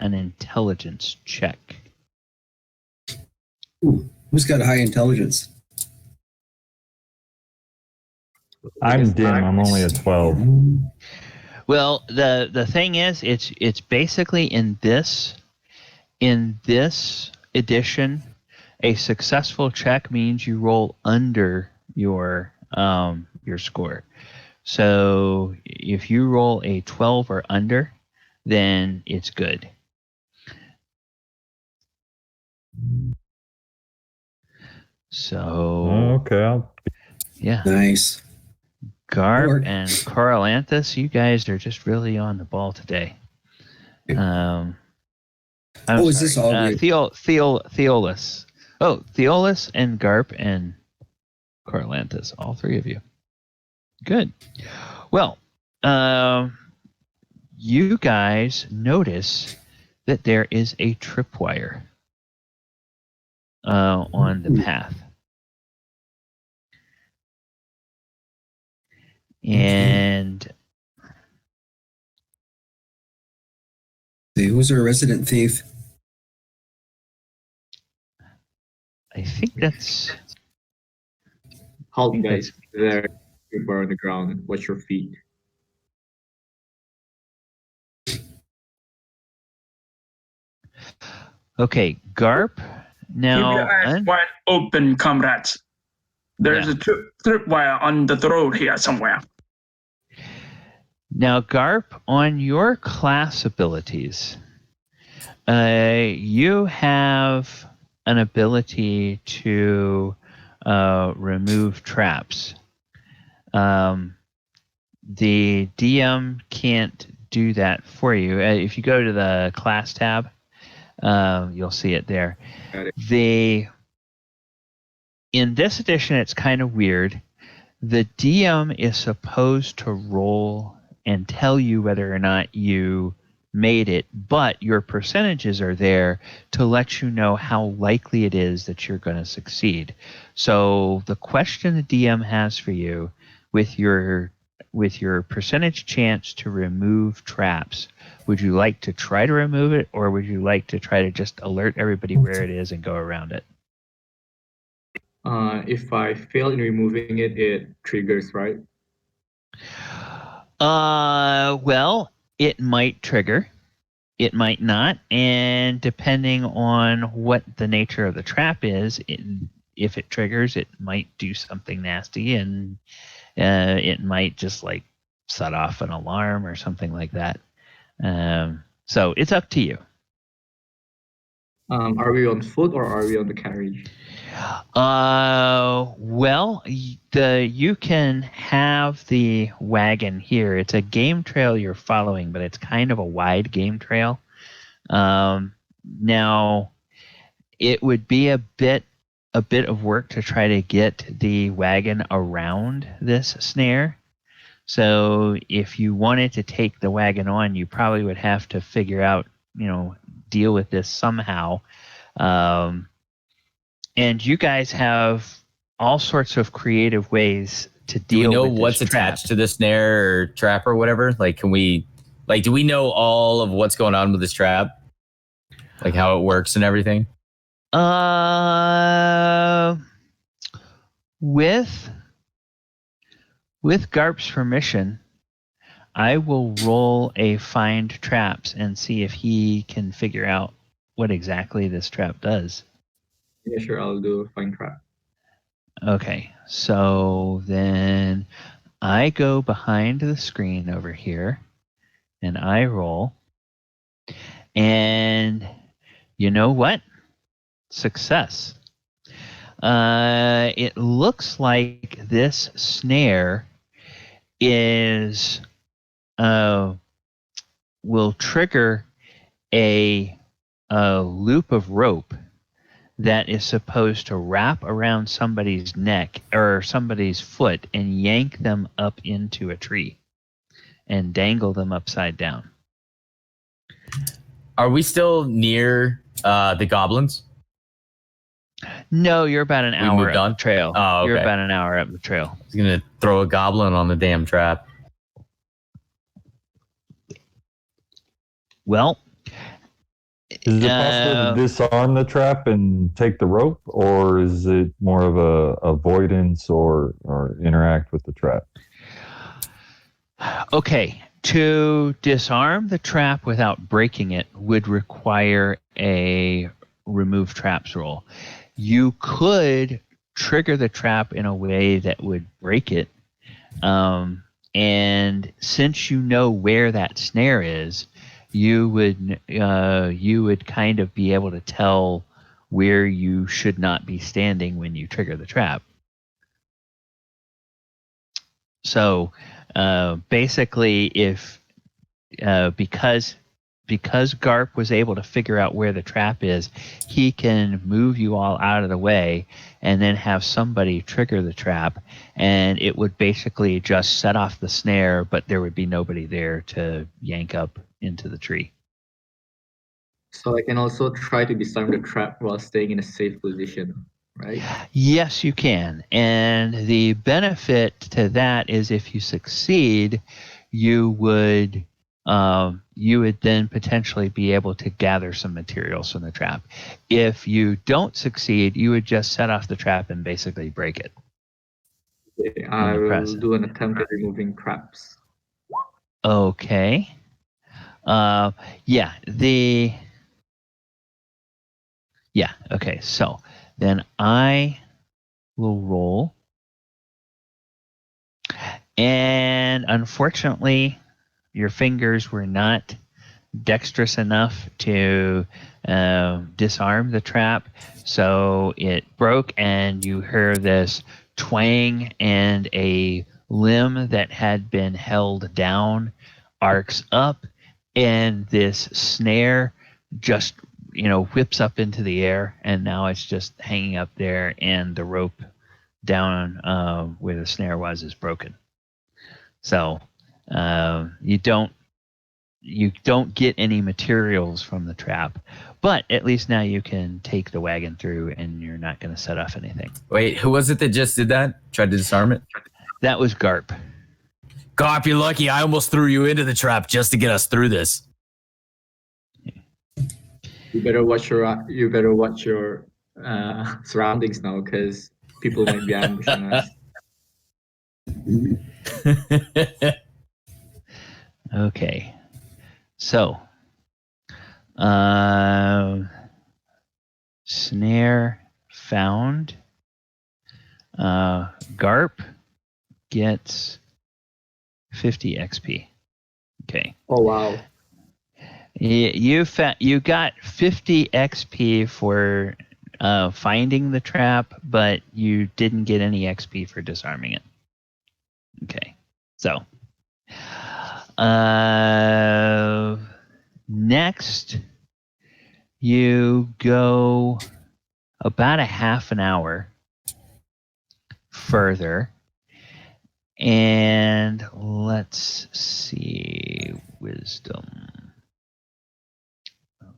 intelligence check. Ooh, who's got high intelligence? I'm dim. I'm only at 12. Well, the thing is, it's basically in this edition, a successful check means you roll under your score. So if you roll a 12 or under, then it's good. So Okay. yeah, Nice. Garp Or- and Coralanthus, you guys are just really on the ball today. I'm is this all you? Theolis. Oh, Theolis and Garp and Coralanthus, all three of you. Good. Well, you guys notice that there is a tripwire on the path. And Who's our resident thief? I think that's... Halt, guys. There, people on the ground. Watch your feet. Okay, Garp. Now, Keep your eyes wide open, comrades. There's a tripwire on the road here somewhere. Now, Garp, on your class abilities, you have an ability to remove traps. The DM can't do that for you. If you go to the class tab, you'll see it there. Got it. In this edition, it's kind of weird. The DM is supposed to roll and tell you whether or not you made it, but your percentages are there to let you know how likely it is that you're going to succeed. So the question the DM has for you with your percentage chance to remove traps, would you like to try to remove it, or would you like to try to just alert everybody where it is and go around it? If I fail in removing it, it triggers, right? Well, it might trigger. It might not, and depending on what the nature of the trap is, if it triggers, it might do something nasty, and it might just like set off an alarm or something like that. So it's up to you. Are we on foot or are we on the carriage? Well, you can have the wagon here. It's a game trail you're following, but it's kind of a wide game trail. Now, it would be a bit of work to try to get the wagon around this snare. So if you wanted to take the wagon on, you probably would have to figure out, deal with this somehow. And you guys have all sorts of creative ways to deal with this. Do we know what's attached to the snare or trap or whatever? Like, do we know all of what's going on with this trap? Like how it works and everything? With Garp's permission, I will roll a find traps and see if he can figure out what exactly this trap does. Yeah, sure. I'll do a find trap. Okay, so then I go behind the screen over here and I roll. And you know what? Success. It looks like this snare will trigger a loop of rope that is supposed to wrap around somebody's neck or somebody's foot and yank them up into a tree and dangle them upside down. Are we still near the goblins? No, you're about an hour up the trail. Oh, okay. You're about an hour up the trail. I was going to throw a goblin on the damn trap. Well, is it possible to disarm the trap and take the rope, or is it more of a avoidance or interact with the trap? Okay, to disarm the trap without breaking it would require a remove traps roll. You could trigger the trap in a way that would break it, and since you know where that snare is, you would kind of be able to tell where you should not be standing when you trigger the trap. So basically, if because Garp was able to figure out where the trap is, he can move you all out of the way and then have somebody trigger the trap, and it would basically just set off the snare, but there would be nobody there to yank up into the tree. So I can also try to disarm the trap while staying in a safe position, right? Yes, you can. And the benefit to that is if you succeed, you would then potentially be able to gather some materials from the trap. If you don't succeed, you would just set off the trap and basically break it. Okay, I will do an attempt at removing traps. Okay. Okay. So then I will roll. And unfortunately, your fingers were not dexterous enough to disarm the trap, so it broke, and you hear this twang, and a limb that had been held down arcs up, and this snare just whips up into the air, and now it's just hanging up there, and the rope down where the snare was is broken. So you don't get any materials from the trap, but at least now you can take the wagon through, and you're not going to set off anything. Wait, who was it that just did that? Tried to disarm it? That was Garp. Garp, you're lucky. I almost threw you into the trap just to get us through this. You better watch your surroundings now, because people might be ambushing us. Okay. So, snare found. Garp gets 50 XP. Okay. Oh wow. You got 50 XP for finding the trap, but you didn't get any XP for disarming it. Okay. So, next, you go about a half an hour further, and let's see, wisdom.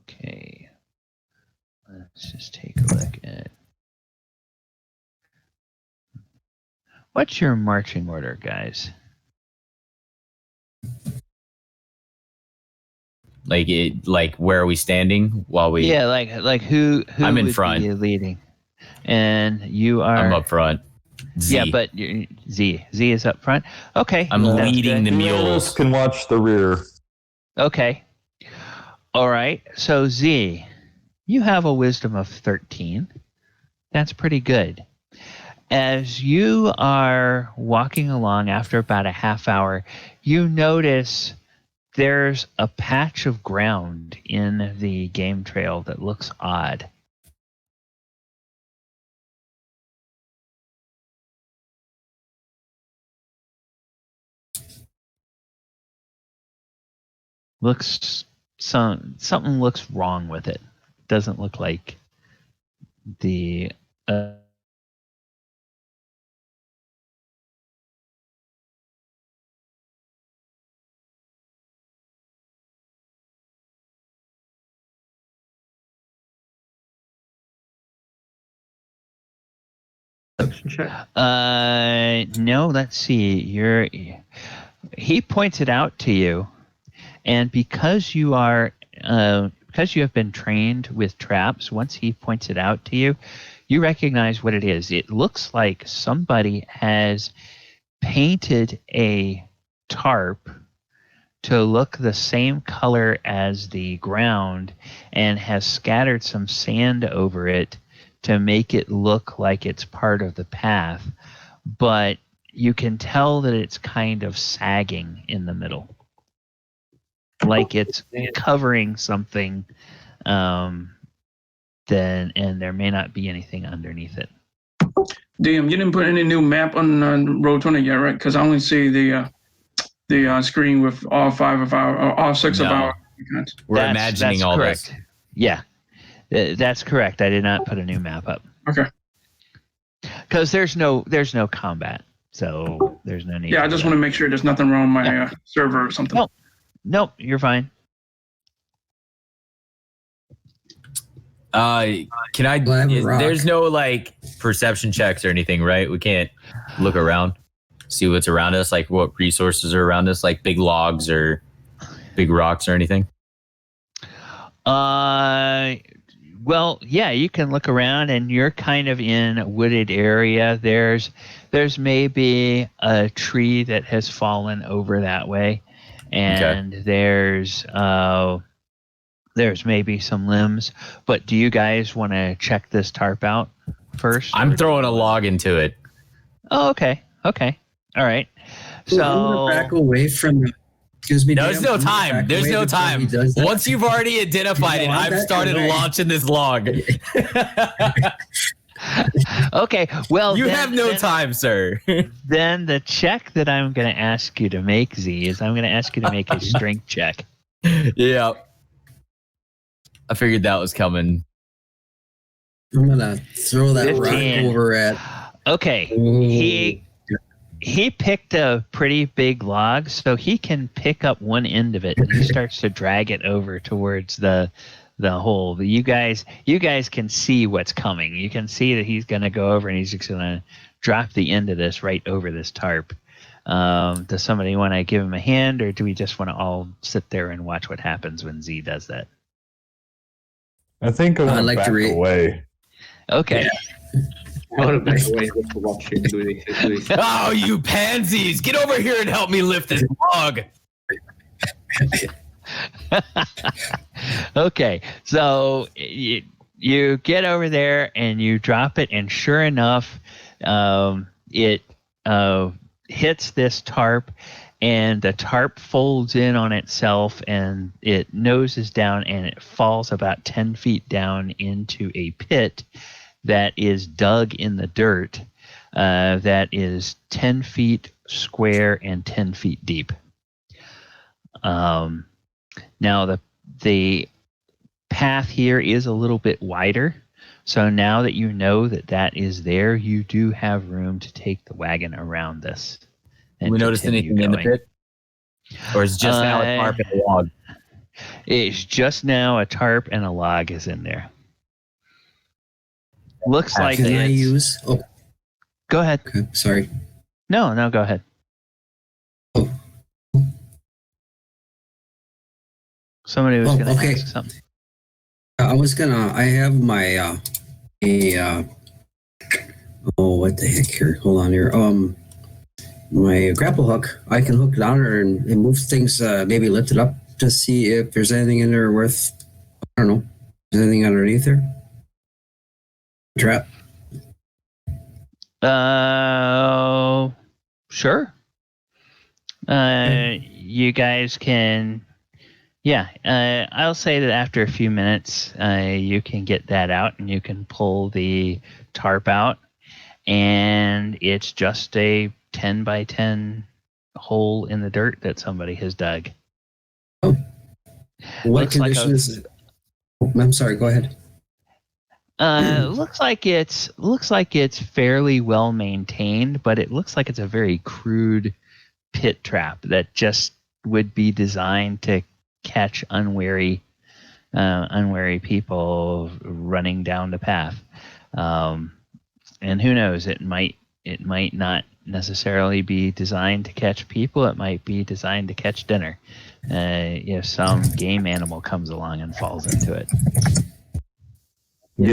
Okay, let's just take a look at what's your marching order, guys. Like where are we standing while we? Yeah, like who I'm in would front. be leading, and you are. I'm up front. Z. Yeah, but Z is up front. Okay, I'm leading the mules. Can watch the rear. Okay. All right. So Z, you have a wisdom of 13. That's pretty good. As you are walking along after about a half hour, you notice there's a patch of ground in the game trail that looks odd. Something looks wrong with it. Doesn't look like the no, let's see. He points it out to you, and because you have been trained with traps, once he points it out to you, you recognize what it is. It looks like somebody has painted a tarp to look the same color as the ground and has scattered some sand over it to make it look like it's part of the path. But you can tell that it's kind of sagging in the middle, like it's covering something. Then and there may not be anything underneath it. Damn, you didn't put any new map on Road 20 yet, right? Because I only see the screen with all 5 of our, or all 6 of our. We're imagining all correct. this. Yeah, that's correct. I did not put a new map up. Okay. Because there's no combat, so there's no need. Yeah, I just want to make sure there's nothing wrong with my server or something. Nope, you're fine. Can I? There's no like perception checks or anything, right? We can't look around, see what's around us, like what resources are around us, like big logs or big rocks or anything. Well, yeah, you can look around, and you're kind of in a wooded area. There's maybe a tree that has fallen over that way, and there's maybe some limbs. But do you guys want to check this tarp out first? I'm throwing a log into it. Oh, okay. All right. So I'm gonna back away from. Excuse me. There's no time. There's no time. Once you've already identified it, I've started launching this log. Okay. Well, you have no time, sir. Then the check that I'm going to ask you to make, Z, is I'm going to ask you to make a strength check. Yeah. I figured that was coming. I'm gonna throw that 15. rock over at. Okay. Ooh. He picked a pretty big log, so he can pick up one end of it, and he starts to drag it over towards the hole. You guys can see what's coming. You can see that he's going to go over, and he's just going to drop the end of this right over this tarp. Does somebody want to give him a hand, or do we just want to all sit there and watch what happens when Z does that? I think I want to back away. Okay. Yeah. I want to back away just to watch him do this. Oh, you pansies! Get over here and help me lift this log. Okay, so you get over there and you drop it, and sure enough, it hits this tarp, and the tarp folds in on itself, and it noses down, and it falls about 10 feet down into a pit that is dug in the dirt, that is 10 feet square and 10 feet deep. Now the path here is a little bit wider, so now that you know that is there, you do have room to take the wagon around this. Do we notice anything in the pit? Or is just now a tarp and a log? It's just now a tarp and a log is in there. Looks like Can I use? Oh, go ahead. okay. Sorry. No, go ahead. Oh. Somebody was going to ask something. I have my what the heck here? Hold on here. My grapple hook. I can hook down there and move things. Maybe lift it up to see if there's anything in there worth. I don't know. Is anything underneath there? Trap. Sure. You guys can. Yeah, I'll say that after a few minutes, you can get that out, and you can pull the tarp out, and it's just a 10 by 10 hole in the dirt that somebody has dug. Oh. What conditions? I'm sorry. Go ahead. Looks like it's fairly well maintained, but it looks like it's a very crude pit trap that just would be designed to catch unwary people running down the path. And who knows? It might not necessarily be designed to catch people. It might be designed to catch dinner. If some game animal comes along and falls into it. I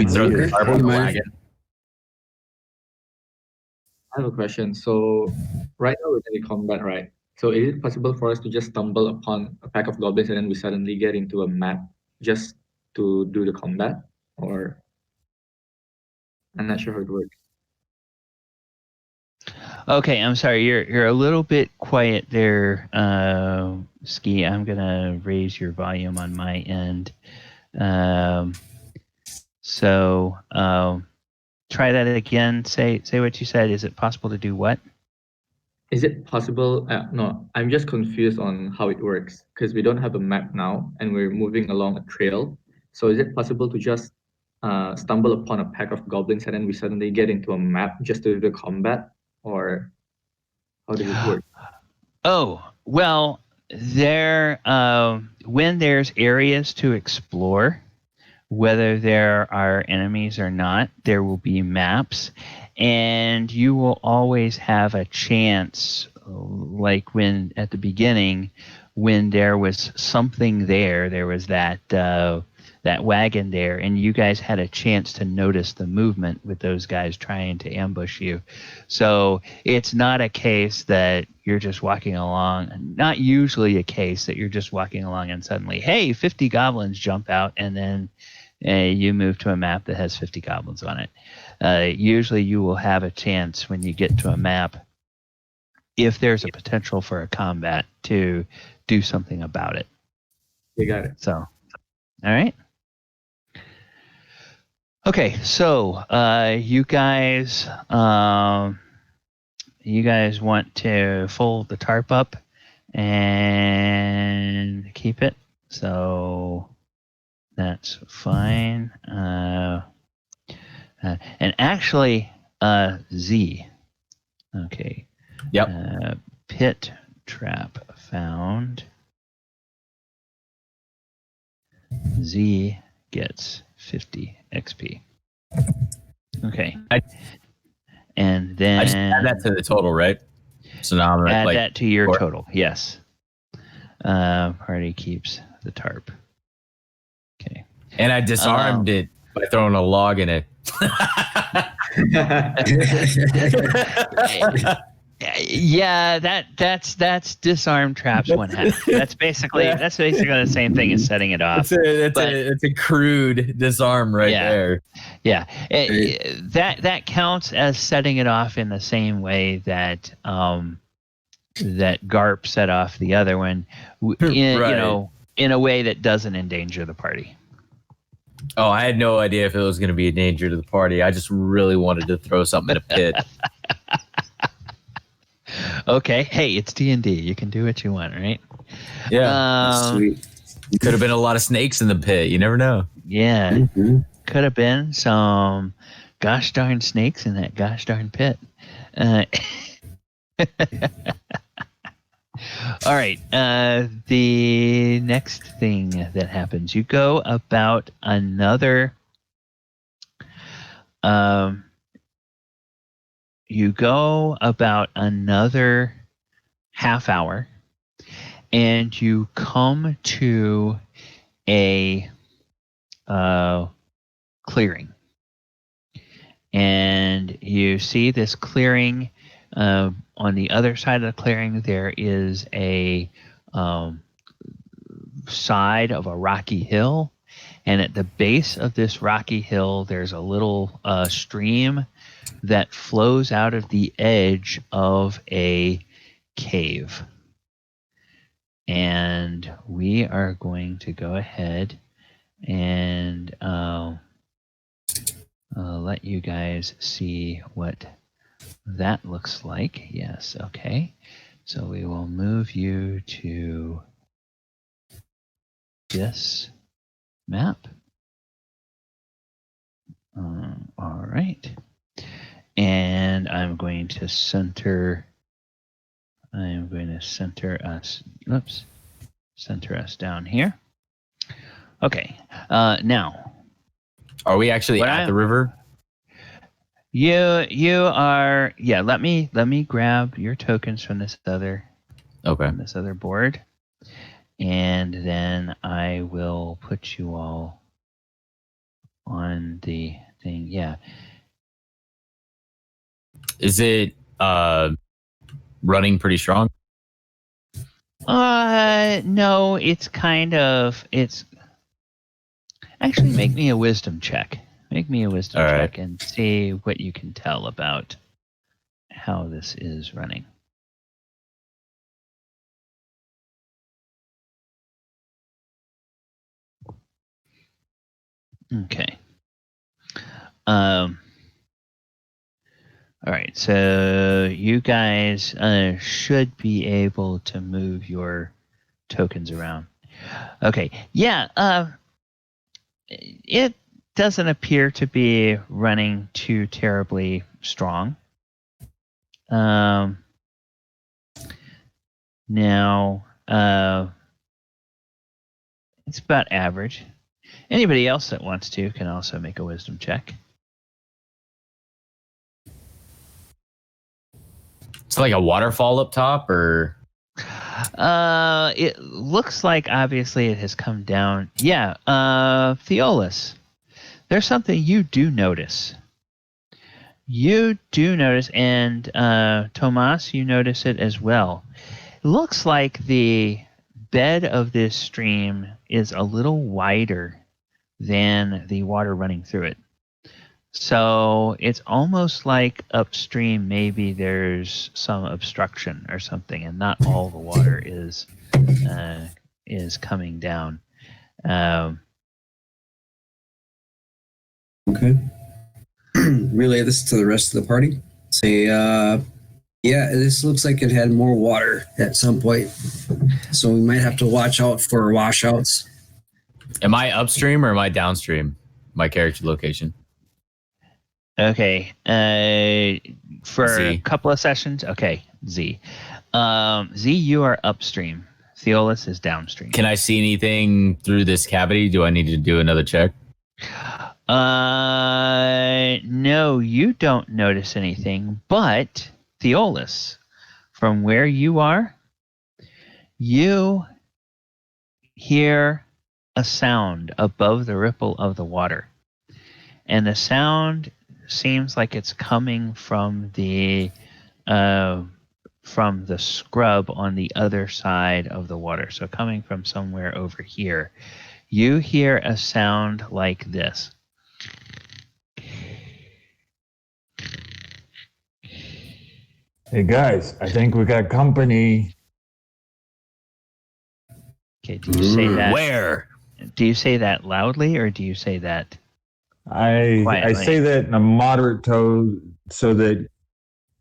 have a question. So right now we're in combat, right? So is it possible for us to just stumble upon a pack of goblins and then we suddenly get into a map just to do the combat? Or I'm not sure how it works. Okay, I'm sorry. You're a little bit quiet there, Ski. I'm gonna raise your volume on my end. So try that again. Say what you said. Is it possible to do what? Is it possible? No, I'm just confused on how it works because we don't have a map now and we're moving along a trail. So is it possible to just stumble upon a pack of goblins and then we suddenly get into a map just to do the combat? Or how does it work? Oh, well, when there's areas to explore, whether there are enemies or not, there will be maps, and you will always have a chance, like when at the beginning, when there was something there was that wagon there, and you guys had a chance to notice the movement with those guys trying to ambush you. So it's not a case that you're just walking along, not usually a case that you're just walking along and suddenly, hey, 50 goblins jump out, and then you move to a map that has 50 goblins on it. Usually you will have a chance when you get to a map, if there's a potential for a combat, to do something about it. You got it. So, all right. Okay, so you guys want to fold the tarp up and keep it. So that's fine. And actually, Z. Okay. Yep. Pit trap found. Z gets 50 XP. Okay. And then I just add that to the total, right? So now I'm add like, that to your total. Yes. Party keeps the tarp. Okay. And I disarmed it by throwing a log in it. Yeah, that's disarm traps 1/2. That's basically the same thing as setting it off. It's a crude disarm there. Yeah, that counts as setting it off in the same way that that Garp set off the other one, in a way that doesn't endanger the party. Oh, I had no idea if it was going to be a danger to the party. I just really wanted to throw something in a pit. Okay, hey, it's D&D. You can do what you want, right? Yeah, Sweet. could have been a lot of snakes in the pit. You never know. Yeah, Mm-hmm. could have been some gosh darn snakes in that gosh darn pit. All right. The next thing that happens, you go about another. Half hour, and you come to a clearing, and you see this clearing. On the other side of the clearing, there is a side of a rocky hill, and at the base of this rocky hill, there's a little stream that flows out of the edge of a cave. And we are going to go ahead and let you guys see what that looks like. Yes, okay. So we will move you to this map. All right. And I'm going to center us down here. Okay. Now, are we actually at the river? You are. Yeah. Let me grab your tokens from this other. Okay. From this other board, and then I will put you all on the thing. Yeah. Is it running pretty strong? No, it's actually, make me a wisdom check. Make me a wisdom check and see what you can tell about how this is running. Okay. All right. So you guys should be able to move your tokens around. Okay. Yeah. It doesn't appear to be running too terribly strong. Now, it's about average. Anybody else that wants to can also make a wisdom check. It's like a waterfall up top, or It looks like obviously it has come down. Yeah, Theolis, there's something you do notice. You do notice, and Tomas, you notice it as well. It looks like the bed of this stream is a little wider than the water running through it. So it's almost like upstream maybe there's some obstruction or something, and not all the water is coming down. Okay. Relay this to the rest of the party. Say, yeah, this looks like it had more water at some point, so we might have to watch out for washouts. am I upstream or am I downstream? My character location. Okay. For Z. a couple of sessions. Okay, Z. Z, you are upstream. Theolis is downstream. Can I see anything through this cavity? Do I need to do another check? No, you don't notice anything, but Theolis, from where you are, you hear a sound above the ripple of the water. And the sound seems like it's coming from the scrub on the other side of the water. So coming from somewhere over here. You hear a sound like this. Hey guys, I think we got company. Okay, do you say that? Where? Do you say that loudly, or do you say that? I Quietly. say that in a moderate tone so that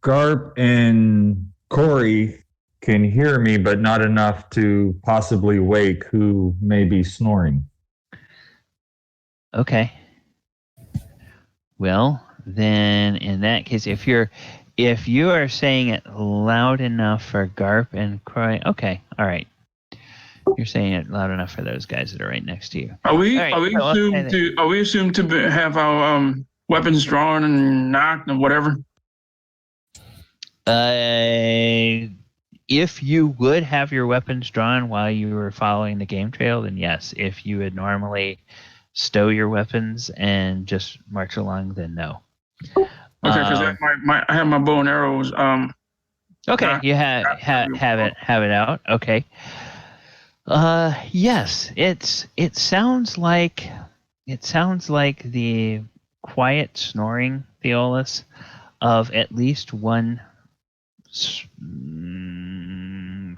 Garp and Corey can hear me, but not enough to possibly wake who may be snoring. Okay. Well, then in that case, if you are saying it loud enough for Garp and Croy, okay, all right. You're saying it loud enough for those guys that are right next to you. Are we All right, are we so let's assumed say to are we assumed to have our weapons drawn and knocked and whatever? If you would have your weapons drawn while you were following the game trail, then yes. If you would normally stow your weapons and just march along, then no. Okay, because I have my bow and arrows. Okay, you have it out. Okay. Yes, it sounds like the quiet snoring, Theolis, of at least one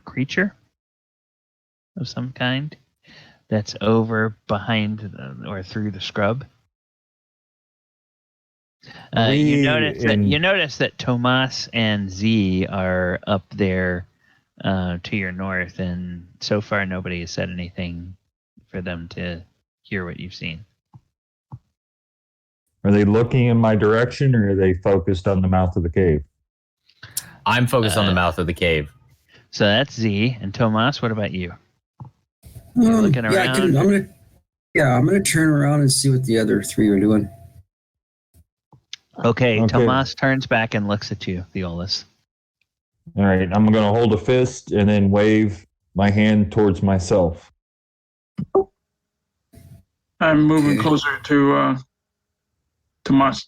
creature of some kind that's over behind or through the scrub. You notice that Tomas and Z are up there to your north, and so far nobody has said anything for them to hear what you've seen. Are they looking in my direction, or are they focused on the mouth of the cave? I'm focused on the mouth of the cave. So that's Z. And Tomas, what about you? You're looking around? I'm gonna turn around and see what the other three are doing. Okay, Tomas turns back and looks at you, Theolis. All right, I'm going to hold a fist and then wave my hand towards myself. I'm moving closer to Tomas.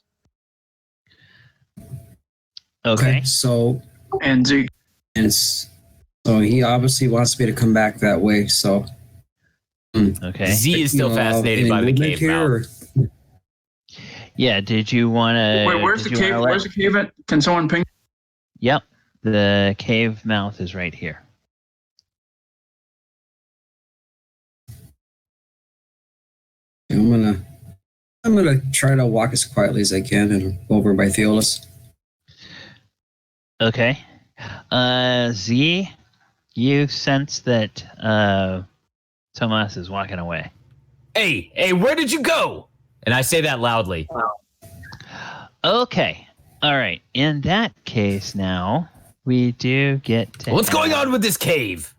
Okay. So And Z. So he obviously wants me to come back that way. So Okay. Z is still fascinated by the cave mouth. Yeah. Did you want to? Wait, where's the cave? Where's the cave at? Can someone ping? Yep. The cave mouth is right here. I'm gonna try to walk as quietly as I can and over by Theolis. Okay. Z, you sense that Tomas is walking away. Hey, where did you go? And I say that loudly. Okay. All right. In that case, now we do get to. What's going on with this cave?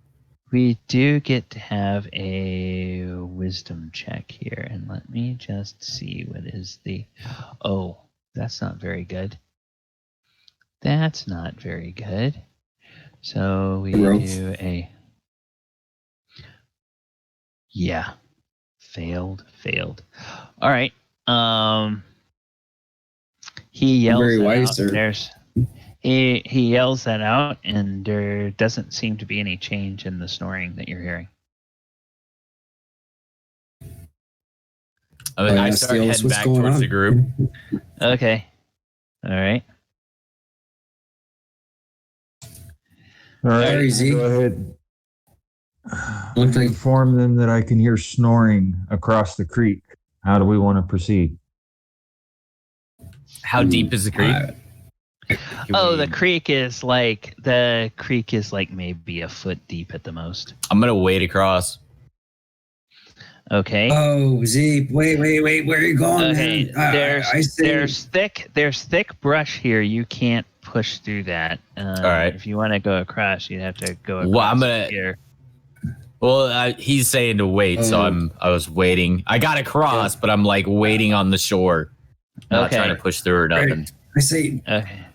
We do get to have a wisdom check here, and let me just see what is the. Oh, that's not very good. That's not very good. So we do a. Yeah. Failed. All right. He yells Very that wise, out. sir. He yells that out, and there doesn't seem to be any change in the snoring that you're hearing. I start heading back towards the group. Okay. All right. All right, Sorry, Z. go ahead. Looks like- Inform them that I can hear snoring across the creek. How do we want to proceed? How deep is the creek? The creek is like maybe a foot deep at the most. I'm gonna wade across. Okay. Oh, Z, wait, where are you going? Okay. Man? There's thick brush here. You can't push through that. All right. If you want to go across, you'd have to go across Well, I'm gonna. here. Well, he's saying to wait, so I was waiting. I got across, but I'm like waiting on the shore, not trying to push through or nothing. I say, Okay.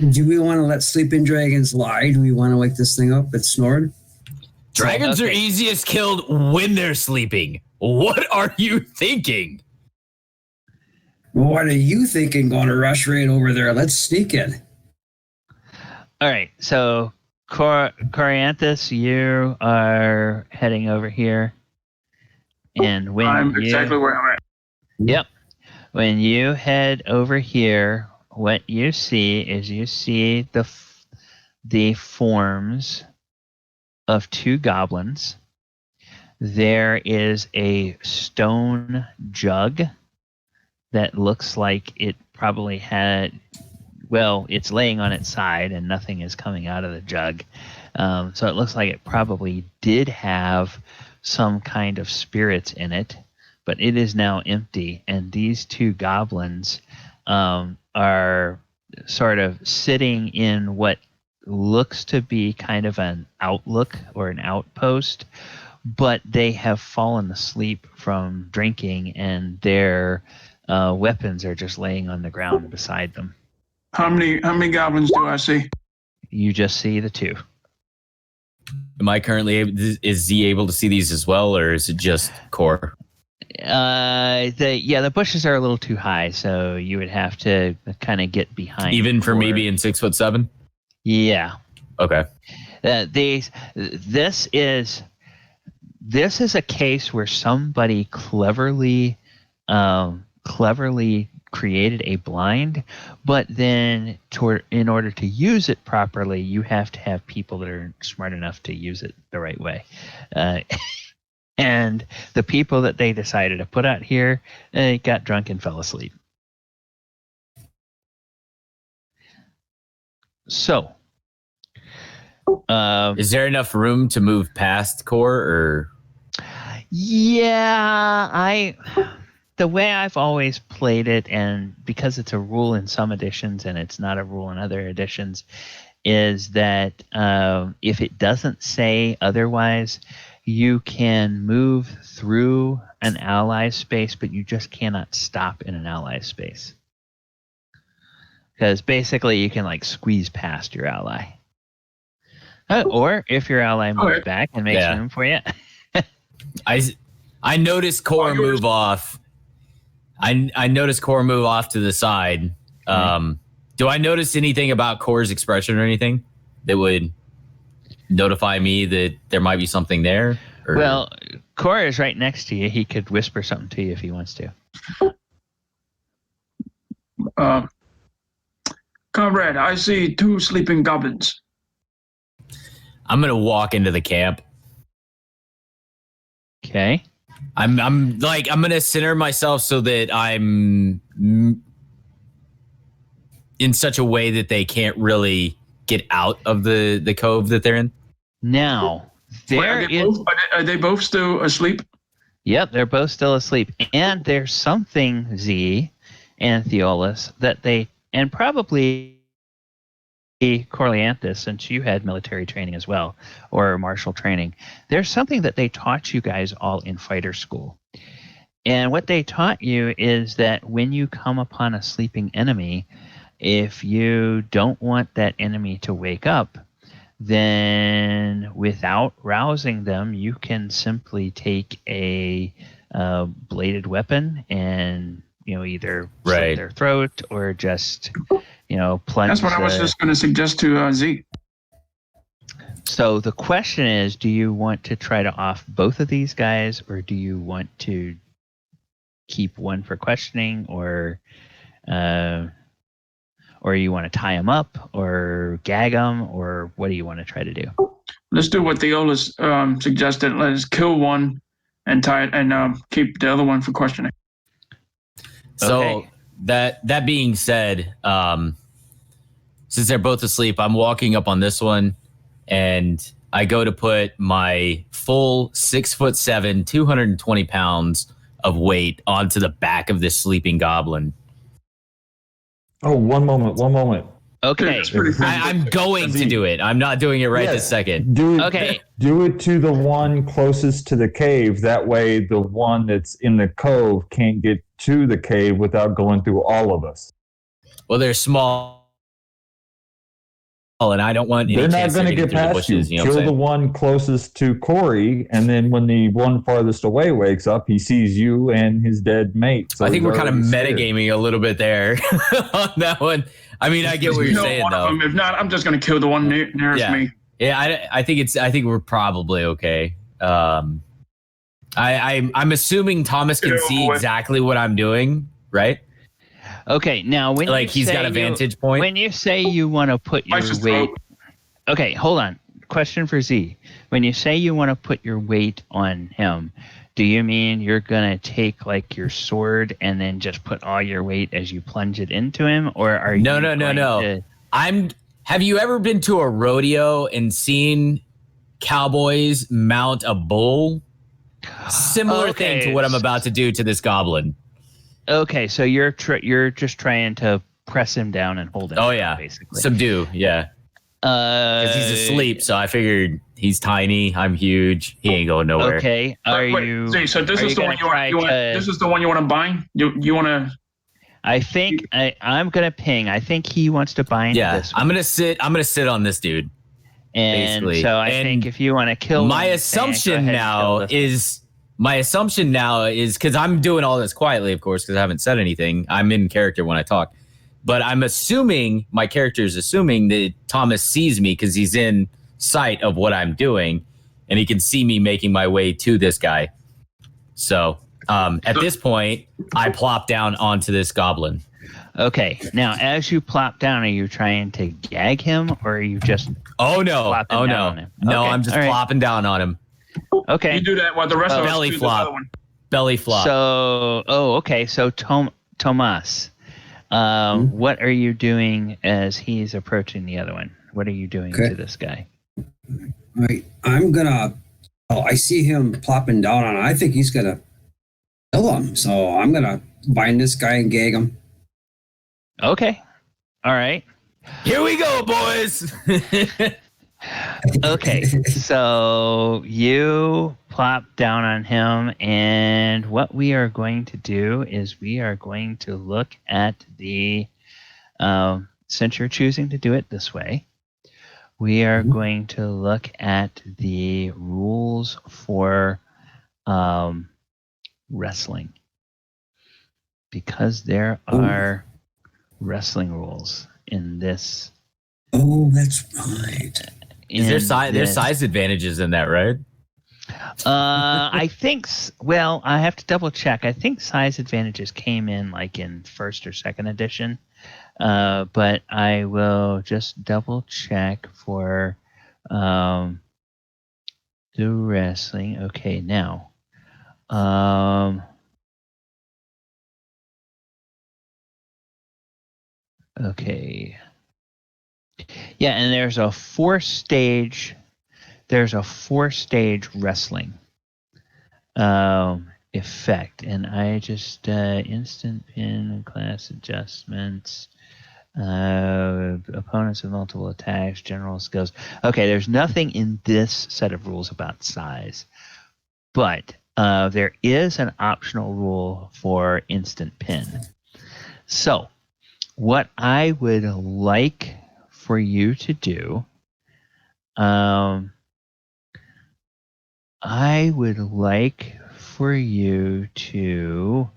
do we want to let sleeping dragons lie? Do we want to wake this thing up? It's snored. Dragons are easiest killed when they're sleeping. What are you thinking? Well, what are you thinking? Going to rush right over there? Let's sneak in. All right. So, Corianthus, you are heading over here, and when I'm exactly where I'm at. Yep. When you head over here, what you see is the forms of two goblins. There is a stone jug that looks like it probably had, it's laying on its side and nothing is coming out of the jug. So it looks like it probably did have some kind of spirits in it, but it is now empty. And these two goblins are sort of sitting in what looks to be kind of an outlook or an outpost, but they have fallen asleep from drinking, and their weapons are just laying on the ground beside them. How many goblins do I see? You just see the two. Am I currently is Z able to see these as well, or is it just Core? The bushes are a little too high, so you would have to kind of get behind. Even for me being 6'7"? Yeah. Okay. This is a case where somebody cleverly created a blind, but then in order to use it properly, you have to have people that are smart enough to use it the right way. And the people that they decided to put out here got drunk and fell asleep. So, is there enough room to move past Core, or? Yeah, the way I've always played it, and because it's a rule in some editions and it's not a rule in other editions, is that if it doesn't say otherwise, you can move through an ally space, but you just cannot stop in an ally space. Because basically you can like squeeze past your ally. Or if your ally moves back and makes room for you. I noticed Core move off. I noticed Core move off to the side. Do I notice anything about Core's expression or anything that would notify me that there might be something there? Or? Well, Core is right next to you. He could whisper something to you if he wants to. Comrade, I see 2 sleeping goblins. I'm gonna walk into the camp. Okay. I'm gonna center myself so that I'm in such a way that they can't really get out of the cove that they're in. Now, Are they both still asleep? Yep, they're both still asleep. And there's something, Z and Theolis, that they, and probably Corleanthus, since you had military training as well, or martial training, there's something that they taught you guys all in fighter school. And what they taught you is that when you come upon a sleeping enemy, if you don't want that enemy to wake up, then without rousing them, you can simply take a bladed weapon and either slit their throat or just plunge. That's what I was just going to suggest to Z. So the question is, do you want to try to off both of these guys, or do you want to keep one for questioning, or you want to tie them up or gag them, or what do you want to try to do? Let's do what Theolis suggested. Let's kill one and tie it, and keep the other one for questioning. So Okay. that being said, since they're both asleep, I'm walking up on this one, and I go to put my full 6'7", 220 pounds of weight onto the back of this sleeping goblin. Oh, one moment. Okay. I'm going to do it. I'm not doing it right this second. Do it. Okay. Do it to the one closest to the cave. That way, the one that's in the cove can't get to the cave without going through all of us. Well, they're small, and I don't want any They're not chance going to they're get getting through the past you. bushes, you know what I'm Kill the saying? one closest to Corey, and then when the one farthest away wakes up, he sees you and his dead mate. So I think he's we're kind of already scared. metagaming a little bit there on that one. I mean, I get what you're saying, one of though. them. If not, I'm just going to kill the one nearest me. Yeah, I think we're probably okay. I'm assuming Thomas can see exactly what I'm doing, right? Okay. Now, when Like he's got a vantage point. When you say you want to put your Slice his weight, throat. okay, hold on. Question for Z. When you say you want to put your weight on him, do you mean you're gonna take like your sword and then just put all your weight as you plunge it into him, or are you? No. to- Have you ever been to a rodeo and seen cowboys mount a bull? Similar thing to what I'm about to do to this goblin. Okay, so you're just trying to press him down and hold him. Oh down, yeah, basically. subdue. Yeah, because he's asleep. So I figured he's tiny. I'm huge. He ain't going nowhere. Okay, Wait, Z, so this are is you the gonna one you want. try to- This is the one you want to bind. You want to. I think I'm gonna ping. I think he wants to bind Yeah, this one. I'm gonna sit on this dude. And basically. so I And think if you want to kill My one, assumption go ahead and kill this now is because I'm doing all this quietly, of course, because I haven't said anything. I'm in character when I talk, but I'm assuming my character is assuming that Thomas sees me because he's in sight of what I'm doing, and he can see me making my way to this guy. So at this point, I plop down onto this goblin. Okay. Now, as you plop down, are you trying to gag him, or are you just Oh no! plopping Oh down no! on him? No, Okay, I'm just all right. plopping down on him. Okay? You do that while the rest of us Belly do flop. the other one. Belly flop. So, okay. So, Tomas, what are you doing as he's approaching the other one? What are you doing Okay. to this guy? All right, I'm gonna. Oh, I see him plopping down on. I think he's gonna kill him. So I'm gonna bind this guy and gag him. Okay. All right. Here we go, boys. Okay. So you plop down on him, and what we are going to do is we are going to look at the. Since you're choosing to do it this way, we are going to look at the rules for wrestling, because there are wrestling rules in this. Oh, that's right. There's size advantages in that, right? I think. Well, I have to double check. I think size advantages came in like in first or second edition. But I will just double check for the wrestling. Okay, now. Okay. Yeah, and there's a four-stage wrestling effect, and I just instant pin class adjustments, opponents with multiple attacks, general skills. Okay, there's nothing in this set of rules about size, but there is an optional rule for instant pin. So what I would like for you to do, I would like for you to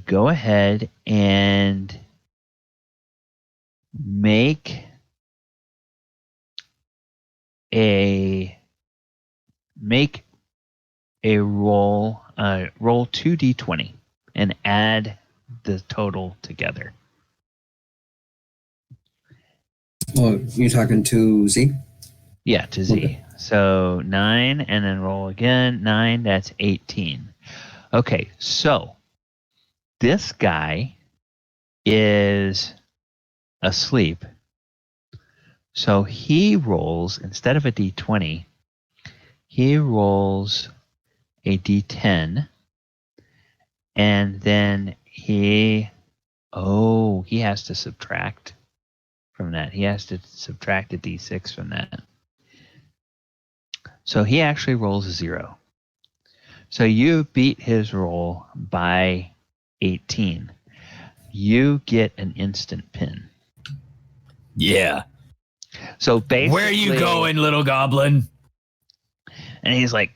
go ahead and make a roll 2d20 and add the total together. Oh, you're talking to Z? Yeah, to Z. Okay. So 9 and then roll again. 9, that's 18. Okay, so this guy is asleep. So he rolls, instead of a d20, he rolls a d10, and then he has to subtract from that. He has to subtract a d6 from that. So he actually rolls a 0. So you beat his roll by 18. You get an instant pin. Yeah. So basically, where are you going, little goblin? And he's like,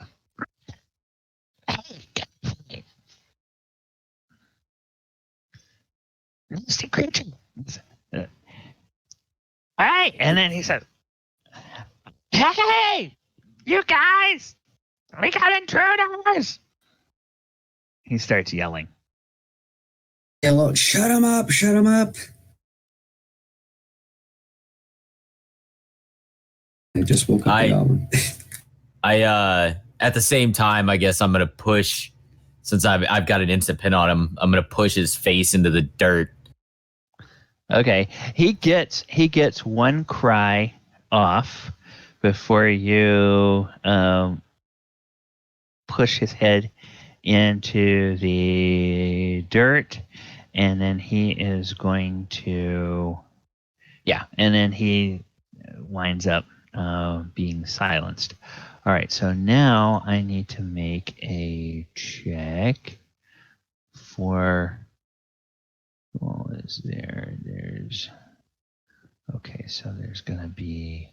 nasty creature. All right. And then he says, hey, you guys, we got intruders. He starts yelling. Hello, shut him up, shut him up. I just woke up the goblin. At the same time, I guess I'm gonna push, since I've got an instant pin on him. I'm gonna push his face into the dirt. Okay, he gets one cry off before you push his head into the dirt, and then he is going to, and then he winds up being silenced. All right, so now I need to make a check for, what is there? There's, okay, so there's going to be,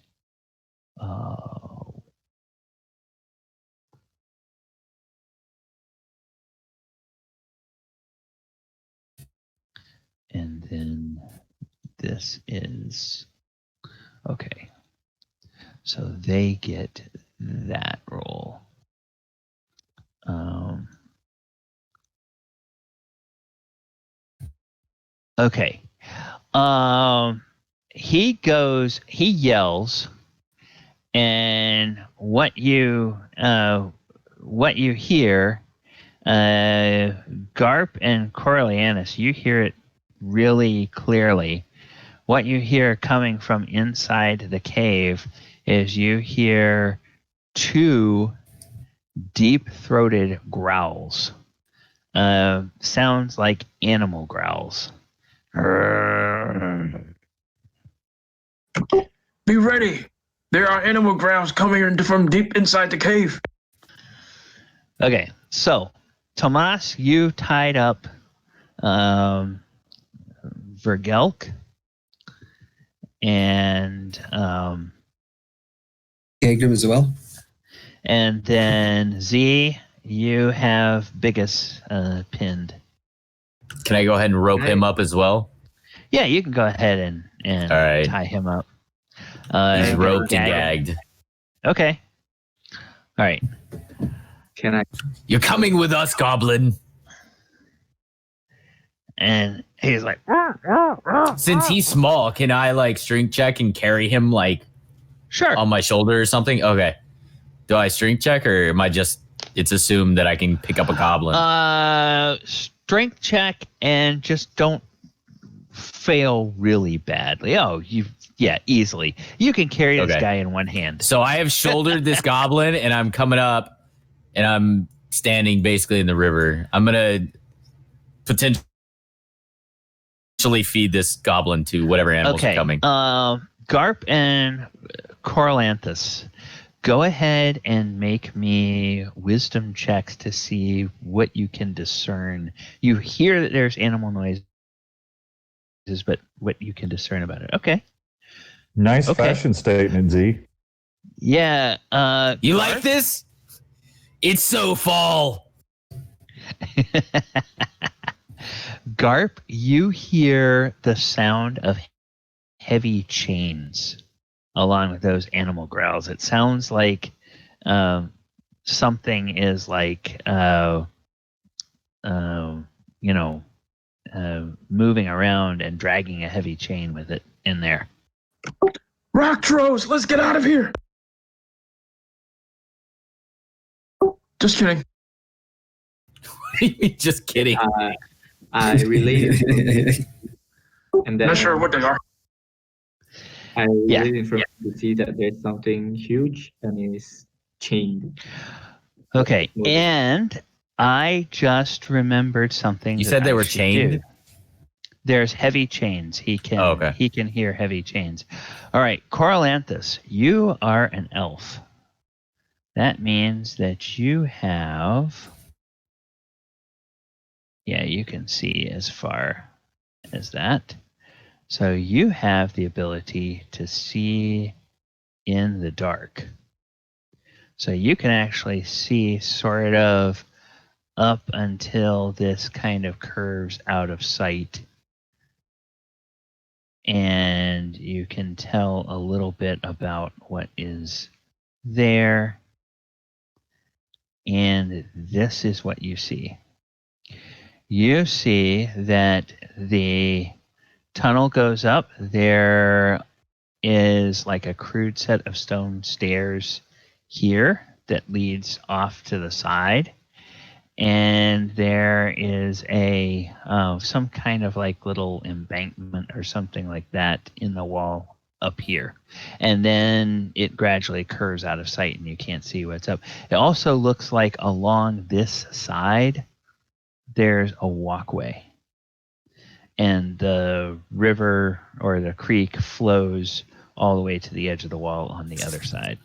and then this is, okay. So they get that roll. Okay. He yells, and what you hear, Garp and Coriolanus, you hear it really clearly. What you hear coming from inside the cave is you hear 2 deep-throated growls. Sounds like animal growls. Be ready. There are animal growls coming from deep inside the cave. Okay, so Tomas, you tied up Vergelk and Gagged him as well. And then Z, you have Biggest pinned. Can I go ahead and rope him up as well? Yeah, you can go ahead and all right, tie him up. He's roped and gagged. Okay. All right. Can I? You're coming with us, Goblin. And he's like, Since he's small, can I like strength check and carry him like sure. on my shoulder or something? Okay. Do I strength check or am I just? It's assumed that I can pick up a goblin. Strength check and just don't fail really badly. Easily. You can carry this guy in one hand. So I have shouldered this goblin and I'm coming up and I'm standing basically in the river. I'm gonna potentially feed this goblin to whatever animals are coming. Garp and Corlanthus, go ahead and make me wisdom checks to see what you can discern. You hear that there's animal noises, but what you can discern about it. Okay. Nice fashion statement, Z. Yeah. You like this? It's so fall. Garp, you hear the sound of heavy chains along with those animal growls. It sounds like something is like, moving around and dragging a heavy chain with it in there. Rock Tros, let's get out of here. Just kidding. Just kidding. I related, and then Not sure what they are. I related information to see that there's something huge and is chained. Okay, and I just remembered something. You said they were chained? There's heavy chains. He can hear heavy chains. All right, Corlanthus, you are an elf. That means that you have... Yeah, you can see as far as that. So you have the ability to see in the dark. So you can actually see sort of up until this kind of curves out of sight. And you can tell a little bit about what is there. And this is what you see. You see that the tunnel goes up. There is like a crude set of stone stairs here that leads off to the side. And there is a some kind of like little embankment or something like that in the wall up here. And then it gradually curves out of sight and you can't see what's up. It also looks like along this side there's a walkway. And the river or the creek flows all the way to the edge of the wall on the other side.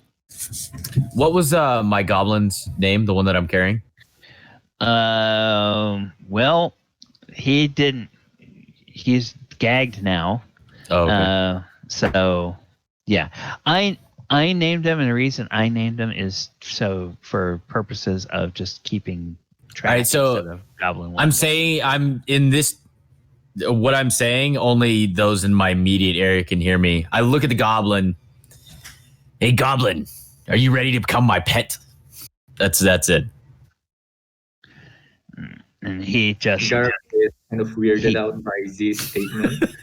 What was my goblin's name, the one that I'm carrying? Well, he didn't. He's gagged now. Oh, okay. So, yeah. I named him, and the reason I named him is so for purposes of just keeping track. All right, so of Goblin. I'm saying I'm in this. What I'm saying, only those in my immediate area can hear me. I look at the goblin. Hey, goblin, are you ready to become my pet? That's it. And he just Garp is kind of weirded out by Z's statement.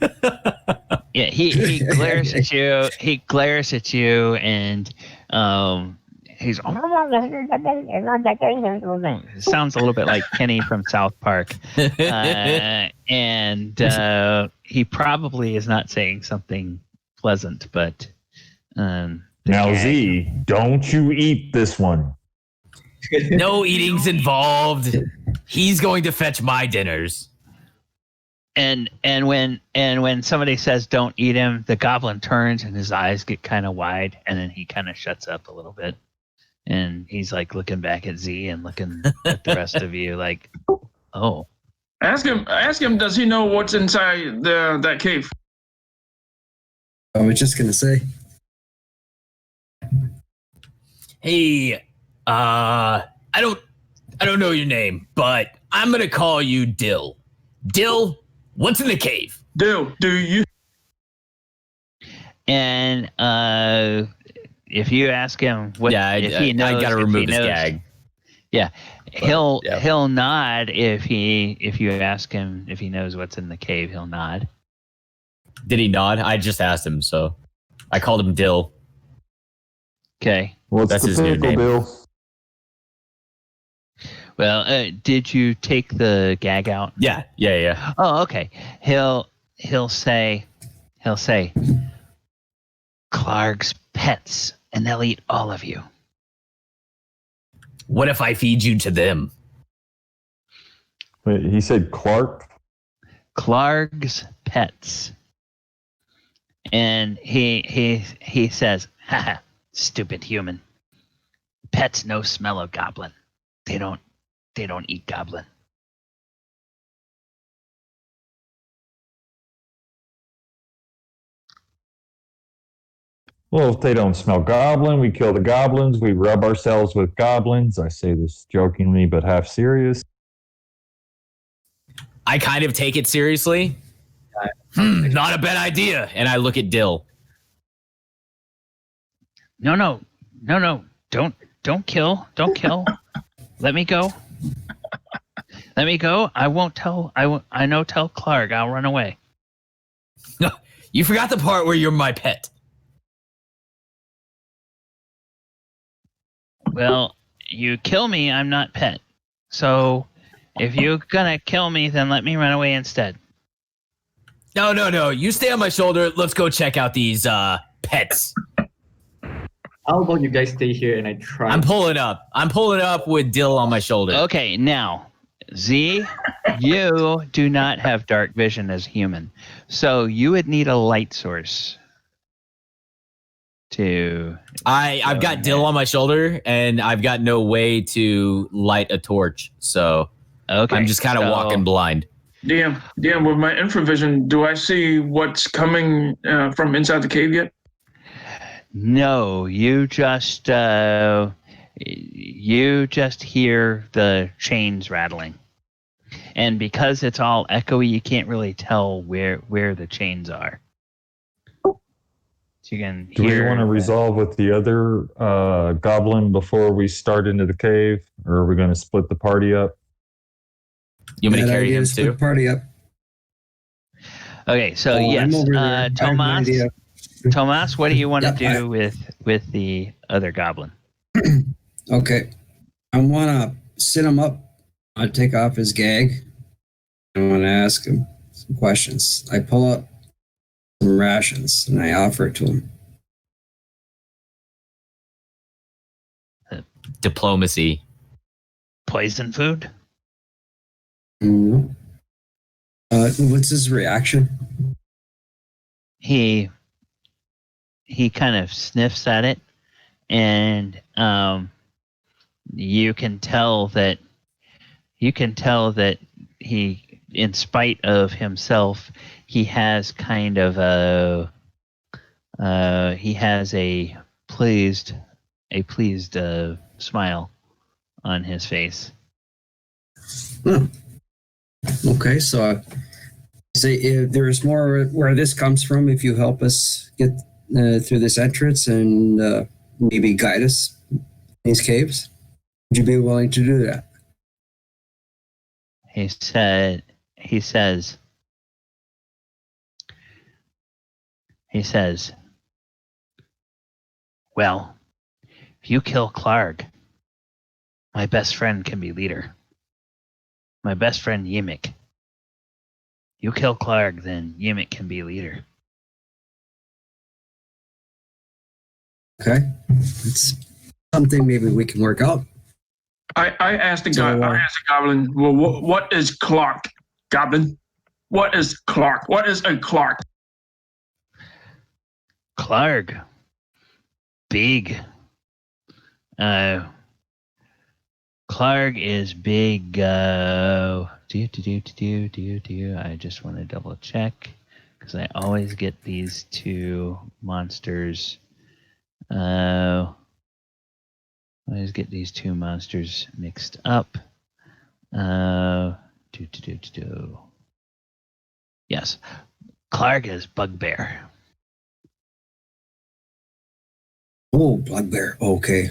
Yeah, he glares at you. He glares at you, and he's sounds a little bit like Kenny from South Park, and he probably is not saying something pleasant, but now Z, don't you eat this one. No eating's involved. He's going to fetch my dinners. And when somebody says don't eat him, the goblin turns and his eyes get kind of wide, and then he kind of shuts up a little bit, and he's like looking back at Z and looking at the rest of you like, oh. Ask him. Does he know what's inside that cave? I was just gonna say. Hey, I don't know your name, but I'm gonna call you Dill. Dill, what's in the cave? Do you? And if you ask him what, I gotta remove this gag. Yeah, he'll yeah. he'll nod if you ask him if he knows what's in the cave. He'll nod. Did he nod? I just asked him, so I called him Dill. Okay. What's That's the his new pickle, name. Bill? Well, did you take the gag out? Yeah. Oh, okay. He'll say, Clark's pets, and they'll eat all of you. What if I feed you to them? Wait, he said Clark? Clark's pets. And he says, haha, stupid human. Pets no smell of goblin. They don't eat goblin. Well, if they don't smell goblin, we kill the goblins. We rub ourselves with goblins. I say this jokingly, but half serious. I kind of take it seriously. Not a bad idea. And I look at Dill. No. Don't kill. Let me go. I won't tell. I know. Tell Clark. I'll run away. No, you forgot the part where you're my pet. Well, you kill me, I'm not pet. So, if you're gonna kill me, then let me run away instead. No. You stay on my shoulder. Let's go check out these pets. How about you guys stay here and I try? I'm pulling up with Dill on my shoulder. Okay, now, Z, you do not have dark vision as human, so you would need a light source. I've got Dill on my shoulder, and I've got no way to light a torch, so okay, I'm just kind of walking blind. DM, with my infravision, do I see what's coming from inside the cave yet? No, you just hear the chains rattling, and because it's all echoey, you can't really tell where the chains are. So you can Do we want to resolve with the other goblin before we start into the cave, or are we going to split the party up? You want me to carry him split too? the party up. Okay, so yes, Tomas, what do you want to do with the other goblin? Okay, I want to sit him up. I take off his gag. I want to ask him some questions. I pull up some rations and I offer it to him. Diplomacy. Poison food? Mm-hmm. What's his reaction? He kind of sniffs at it, and you can tell that he, in spite of himself, he has kind of a pleased smile on his face. Okay, so say if there's more where this comes from, if you help us get through this entrance and maybe guide us in these caves, would you be willing to do that? He says, well, if you kill Clark, my best friend can be leader. My best friend Yimik. You kill Clark, then Yimik can be leader. Okay, it's something maybe we can work out. I asked the goblin, well, what is Clark, goblin? What is Clark? What is a Clark? Clark. Big. Clark is big. I just want to double check because I always get these two monsters. Mixed up. Yes, Clark is bugbear. Oh, bugbear. Okay.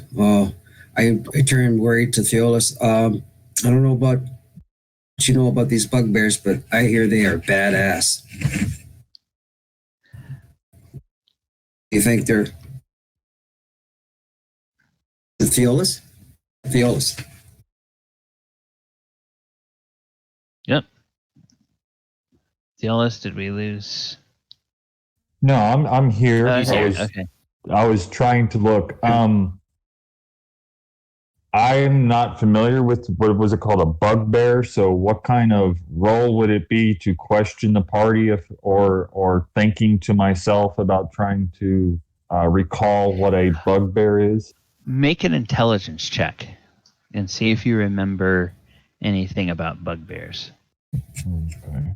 I turned worried to Theolis. I don't know about what you know about these bugbears, but I hear they are badass. You think they're the Theolis? Theolis. Yep. Theolis, did we lose? No, I'm here. Okay. I was trying to look. I'm not familiar with what was it called, a bugbear. So, what kind of role would it be to question the party, or thinking to myself about trying to recall what a bugbear is? Make an intelligence check and see if you remember anything about bugbears. Okay.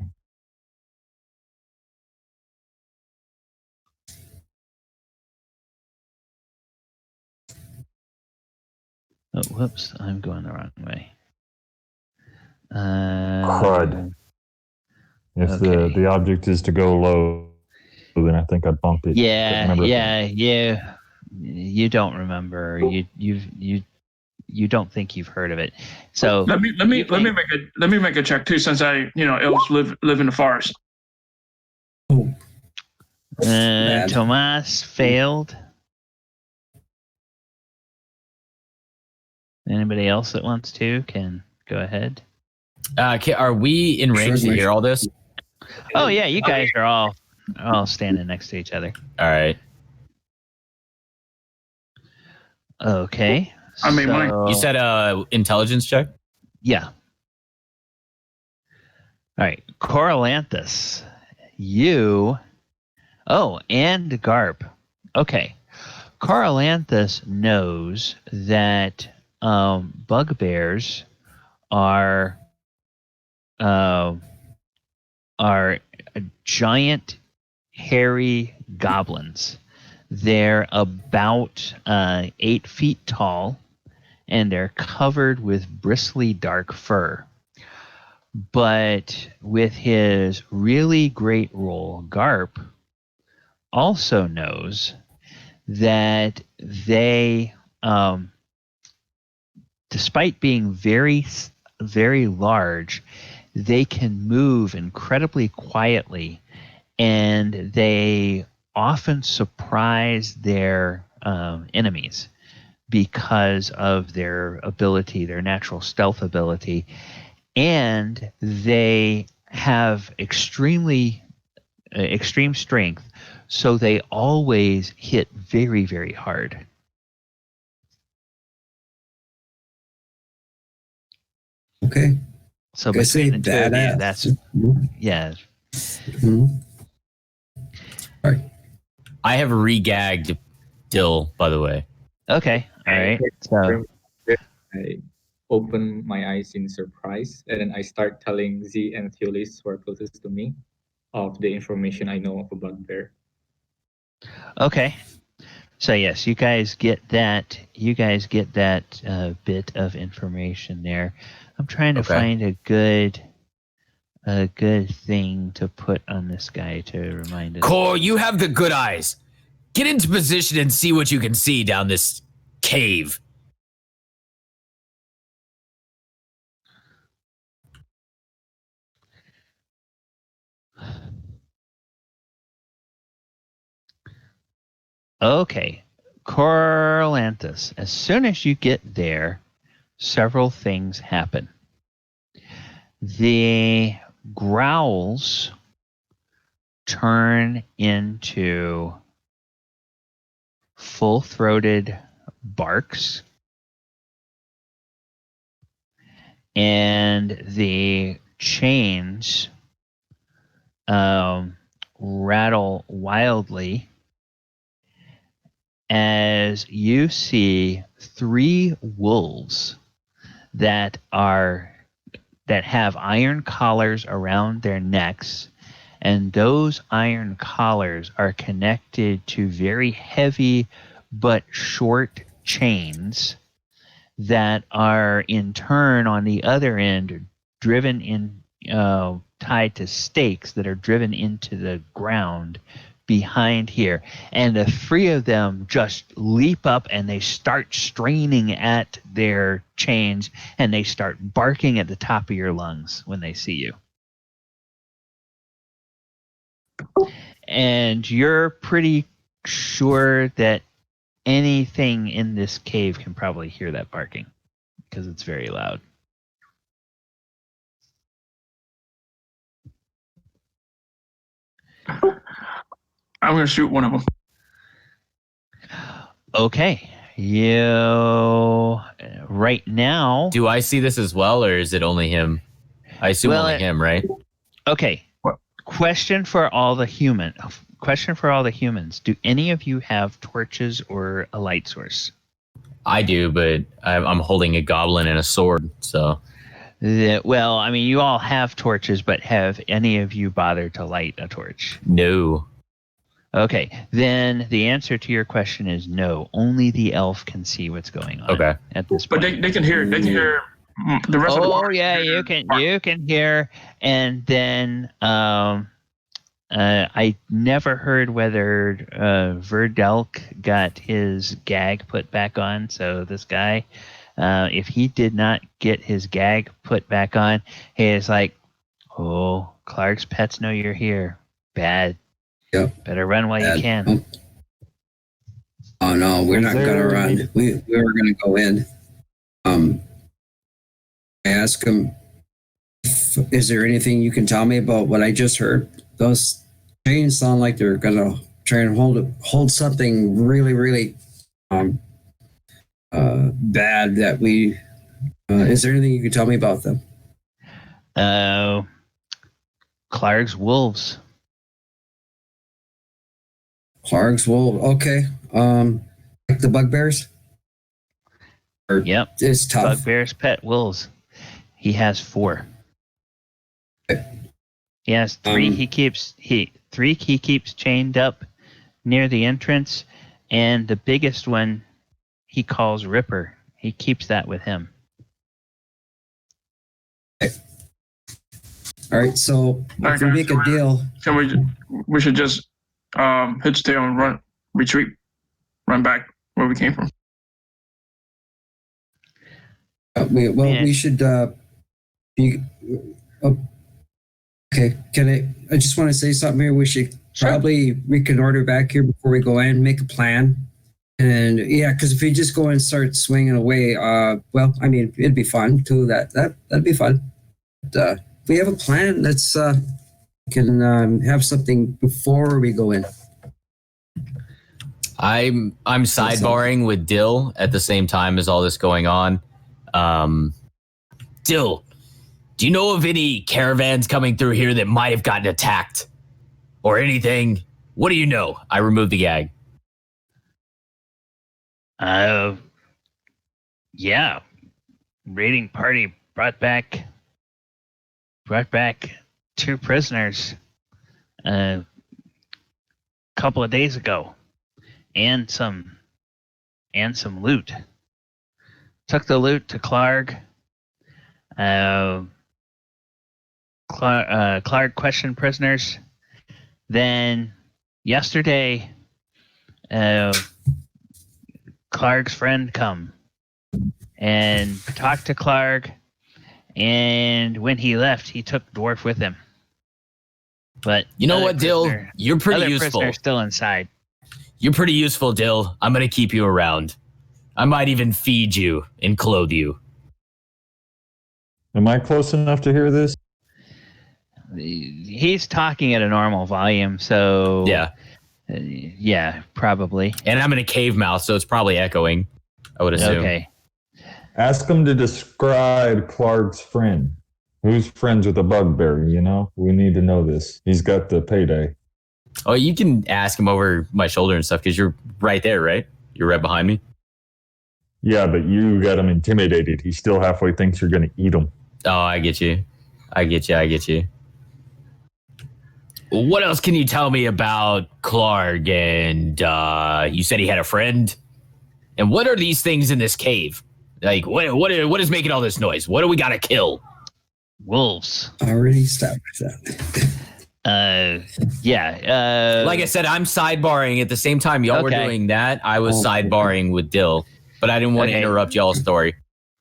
Oh, whoops! I'm going the wrong way. Crud. If okay. the object is to go low, then I think I bumped it. Yeah. You don't remember. You don't think you've heard of it. So let me make a check too, since elves live in the forest. Oh, Tomas failed. Anybody else that wants to can go ahead. Are we in range to hear all this? Oh yeah, you guys are all standing next to each other. All right. Okay. I mean, you said intelligence check? Yeah. All right. Coralanthus. And Garp. Okay. Coralanthus knows that bugbears are giant, hairy goblins. They're about 8 feet tall, and they're covered with bristly dark fur. But with his really great roll, Garp also knows that they, despite being very, very large, they can move incredibly quietly, and they often surprise their enemies because of their ability, their natural stealth ability, and they have extreme strength, so they always hit very, very hard. okay. So I say between the two of you, badass. that's yeah. Mm-hmm. All right. I have regagged Dill, by the way. Okay, all right. So I open my eyes in surprise, and then I start telling Z and Theolis, who are closest to me, of the information I know of a bugbear. okay. So yes, you guys get that. Bit of information there. I'm trying to find a good thing to put on this guy to remind us. Core, you have the good eyes. Get into position and see what you can see down this cave. Okay, Coralanthus. As soon as you get there, several things happen. The growls turn into full-throated barks, and the chains rattle wildly as you see 3 wolves that have iron collars around their necks, and those iron collars are connected to very heavy but short chains that are in turn on the other end driven in, tied to stakes that are driven into the ground behind here, and the three of them just leap up and they start straining at their chains, and they start barking at the top of your lungs when they see you. And you're pretty sure that anything in this cave can probably hear that barking because it's very loud. I'm going to shoot one of them. Okay. You right now. Do I see this as well, or is it only him? I assume only him, right? Okay. Question for all the humans. Do any of you have torches or a light source? I do, but I'm holding a goblin and a sword, so. Well, I mean, you all have torches, but have any of you bothered to light a torch? No. Okay, then the answer to your question is no. Only the elf can see what's going on. Okay. At this point. But they can hear. They can hear the rest of the Oh water. yeah, you can hear. And then I never heard whether Verdelk got his gag put back on. So this guy, if he did not get his gag put back on, he is like, "Oh, Clark's pets know you're here. Bad. Yep. Better run while you can." Oh no, we're not gonna run. We were gonna go in. I asked him, "Is there anything you can tell me about what I just heard? Those chains sound like they're gonna try and hold something really, really bad. That we. Is there anything you can tell me about them?" Clark's wolves. Clark's wolves. Okay. Like the bugbears. Yep. It's tough. Bugbear's pet wolves. He has 4. He has 3. He keeps chained up near the entrance, and the biggest one he calls Ripper. He keeps that with him. Okay. All right. So if we make a deal, we should just hitch tail and retreat, run back where we came from. we should. Okay, I just want to say something here. We should probably reconnoiter back here before we go in, make a plan. And yeah, because if we just go and start swinging away, well, I mean, it'd be fun too. That'd be fun. But, if we have a plan, let's can have something before we go in. I'm sidebarring with Dill at the same time as all this going on. Dill, do you know of any caravans coming through here that might have gotten attacked or anything? What do you know? I removed the gag. Yeah. Raiding party brought back 2 prisoners a couple of days ago, and some loot. Took the loot to Clark. Clark questioned prisoners. Then yesterday, Clark's friend come and talked to Clark, and when he left, he took Dwarf with him. But you know what, Dill? You're pretty useful. Prisoner's still inside. You're pretty useful, Dill. I'm gonna keep you around. I might even feed you and clothe you. Am I close enough to hear this? He's talking at a normal volume, so yeah. Yeah, probably. And I'm in a cave mouth, so it's probably echoing, I would assume. Okay. Ask him to describe Clark's friend. Who's friends with a bugbear, you know? We need to know this. He's got the payday. Oh, you can ask him over my shoulder and stuff, because you're right there, right? You're right behind me. Yeah, but you got him intimidated. He still halfway thinks you're going to eat him. Oh, I get you. What else can you tell me about Clark? And you said he had a friend. And what are these things in this cave? Like, what is making all this noise? What do we got to kill? Wolves. Already established that. Yeah. Like I said, I'm sidebarring at the same time y'all were Okay. doing that. I was sidebarring with Dill, but I didn't want to Okay. interrupt y'all's story.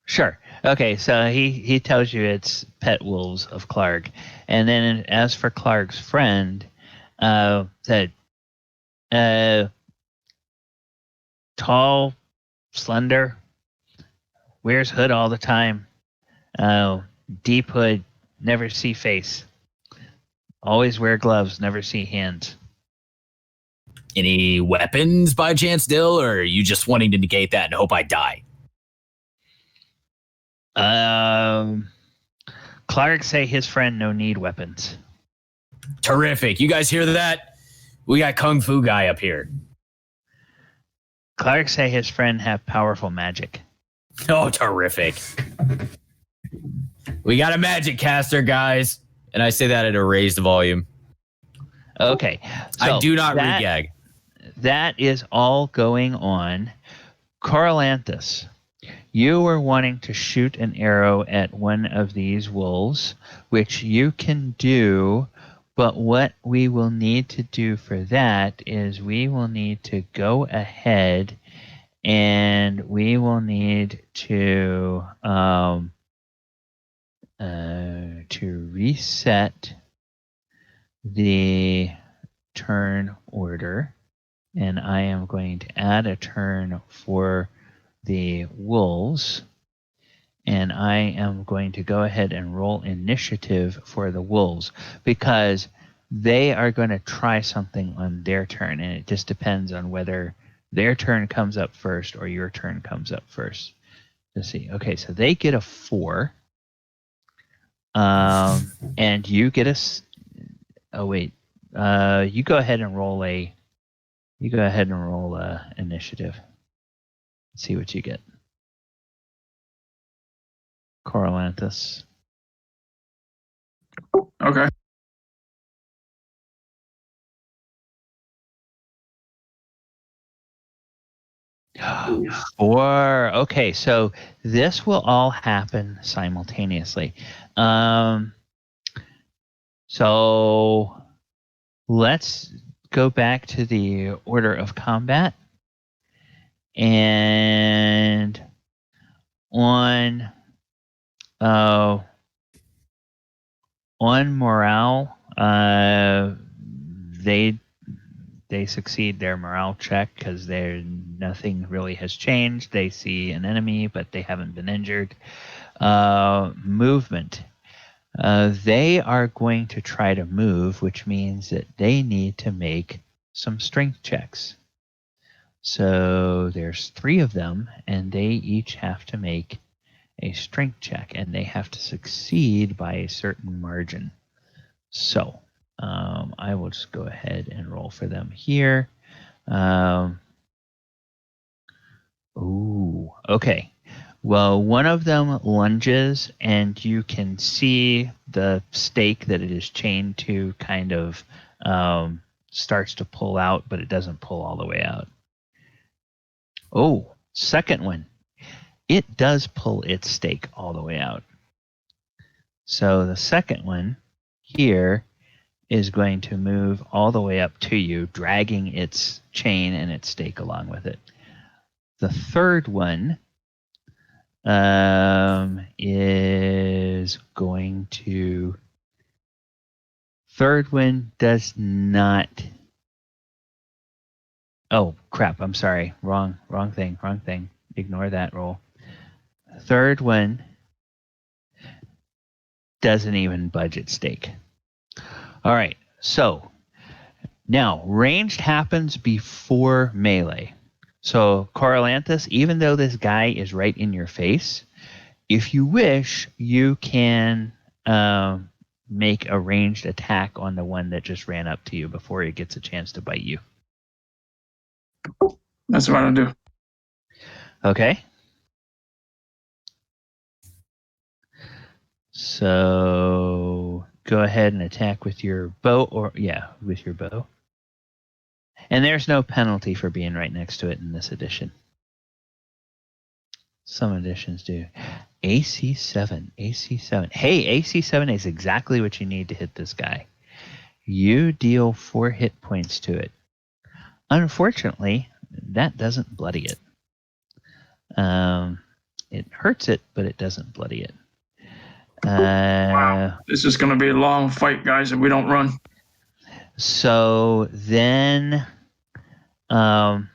Sure. Okay, so he tells you it's pet wolves of Clark. And then as for Clark's friend, that tall, slender, wears hood all the time, deep hood, never see face. Always wear gloves, never see hands. Any weapons by chance, Dill, or are you just wanting to negate that and hope I die? Clark say his friend no need weapons. Terrific. You guys hear that? We got Kung Fu guy up here. Clark say his friend have powerful magic. Oh, terrific. We got a magic caster, guys. And I say that at a raised volume. Okay. So I do not re-gag. That is all going on. Corolanthus, you were wanting to shoot an arrow at one of these wolves, which you can do, but what we will need to do for that is we will need to go ahead and we will need to reset the turn order, and I am going to add a turn for the wolves, and I am going to go ahead and roll initiative for the wolves because they are going to try something on their turn, and it just depends on whether their turn comes up first or your turn comes up first. Let's see. Okay, so they get a 4. And you get a... Oh, wait. You go ahead and roll a... You go ahead and roll initiative. Let's see what you get. Corolanthus. Okay. Four. Okay, so this will all happen simultaneously. So let's go back to the order of combat. And on morale, they succeed their morale check because nothing really has changed. They see an enemy, but they haven't been injured. Movement. They are going to try to move, which means that they need to make some strength checks. So there's 3 of them, and they each have to make a strength check, and they have to succeed by a certain margin. So I will just go ahead and roll for them here. Okay. Well, one of them lunges, and you can see the stake that it is chained to kind of starts to pull out, but it doesn't pull all the way out. Oh, second one. It does pull its stake all the way out. So the second one here is going to move all the way up to you, dragging its chain and its stake along with it. The third one is going to... Third one does not... Oh, crap, I'm sorry. Wrong thing. Ignore that roll. Third one doesn't even budge its stake. All right, so now ranged happens before melee. So Corolanthus, even though this guy is right in your face, if you wish, you can make a ranged attack on the one that just ran up to you before it gets a chance to bite you. That's what I'll do. Okay. So go ahead and attack with your bow, with your bow. And there's no penalty for being right next to it in this edition. Some editions do. AC7. Hey, AC7 is exactly what you need to hit this guy. you deal 4 hit points to it. Unfortunately, that doesn't bloody it. It hurts it, but it doesn't bloody it. Wow. This is going to be a long fight, guys, if we don't run. So then, well,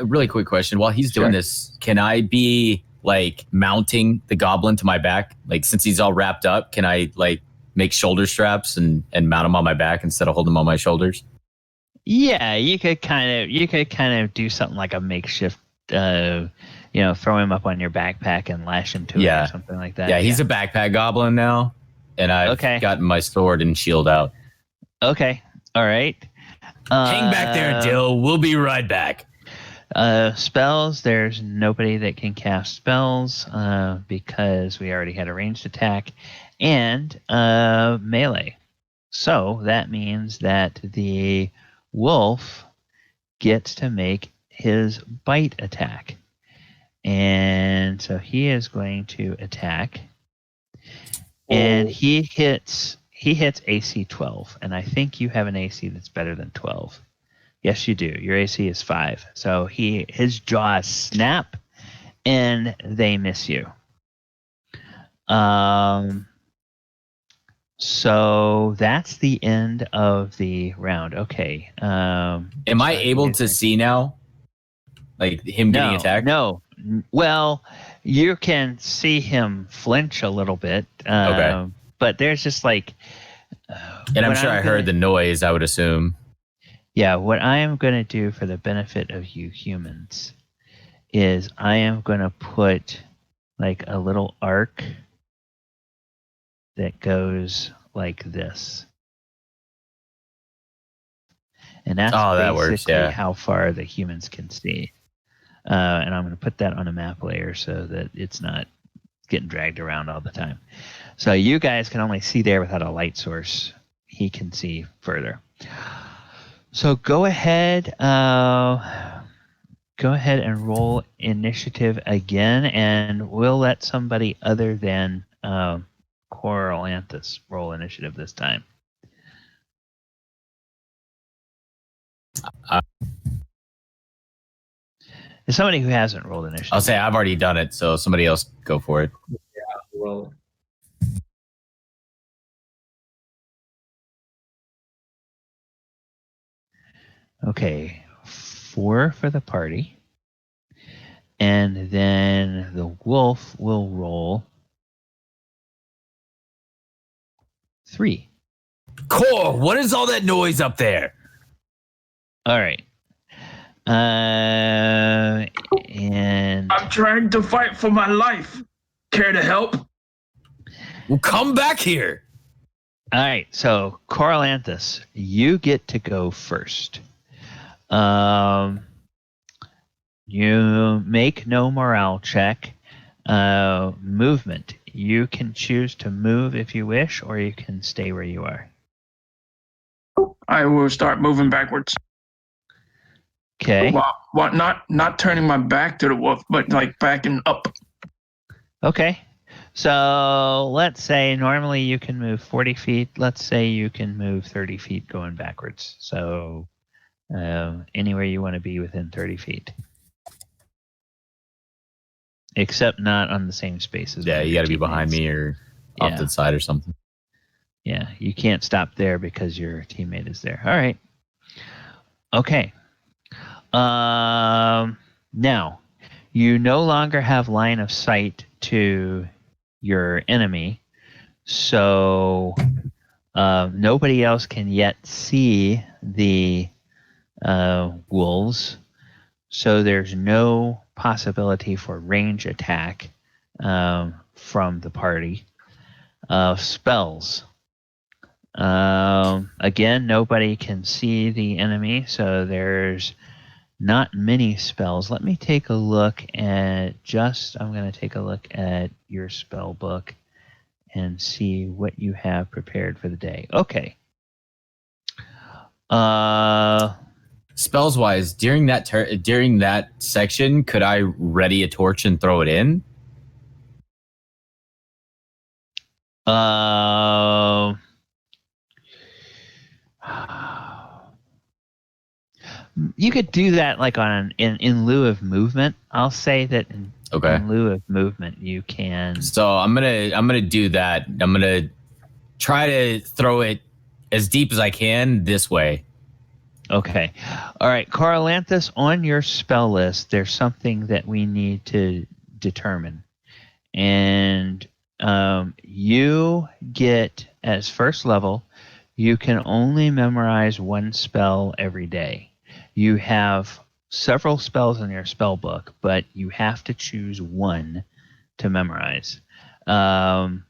really quick question. While he's doing this, can I be like mounting the goblin to my back? Like, since he's all wrapped up, can I like make shoulder straps and mount him on my back instead of holding him on my shoulders? Yeah, you could kind of do something like a makeshift, throw him up on your backpack and lash him to it or something like that. Yeah, he's a backpack goblin now, and I've gotten my sword and shield out. Okay, all right. Hang back there, Dill. We'll be right back. Spells, there's nobody that can cast spells because we already had a ranged attack, and melee. So that means that the wolf gets to make his bite attack. And so he is going to attack. And he hits AC 12. And I think you have an AC that's better than 12. Yes, you do. Your AC is 5. So his jaws snap and they miss you. So that's the end of the round. Okay. Am I able to see now? Like him getting attacked? No. Well, you can see him flinch a little bit. Okay. But there's just like... and I'm sure I heard the noise, I would assume. Yeah, what I am going to do for the benefit of you humans is I am going to put like a little arc that goes like this. And that's that basically works, how far the humans can see. And I'm going to put that on a map layer so that it's not getting dragged around all the time. So you guys can only see there without a light source. He can see further. So go ahead and roll initiative again, and we'll let somebody other than Coralanthus roll initiative this time. There's somebody who hasn't rolled initiative. I'll say I've already done it, so somebody else go for it. Yeah, well. Okay, 4 for the party. And then the wolf will roll 3. Core, what is all that noise up there? All right. And I'm trying to fight for my life. Care to help? Well, come back here. All right. So, Coralanthus, you get to go first. You make no morale check. Movement. You can choose to move if you wish, or you can stay where you are. I will start moving backwards. Okay. Well, not turning my back to the wolf, but like backing up. Okay. So let's say normally you can move 40 feet. Let's say you can move 30 feet going backwards. So anywhere you want to be within 30 feet. Except not on the same space as you got to be behind me or off to the side or something. Yeah, you can't stop there because your teammate is there. All right. Okay. Now, you no longer have line of sight to your enemy, so nobody else can yet see the wolves, so there's no possibility for range attack from the party. Spells. Again, nobody can see the enemy, so there's not many spells. Let me take a look at I'm going to take a look at your spell book and see what you have prepared for the day. Okay. Spells wise, during that section, could I ready a torch and throw it in? You could do that like in lieu of movement. I'll say that in lieu of movement, you can. So I'm gonna do that. I'm gonna try to throw it as deep as I can this way. Okay. All right, Corolanthus, on your spell list, there's something that we need to determine. And you get, as first level, you can only memorize one spell every day. You have several spells in your spell book, but you have to choose one to memorize. And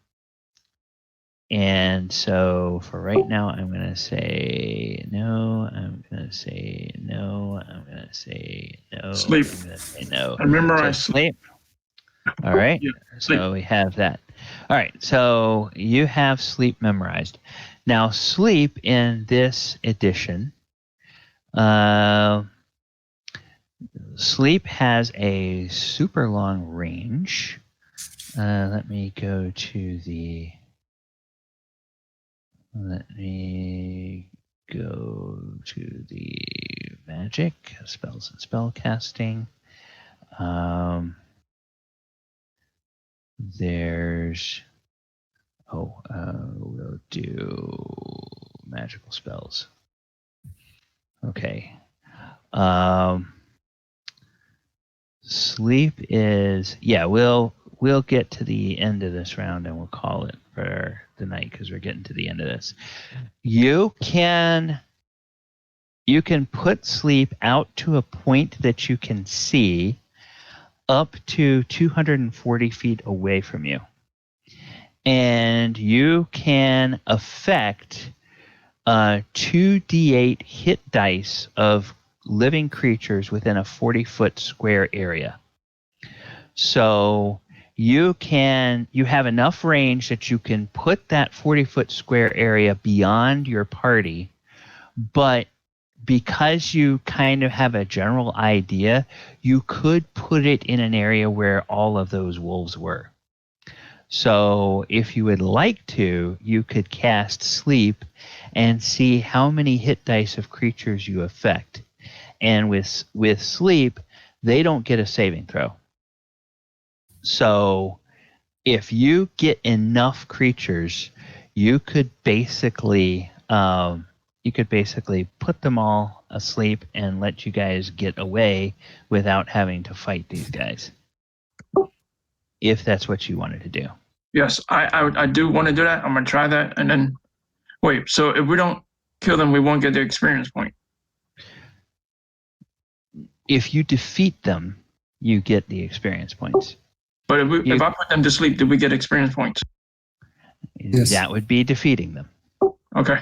so for right now, I'm going to say no. I'm going to say no. I'm going to say no. Sleep. I'm going to say no. I memorize so sleep. All right. Yeah, so we have that. All right. So you have sleep memorized. Now, sleep in this edition, sleep has a super long range. Let me go to the magic, spells and spell casting. We'll do magical spells. Okay. Sleep is, we'll get to the end of this round and we'll call it for the night because we're getting to the end of this. You can put sleep out to a point that you can see up to 240 feet away from you. And you can affect 2d8 hit dice of living creatures within a 40-foot square area. So you have enough range that you can put that 40-foot square area beyond your party, but because you kind of have a general idea, you could put it in an area where all of those wolves were. So if you would like to, you could cast Sleep and see how many hit dice of creatures you affect. And with Sleep, they don't get a saving throw. So if you get enough creatures, you could basically put them all asleep and let you guys get away without having to fight these guys. If that's what you wanted to do. Yes, I do want to do that. I'm going to try that. And then, wait, so if we don't kill them, we won't get the experience point. If you defeat them, you get the experience points. But if I put them to sleep, do we get experience points? Yes. That would be defeating them. Okay.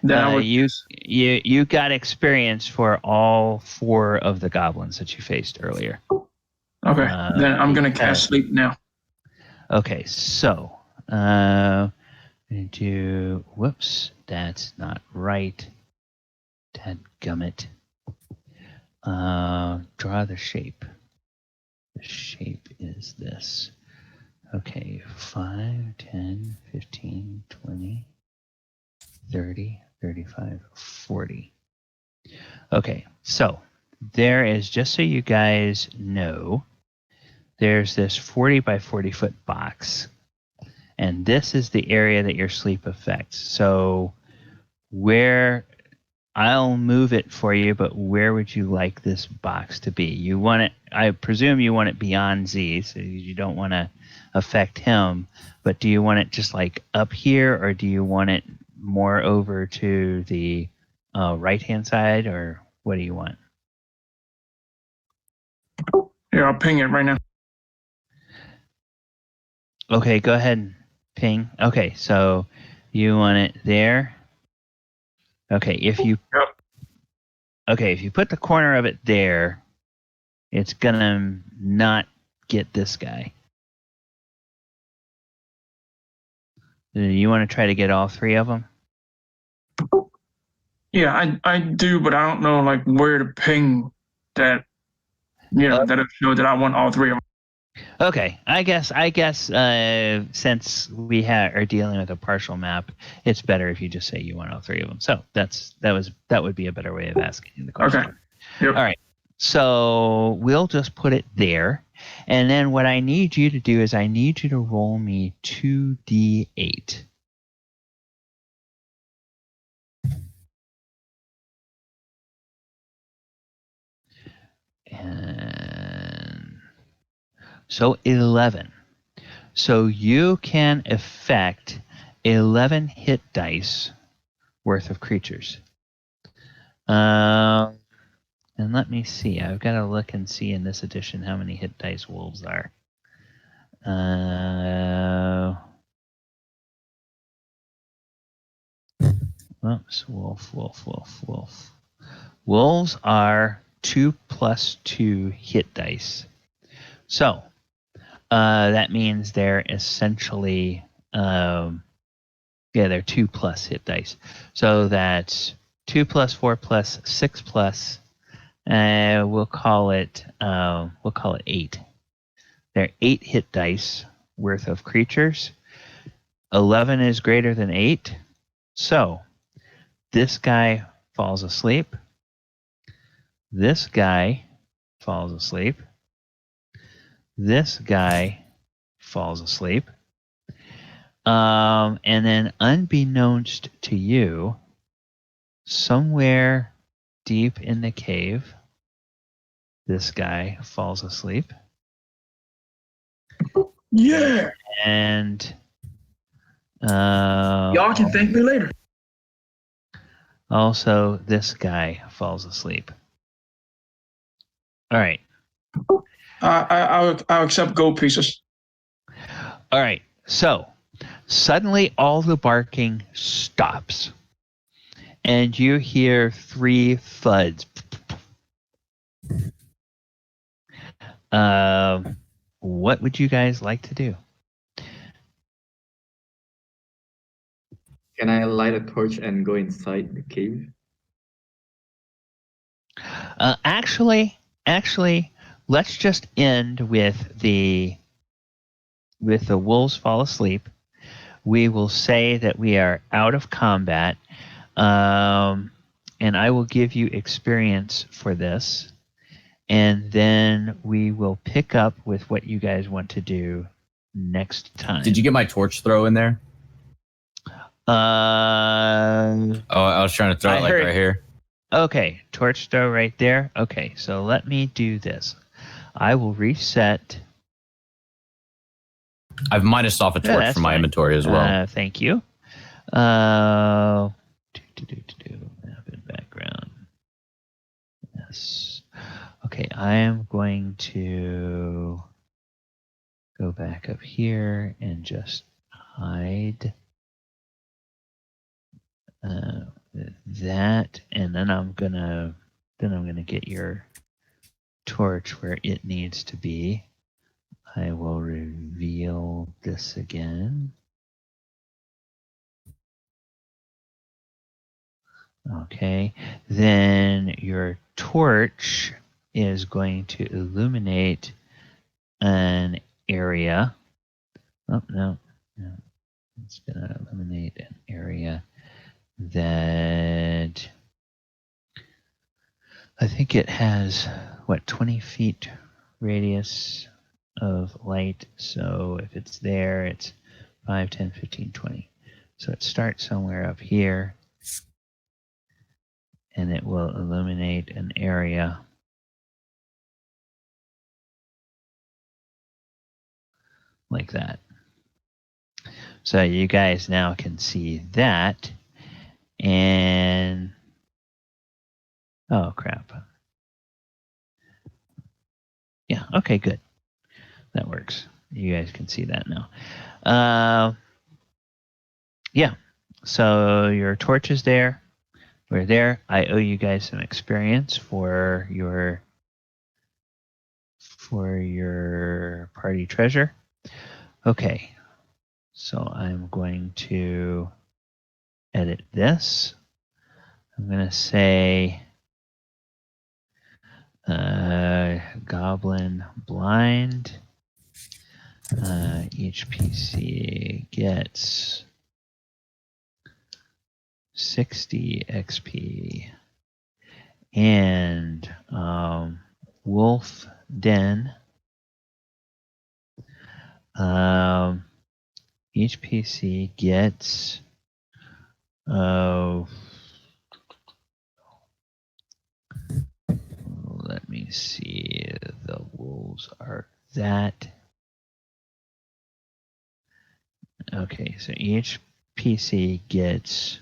Then you got experience for all 4 of the goblins that you faced earlier. Okay. Then I'm going to cast Sleep now. Okay, so whoops, that's not right. Dadgummit. Draw the shape. The shape is this. Okay, 5, 10, 15, 20, 30, 35, 40. Okay, so there is, just so you guys know, there's this 40 by 40 foot box. And this is the area that your sleep affects. So I'll move it for you, but where would you like this box to be? You want it, I presume you want it beyond Z, so you don't want to affect him, but do you want it just like up here, or do you want it more over to the right-hand side, or what do you want? Here, I'll ping it right now. Okay, go ahead and ping. Okay, so you want it there. Okay, if you put the corner of it there, it's gonna not get this guy. You want to try to get all 3 of them? Yeah, I do, but I don't know like where to ping that. That it showed that I want all 3 of them. Okay, I guess since we are dealing with a partial map, it's better if you just say you want all 3 of them. So that would be a better way of asking the question. Okay. Yep. All right. So we'll just put it there. And then what I need you to do is I need you to roll me 2d8. And so 11. So you can affect 11 hit dice worth of creatures. And let me see. I've got to look and see in this edition how many hit dice wolves are. Oops, wolf. Wolves are 2+2 hit dice. So that means they're essentially, they're 2+ hit dice. So that's 2 plus 4 plus 6 plus. We'll call it 8. They're 8 hit dice worth of creatures. 11 is greater than 8. So this guy falls asleep. This guy falls asleep. This guy falls asleep. And then unbeknownst to you, somewhere deep in the cave, this guy falls asleep. Yeah. And Y'all can thank me later. also this guy falls asleep. All right. I'll accept gold pieces. All right. So suddenly all the barking stops. And you hear 3 thuds. What would you guys like to do? Can I light a torch and go inside the cave? Actually, let's just end with the wolves fall asleep. We will say that we are out of combat, and I will give you experience for this, and then we will pick up with what you guys want to do next time. Did you get my torch throw in there? I was trying to throw it right here. Okay, torch throw right there. Okay, so let me do this. I will reset. I've minused off a torch from my inventory as well. Thank you. Map and background. Yes. Okay, I am going to go back up here and just hide that, and then I'm gonna get your torch where it needs to be. I will reveal this again. Okay, then your torch is going to illuminate an area. Oh, no. It's going to illuminate an area that I think it has, 20 feet radius of light. So if it's there, it's 5, 10, 15, 20. So it starts somewhere up here, and it will illuminate an area like that. So you guys now can see that. And oh crap. Yeah, okay, good. That works. You guys can see that now. Yeah. So your torch is there. We're there. I owe you guys some experience for your party treasure. Okay. So I'm going to edit this. I'm going to say Goblin blind. Each PC gets 60 XP. And Wolf Den. Each PC gets let me see. The wolves are that. Okay, so each PC gets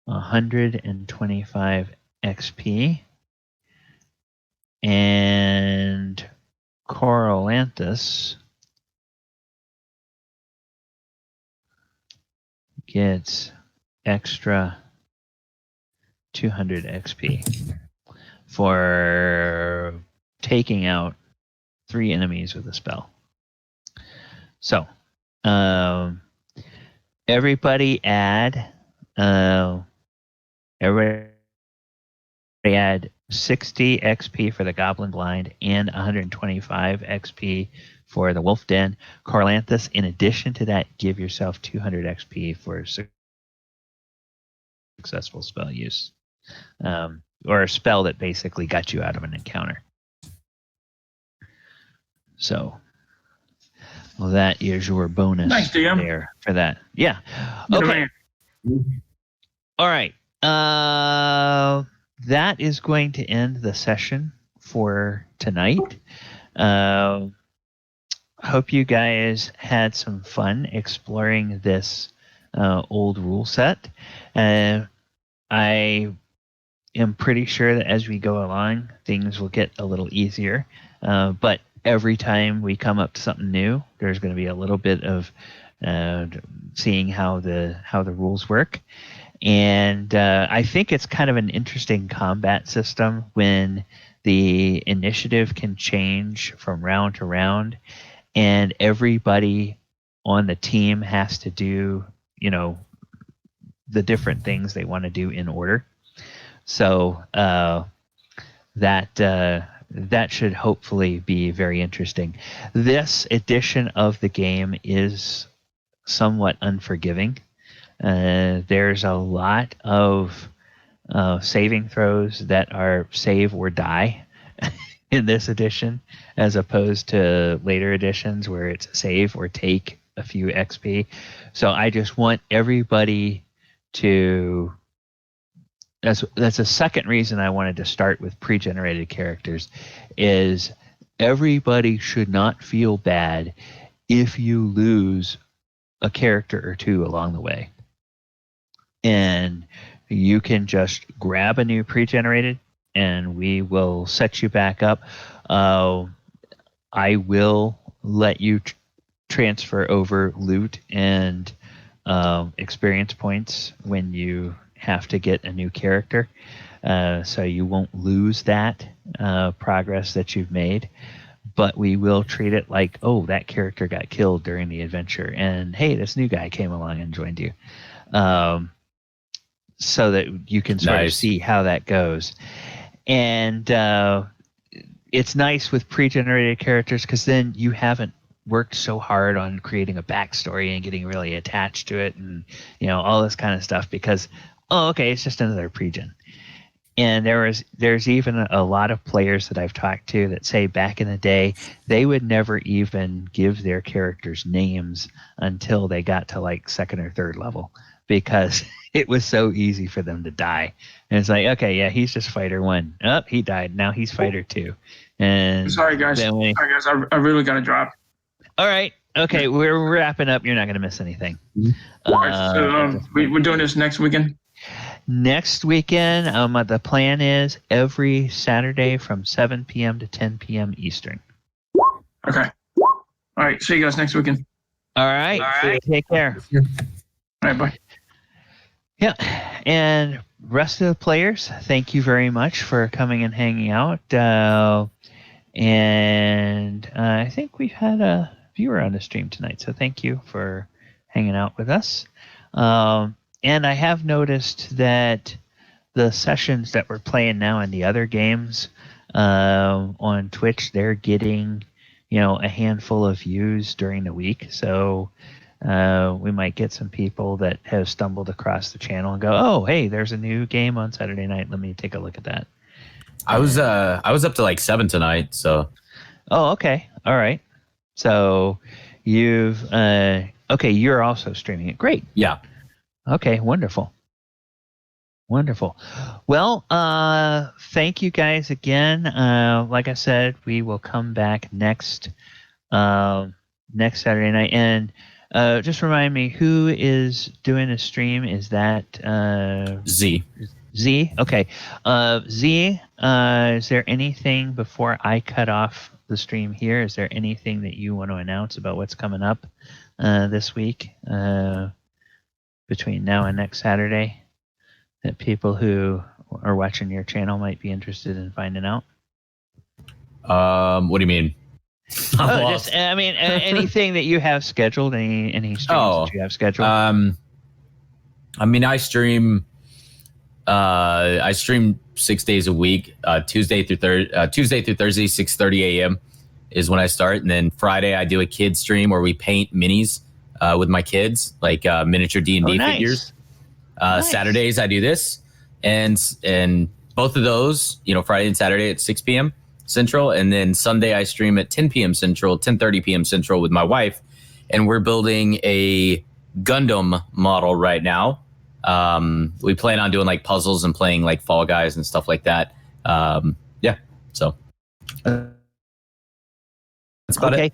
125 XP, and Coriolanthus gets extra 200 XP for taking out 3 enemies with a spell. So, everybody add 60 XP for the Goblin Blind and 125 XP for the Wolf Den. Coriolanthus, in addition to that, give yourself 200 XP for successful spell use. Or a spell that basically got you out of an encounter. So, well, that is your bonus there for that. Yeah. Okay. All right. That is going to end the session for tonight. Hope you guys had some fun exploring this old rule set. I am pretty sure that as we go along, things will get a little easier. But every time we come up to something new, there's going to be a little bit of seeing how the rules work. And I think it's kind of an interesting combat system when the initiative can change from round to round, and everybody on the team has to do, the different things they want to do in order. So that should hopefully be very interesting. This edition of the game is somewhat unforgiving. There's a lot of saving throws that are save or die in this edition, as opposed to later editions where it's save or take a few XP. So I just want everybody to... That's a second reason I wanted to start with pre-generated characters, is everybody should not feel bad if you lose a character or two along the way. And you can just grab a new pre-generated and we will set you back up. I will let you transfer over loot and experience points when you have to get a new character. So you won't lose that progress that you've made. But we will treat it like, oh, that character got killed during the adventure, and hey, this new guy came along and joined you. So that you can sort of see how that goes. And it's nice with pre-generated characters because then you haven't worked so hard on creating a backstory and getting really attached to it and all this kind of stuff because, oh, okay, it's just another pre-gen. And there's even a lot of players that I've talked to that say back in the day they would never even give their characters names until they got to like second or third level because it was so easy for them to die. And it's like, okay, yeah, he's just fighter 1. Oh, he died. Now he's fighter 2. And sorry guys, I really got to drop. All right. Okay, we're wrapping up. You're not going to miss anything. We're doing this next weekend? Next weekend, the plan is every Saturday from 7 p.m. to 10 p.m. Eastern. Okay. All right. See you guys next weekend. All right. Take care. All right. Bye. Yeah. And rest of the players, thank you very much for coming and hanging out. And I think we've had a viewer on the stream tonight, so thank you for hanging out with us. And I have noticed that the sessions that we're playing now in the other games on Twitch, they're getting, a handful of views during the week. So we might get some people that have stumbled across the channel and go, "Oh, hey, there's a new game on Saturday night. Let me take a look at that." I was up to like 7 tonight, so. Oh, okay. All right. So you've okay, you're also streaming it. Great. Yeah. Okay, wonderful. Wonderful. Well, thank you guys again. Like I said, we will come back next Saturday night. And just remind me, who is doing a stream? Is that Z? Okay. Z, is there anything before I cut off the stream here? Is there anything that you want to announce about what's coming up this week between now and next Saturday that people who are watching your channel might be interested in finding out? What do you mean? Anything that you have scheduled, any streams that you have scheduled? I stream 6 days a week, Tuesday through Thursday, 6:30 a.m. is when I start, and then Friday I do a kid stream where we paint minis with my kids, like miniature D&D figures. Nice. Saturdays I do this, and both of those, Friday and Saturday at 6 p.m. Central, and then Sunday I stream at 10 p.m. Central, 10:30 p.m. Central with my wife, and we're building a Gundam model right now. We plan on doing like puzzles and playing like Fall Guys and stuff like that. So that's about it.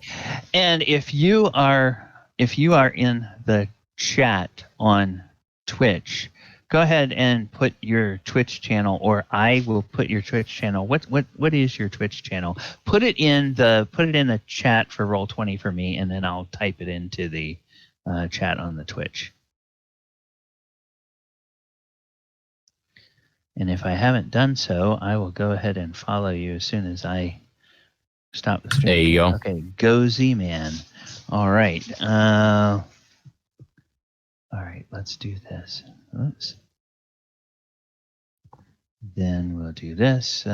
And if you are in the chat on Twitch, go ahead and put your Twitch channel, or I will put your Twitch channel. What is your Twitch channel? Put it in the chat for Roll20 for me, and then I'll type it into the chat on the Twitch. And if I haven't done so, I will go ahead and follow you as soon as I stop the stream. There you go. Okay, go Z-Man. All right. All right, let's do this. Oops. Then we'll do this.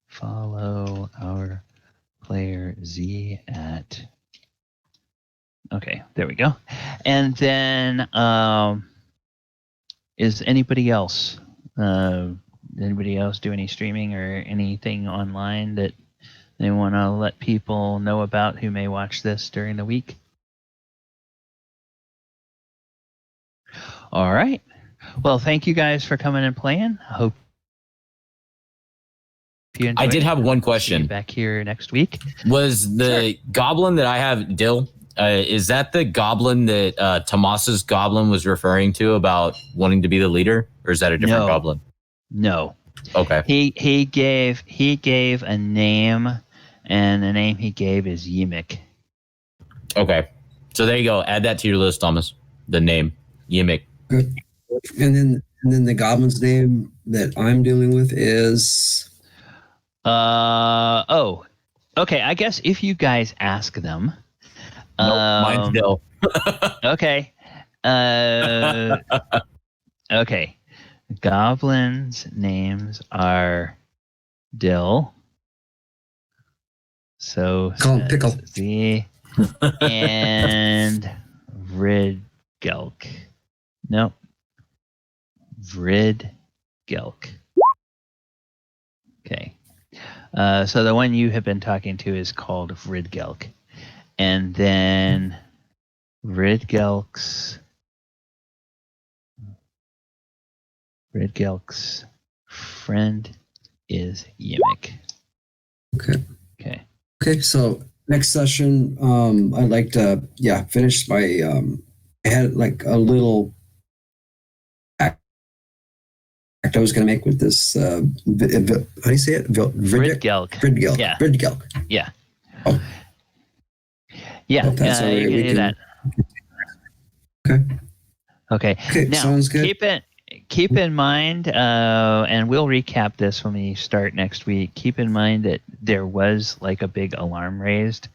Follow our player Z at... Okay, there we go. And then... is anybody else do any streaming or anything online that they want to let people know about who may watch this during the week? All right. Well, thank you guys for coming and playing. I hope you enjoyed. I did have one question. See you back here next week. Was the goblin that I have, Dill, is that the goblin that Tomas's goblin was referring to about wanting to be the leader, or is that a different goblin? No. Okay. He gave a name, and the name he gave is Yimik. Okay. So there you go. Add that to your list, Thomas. The name Yimik. Good. And then the goblin's name that I'm dealing with is. Okay. I guess if you guys ask them. Nope, mine's Dill. Okay. Okay. Goblins' names are Dill. So call him Pickle. Z and Vridgelk. Nope. Vridgelk. Okay. So the one you have been talking to is called Vridgelk. And then Vridgelk's friend is Yimik. Okay, so next session, I'd like to finish my I had like a little act I was going to make with this how do you say it? Vridgelk. Yeah. Yeah. Oh. Yeah, you can do that. Okay. Now, sounds good. Keep in mind, and we'll recap this when we start next week. Keep in mind that there was like a big alarm raised.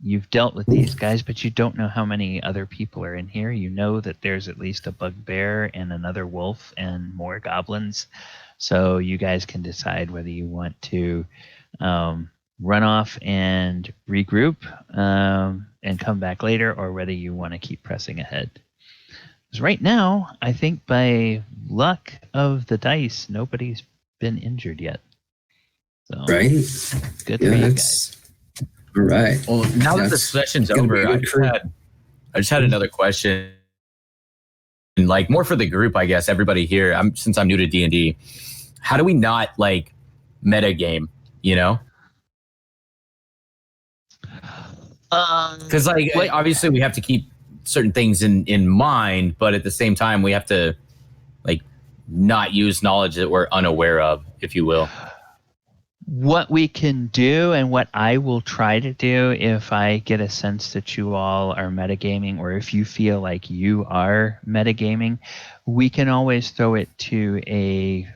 You've dealt with these guys, but you don't know how many other people are in here. You know that there's at least a bugbear and another wolf and more goblins. So you guys can decide whether you want to run off and regroup and come back later, or whether you want to keep pressing ahead. Because right now, I think by luck of the dice, nobody's been injured yet. So Right? good for you guys. All right. Well, now that the That's session's gonna be over, a I good crew. just had another question. And like more for the group, I guess. Everybody here, since I'm new to D&D, how do we not like meta game? You know, because like obviously we have to keep certain things in mind, but at the same time we have to like not use knowledge that we're unaware of, if you will. What we can do, and what I will try to do if I get a sense that you all are metagaming, or if you feel like you are metagaming, we can always throw it to an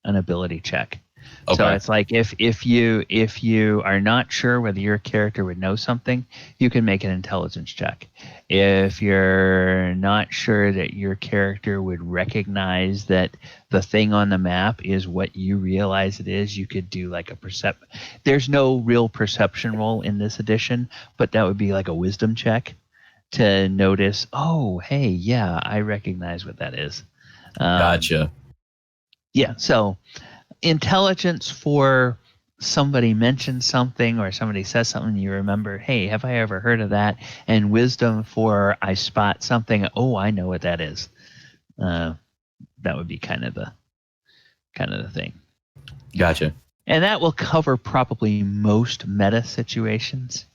ability check. Okay. So it's like if you are not sure whether your character would know something, you can make an intelligence check. If you're not sure that your character would recognize that the thing on the map is what you realize it is, you could do like a percept. There's no real perception roll in this edition, but that would be like a wisdom check to notice, oh, hey, yeah, I recognize what that is. Gotcha. Yeah, so intelligence for somebody mentions something or somebody says something you remember, hey, have I ever heard of that? And wisdom for I spot something, oh, I know what that is. That would be kind of the thing. Gotcha. And that will cover probably most meta situations.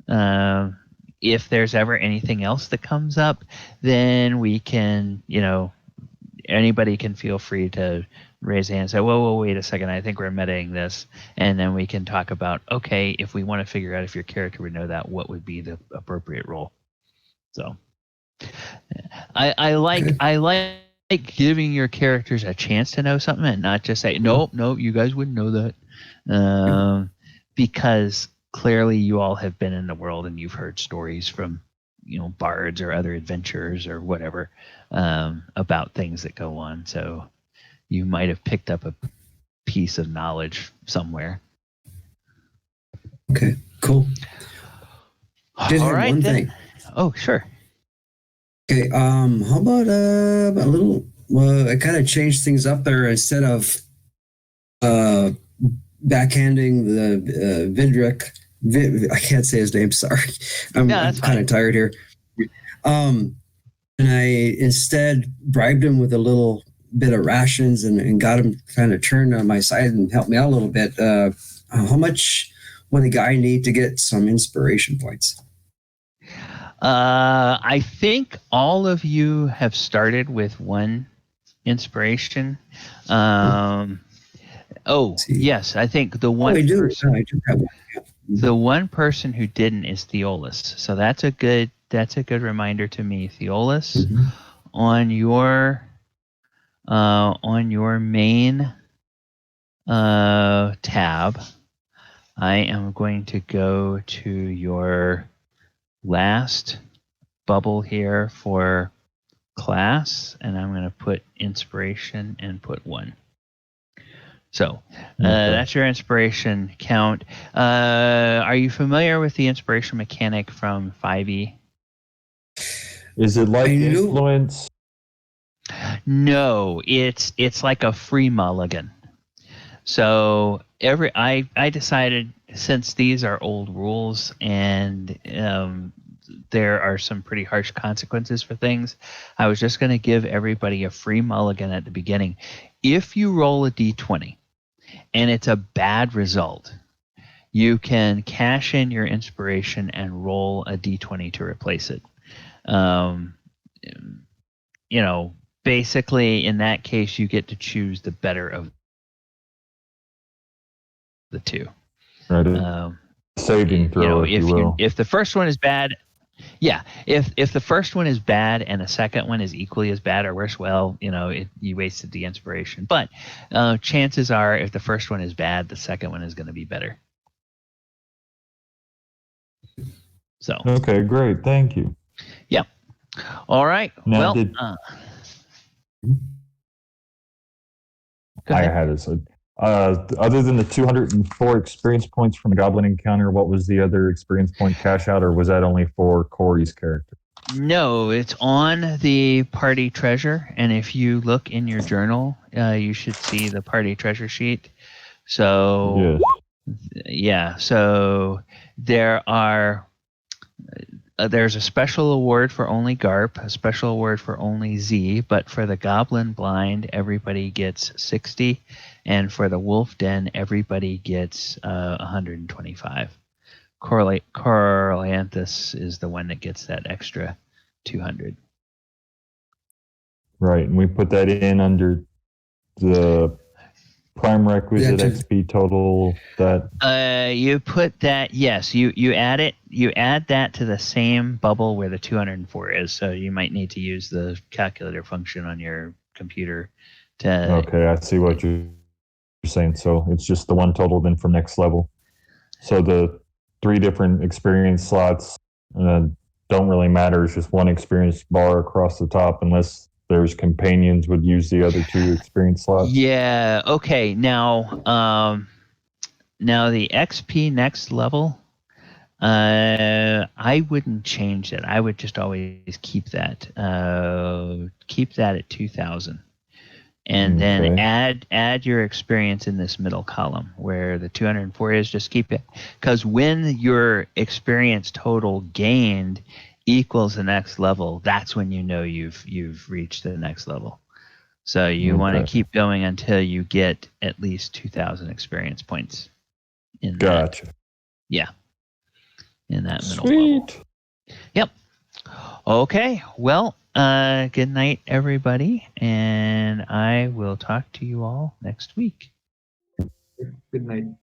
If there's ever anything else that comes up, then we can, anybody can feel free to raise a hand and say, whoa, wait a second, I think we're metaing this. And then we can talk about, okay, if we want to figure out if your character would know that, what would be the appropriate role. So I like giving your characters a chance to know something and not just say, nope, you guys wouldn't know that. Because clearly you all have been in the world and you've heard stories from, bards or other adventurers or whatever about things that go on. So you might have picked up a piece of knowledge somewhere. Okay, cool. Did All have right, one then. thing. Oh, sure. Okay, how about a little? Well, I kind of changed things up there. Instead of backhanding the Vidric. I can't say his name. Sorry, I'm kind of tired here. And I instead bribed him with a little bit of rations and got him kind of turned on my side and helped me out a little bit. How much would a guy need to get some inspiration points? I think all of you have started with one inspiration. Yes, I think the one person. I do have one. Yeah. The one person who didn't is Theolis. So that's a good reminder to me, Theolis. Mm-hmm. On your main tab, I am going to go to your last bubble here for class, and I'm going to put inspiration and put 1. So that's your inspiration count. Are you familiar with the inspiration mechanic from 5e? Is it like influence? No, it's like a free mulligan. So I decided, since these are old rules and there are some pretty harsh consequences for things, I was just going to give everybody a free mulligan at the beginning. If you roll a d20 and it's a bad result, you can cash in your inspiration and roll a d20 to replace it. Basically, in that case, you get to choose the better of the two. Right. Saving throw, if you will. If the first one is bad, yeah. If the first one is bad and the second one is equally as bad or worse, well, you wasted the inspiration. But chances are, if the first one is bad, the second one is going to be better. So. Okay, great. Thank you. Yeah. All right. Now, well, Other than the 204 experience points from the Goblin encounter, what was the other experience point cash out, or was that only for Corey's character? No, it's on the party treasure, and if you look in your journal, you should see the party treasure sheet. So, yeah, so there's a special award for only Garp, a special award for only Z, but for the Goblin Blind, everybody gets 60, and for the Wolf Den, everybody gets 125. Corlanthus is the one that gets that extra 200. Right, and we put that in under the prime requisite XP total. That you put that. Yes, you add it. You add that to the same bubble where the 204 is. So you might need to use the calculator function on your computer to. Okay, I see what you're saying. So it's just the one total then from next level. So the 3 different experience slots don't really matter. It's just one experience bar across the top, unless there's companions would use the other 2 experience slots. Yeah. Okay. Now the XP next level, I wouldn't change it. I would just always keep that. Keep that at 2,000. And then add your experience in this middle column where the 204 is. Just keep it, because when your experience total gained equals the next level, that's when you know you've reached the next level. So you want to keep going until you get at least 2,000 experience points. Gotcha. In that middle level. Yep. Okay. Well. Good night, everybody, and I will talk to you all next week. Good night.